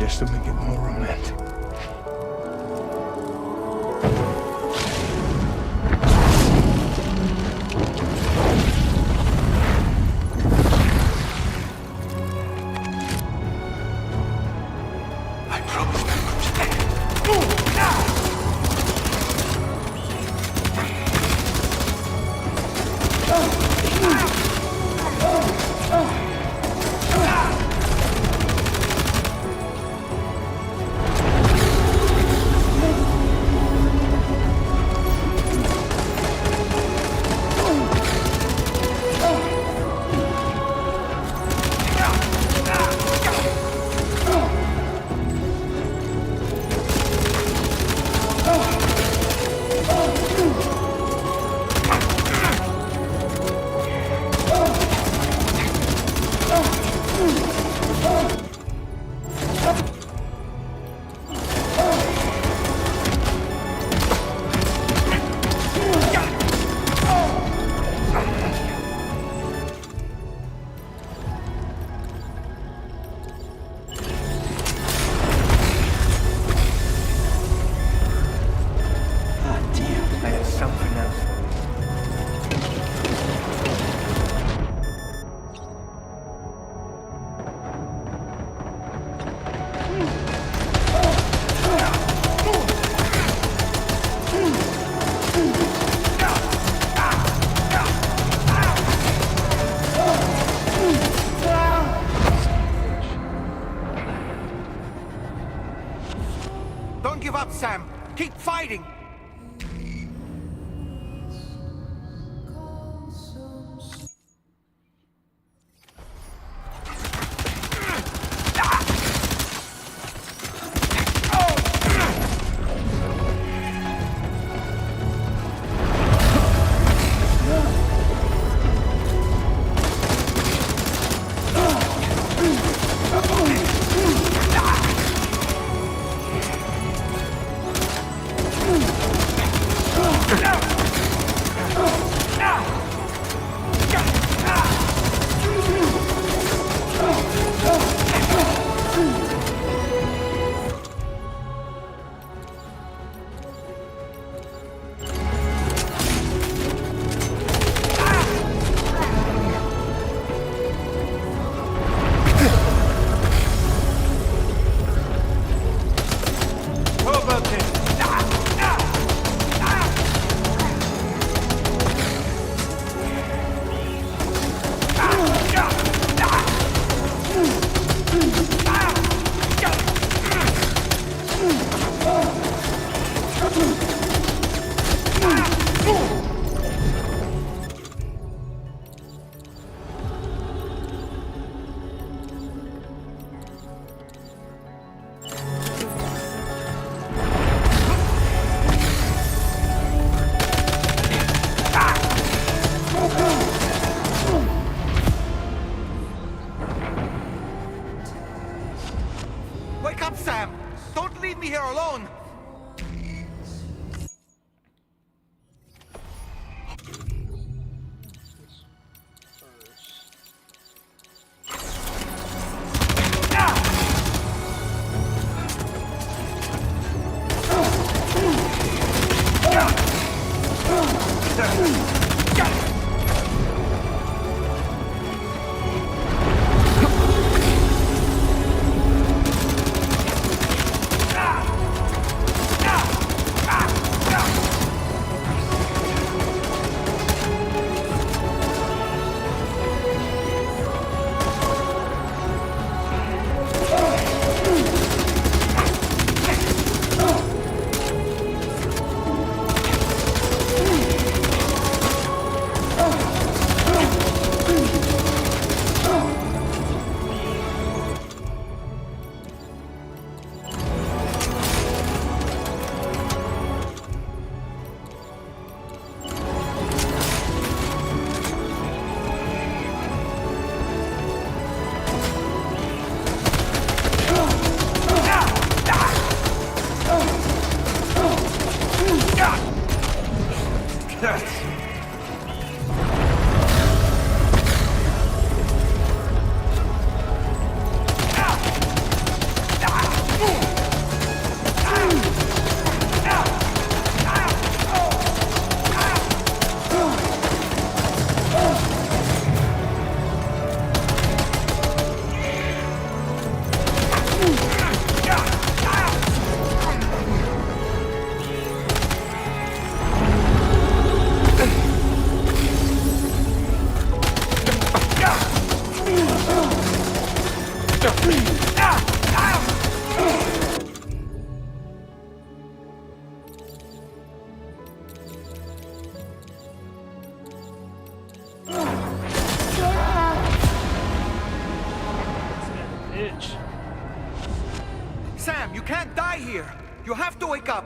just to make it more romantic. Don't give up, Sam. Keep fighting. Wake up, Sam! Don't leave me here alone! Sam, you can't die here. You have to wake up.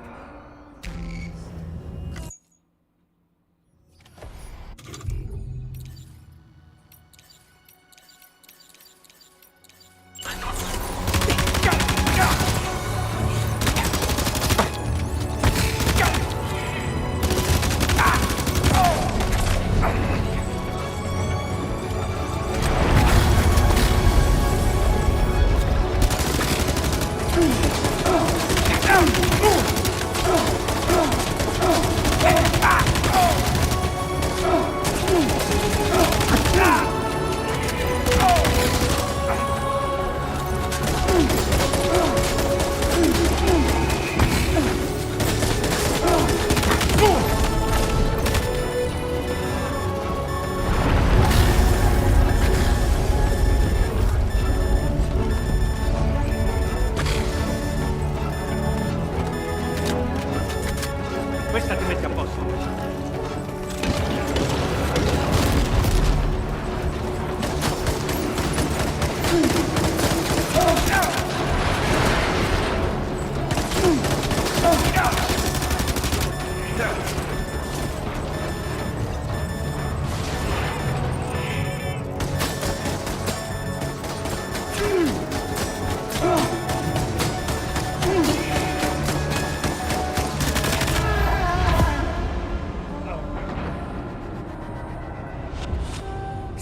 Questa ti mette a posto.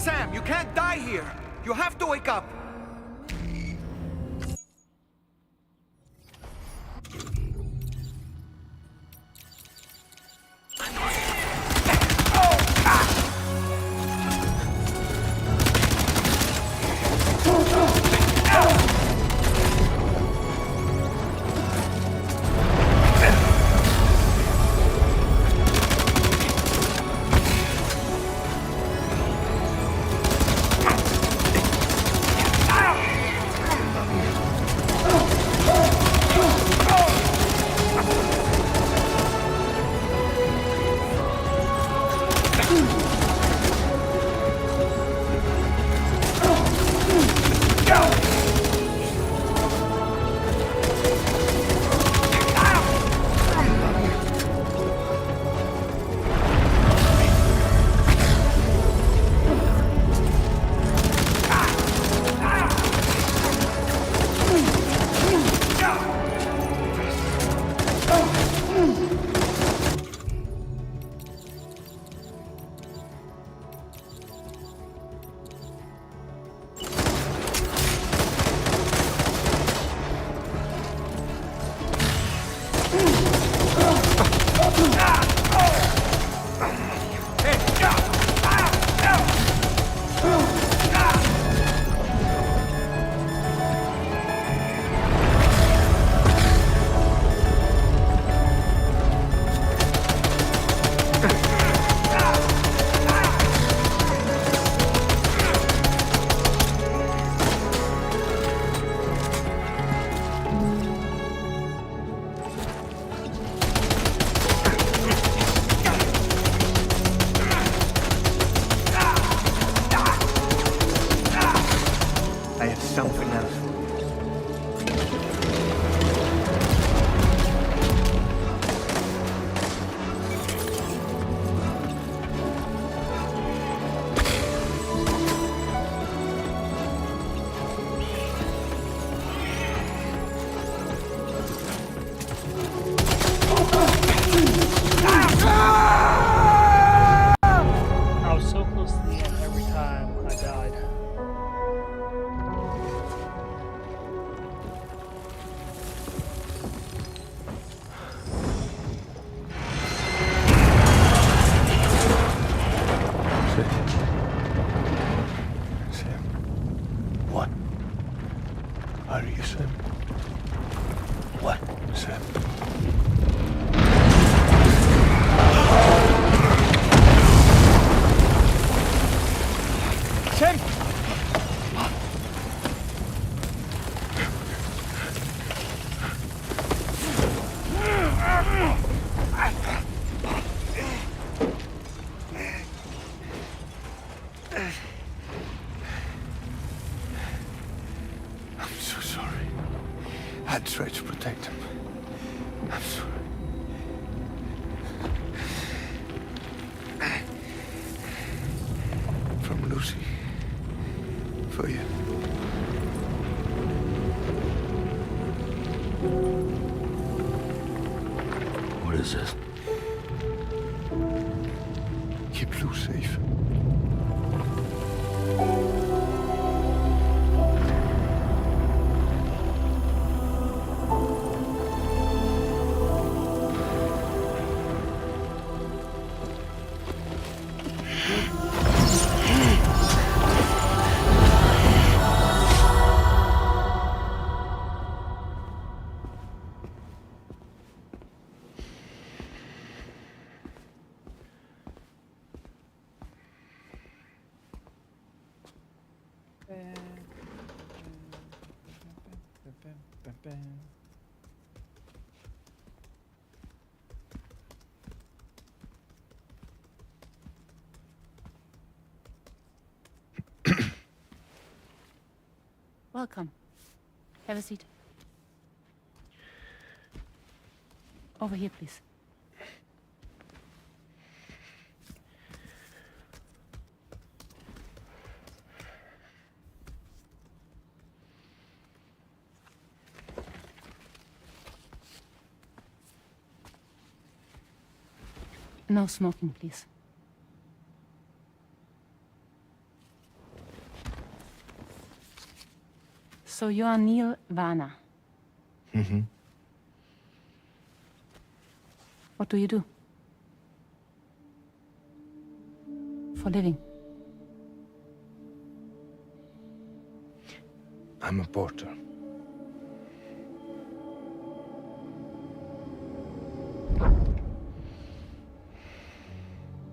Sam, you can't die here. You have to wake up. I have something else. I was so close to the end every time I died. Sam. What? Are you Sam? What? Sam. Sam! sorry. I tried to protect him. I'm sorry. From Lucy. For you. What is this? Keep Lou safe. Welcome. Have a seat. Over here, please. No smoking, please. So you are Neil Varner. Mm-hmm. What do you do? For a living? I'm a porter.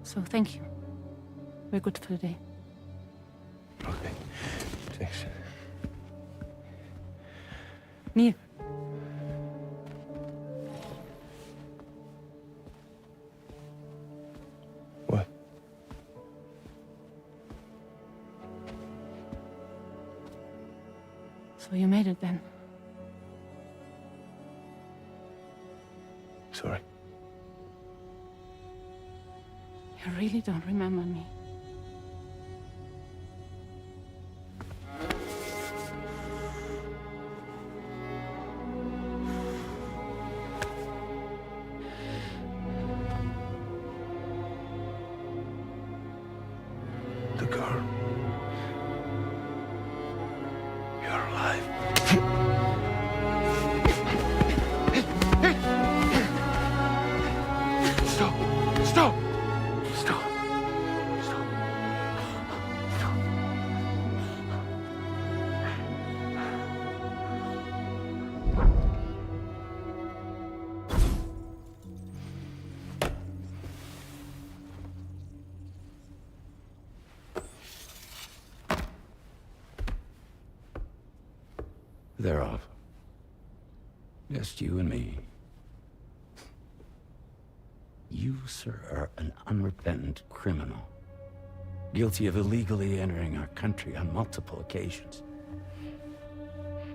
So thank you. We're good for the day. Okay. Thanks. Neil. What? So you made it then? Sorry. You really don't remember me. The girl. You're alive. Stop! Stop! Stop! Stop! Stop! They're off. Just you and me. You, sir, are an unrepentant criminal. Guilty of illegally entering our country on multiple occasions.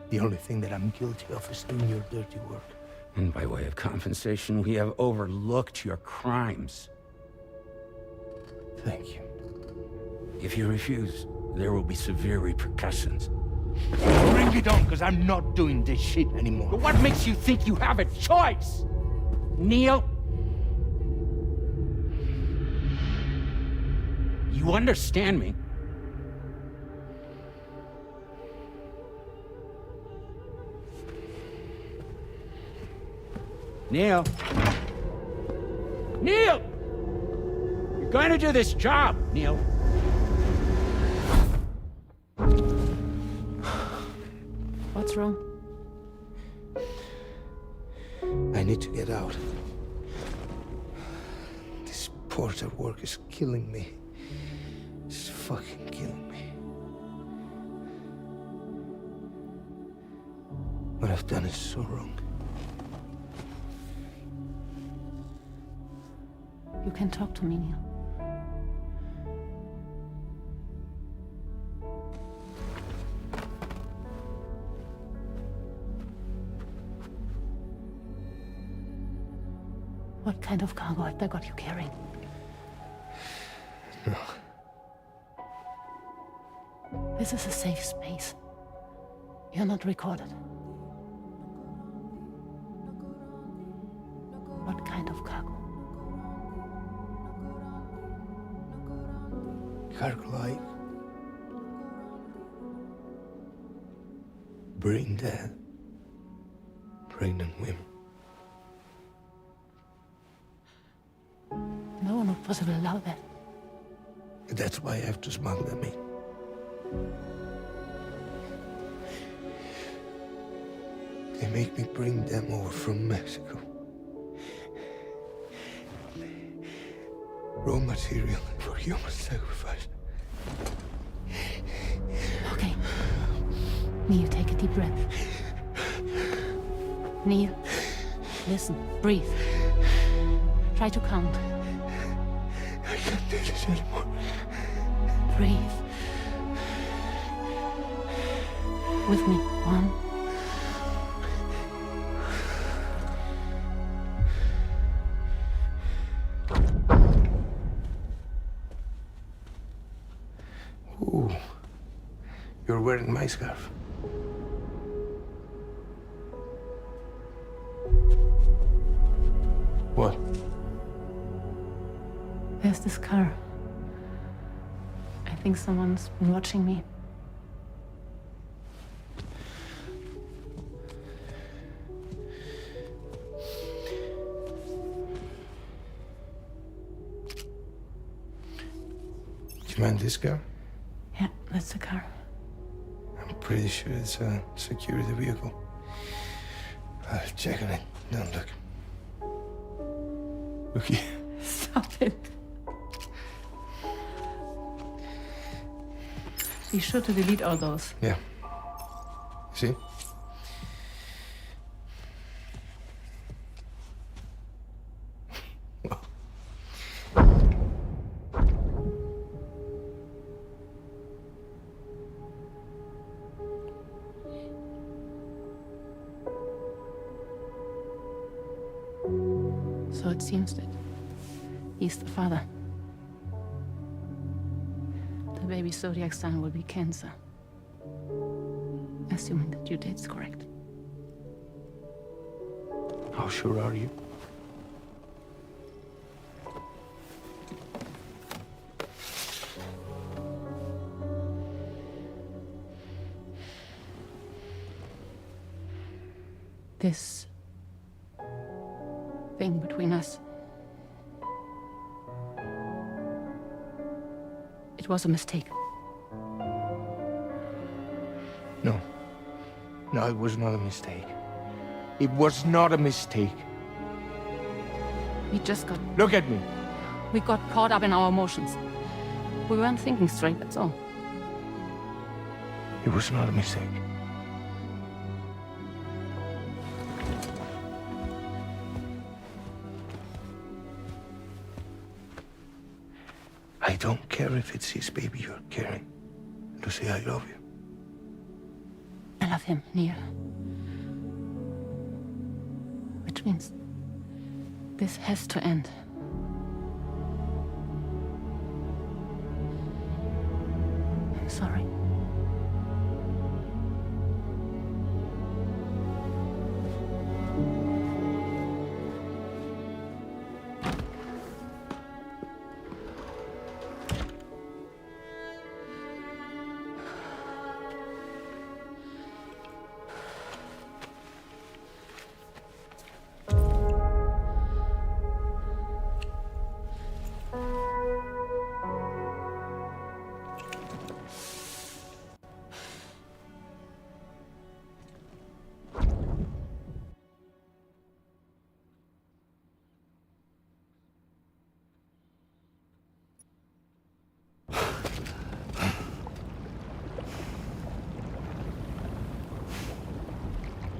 The only thing that I'm guilty of is doing your dirty work. And by way of compensation, we have overlooked your crimes. Thank you. If you refuse, there will be severe repercussions. Bring it on, because I'm not doing this shit anymore. But what makes you think you have a choice? Neil? You understand me? Neil? Neil! You're going to do this job, Neil. What's wrong? I need to get out. This porter work is killing me. It's fucking killing me. What I've done is so wrong. You can talk to me, Neil. What kind of cargo have they got you carrying? No. This is a safe space. You're not recorded. What kind of cargo? Cargo like brain dead, pregnant women. No one would possibly allow that. That's why I have to smuggle them in. They make me bring them over from Mexico. Raw material for human sacrifice. Okay. Neil, take a deep breath. Neil, listen, breathe. Try to count. I can't do this anymore. Breathe. With me. 1. Ooh, you're wearing my scarf. What? There's this car. I think someone's been watching me. Do you mind this car? Yeah, that's the car. I'm pretty sure it's a security vehicle. I'll check on it. Don't look. Look here. Stop it. Be sure to delete all those. Yeah. See? So it seems that he's the father. The baby Zodiac's son will be cancer. Assuming that your date's correct. How sure are you? This thing between us. It was a mistake. No. No, it was not a mistake. It was not a mistake. We just got... Look at me. We got caught up in our emotions. We weren't thinking straight, that's all. It was not a mistake. I don't care if it's his baby you're carrying. Lucy, I love you. I love him, Neil. Which means this has to end. I'm sorry.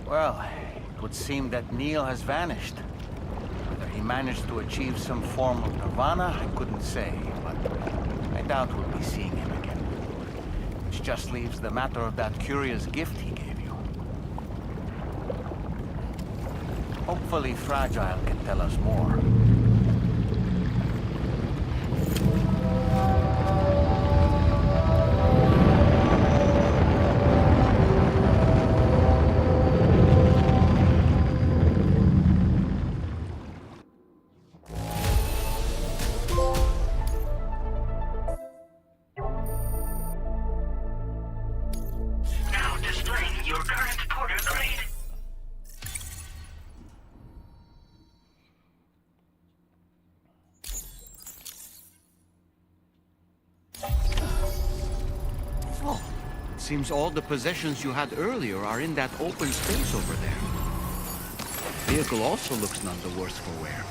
Well, it would seem that Neil has vanished. Whether he managed to achieve some form of nirvana, I couldn't say, but I doubt we'll be seeing him again. Which just leaves the matter of that curious gift he gave you. Hopefully Fragile can tell us more. Now displaying your current porter grade. Seems all the possessions you had earlier are in that open space over there. Vehicle also looks none the worse for wear.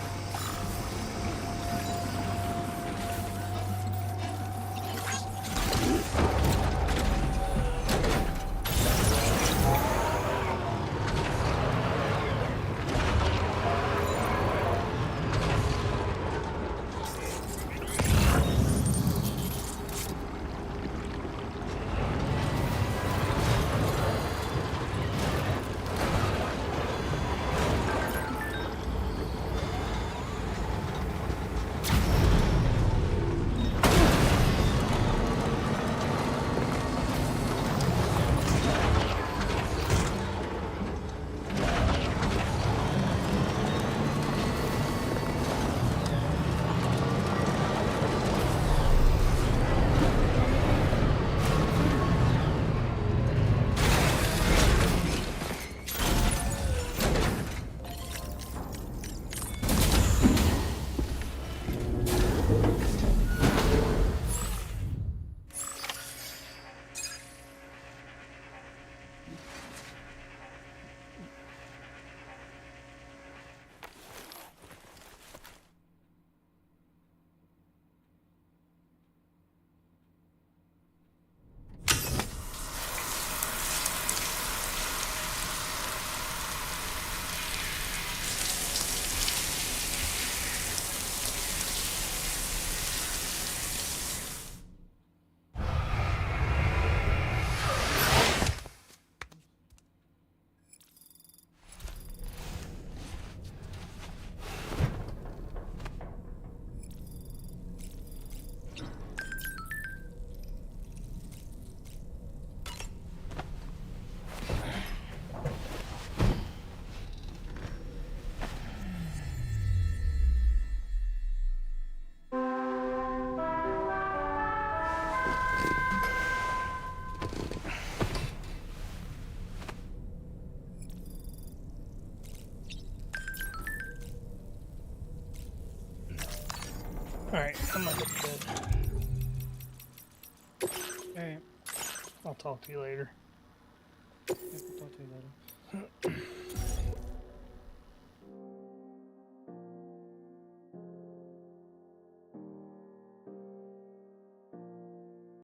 Alright, I'm gonna go to bed. Alright. I'll talk to you later. I'll talk to you later.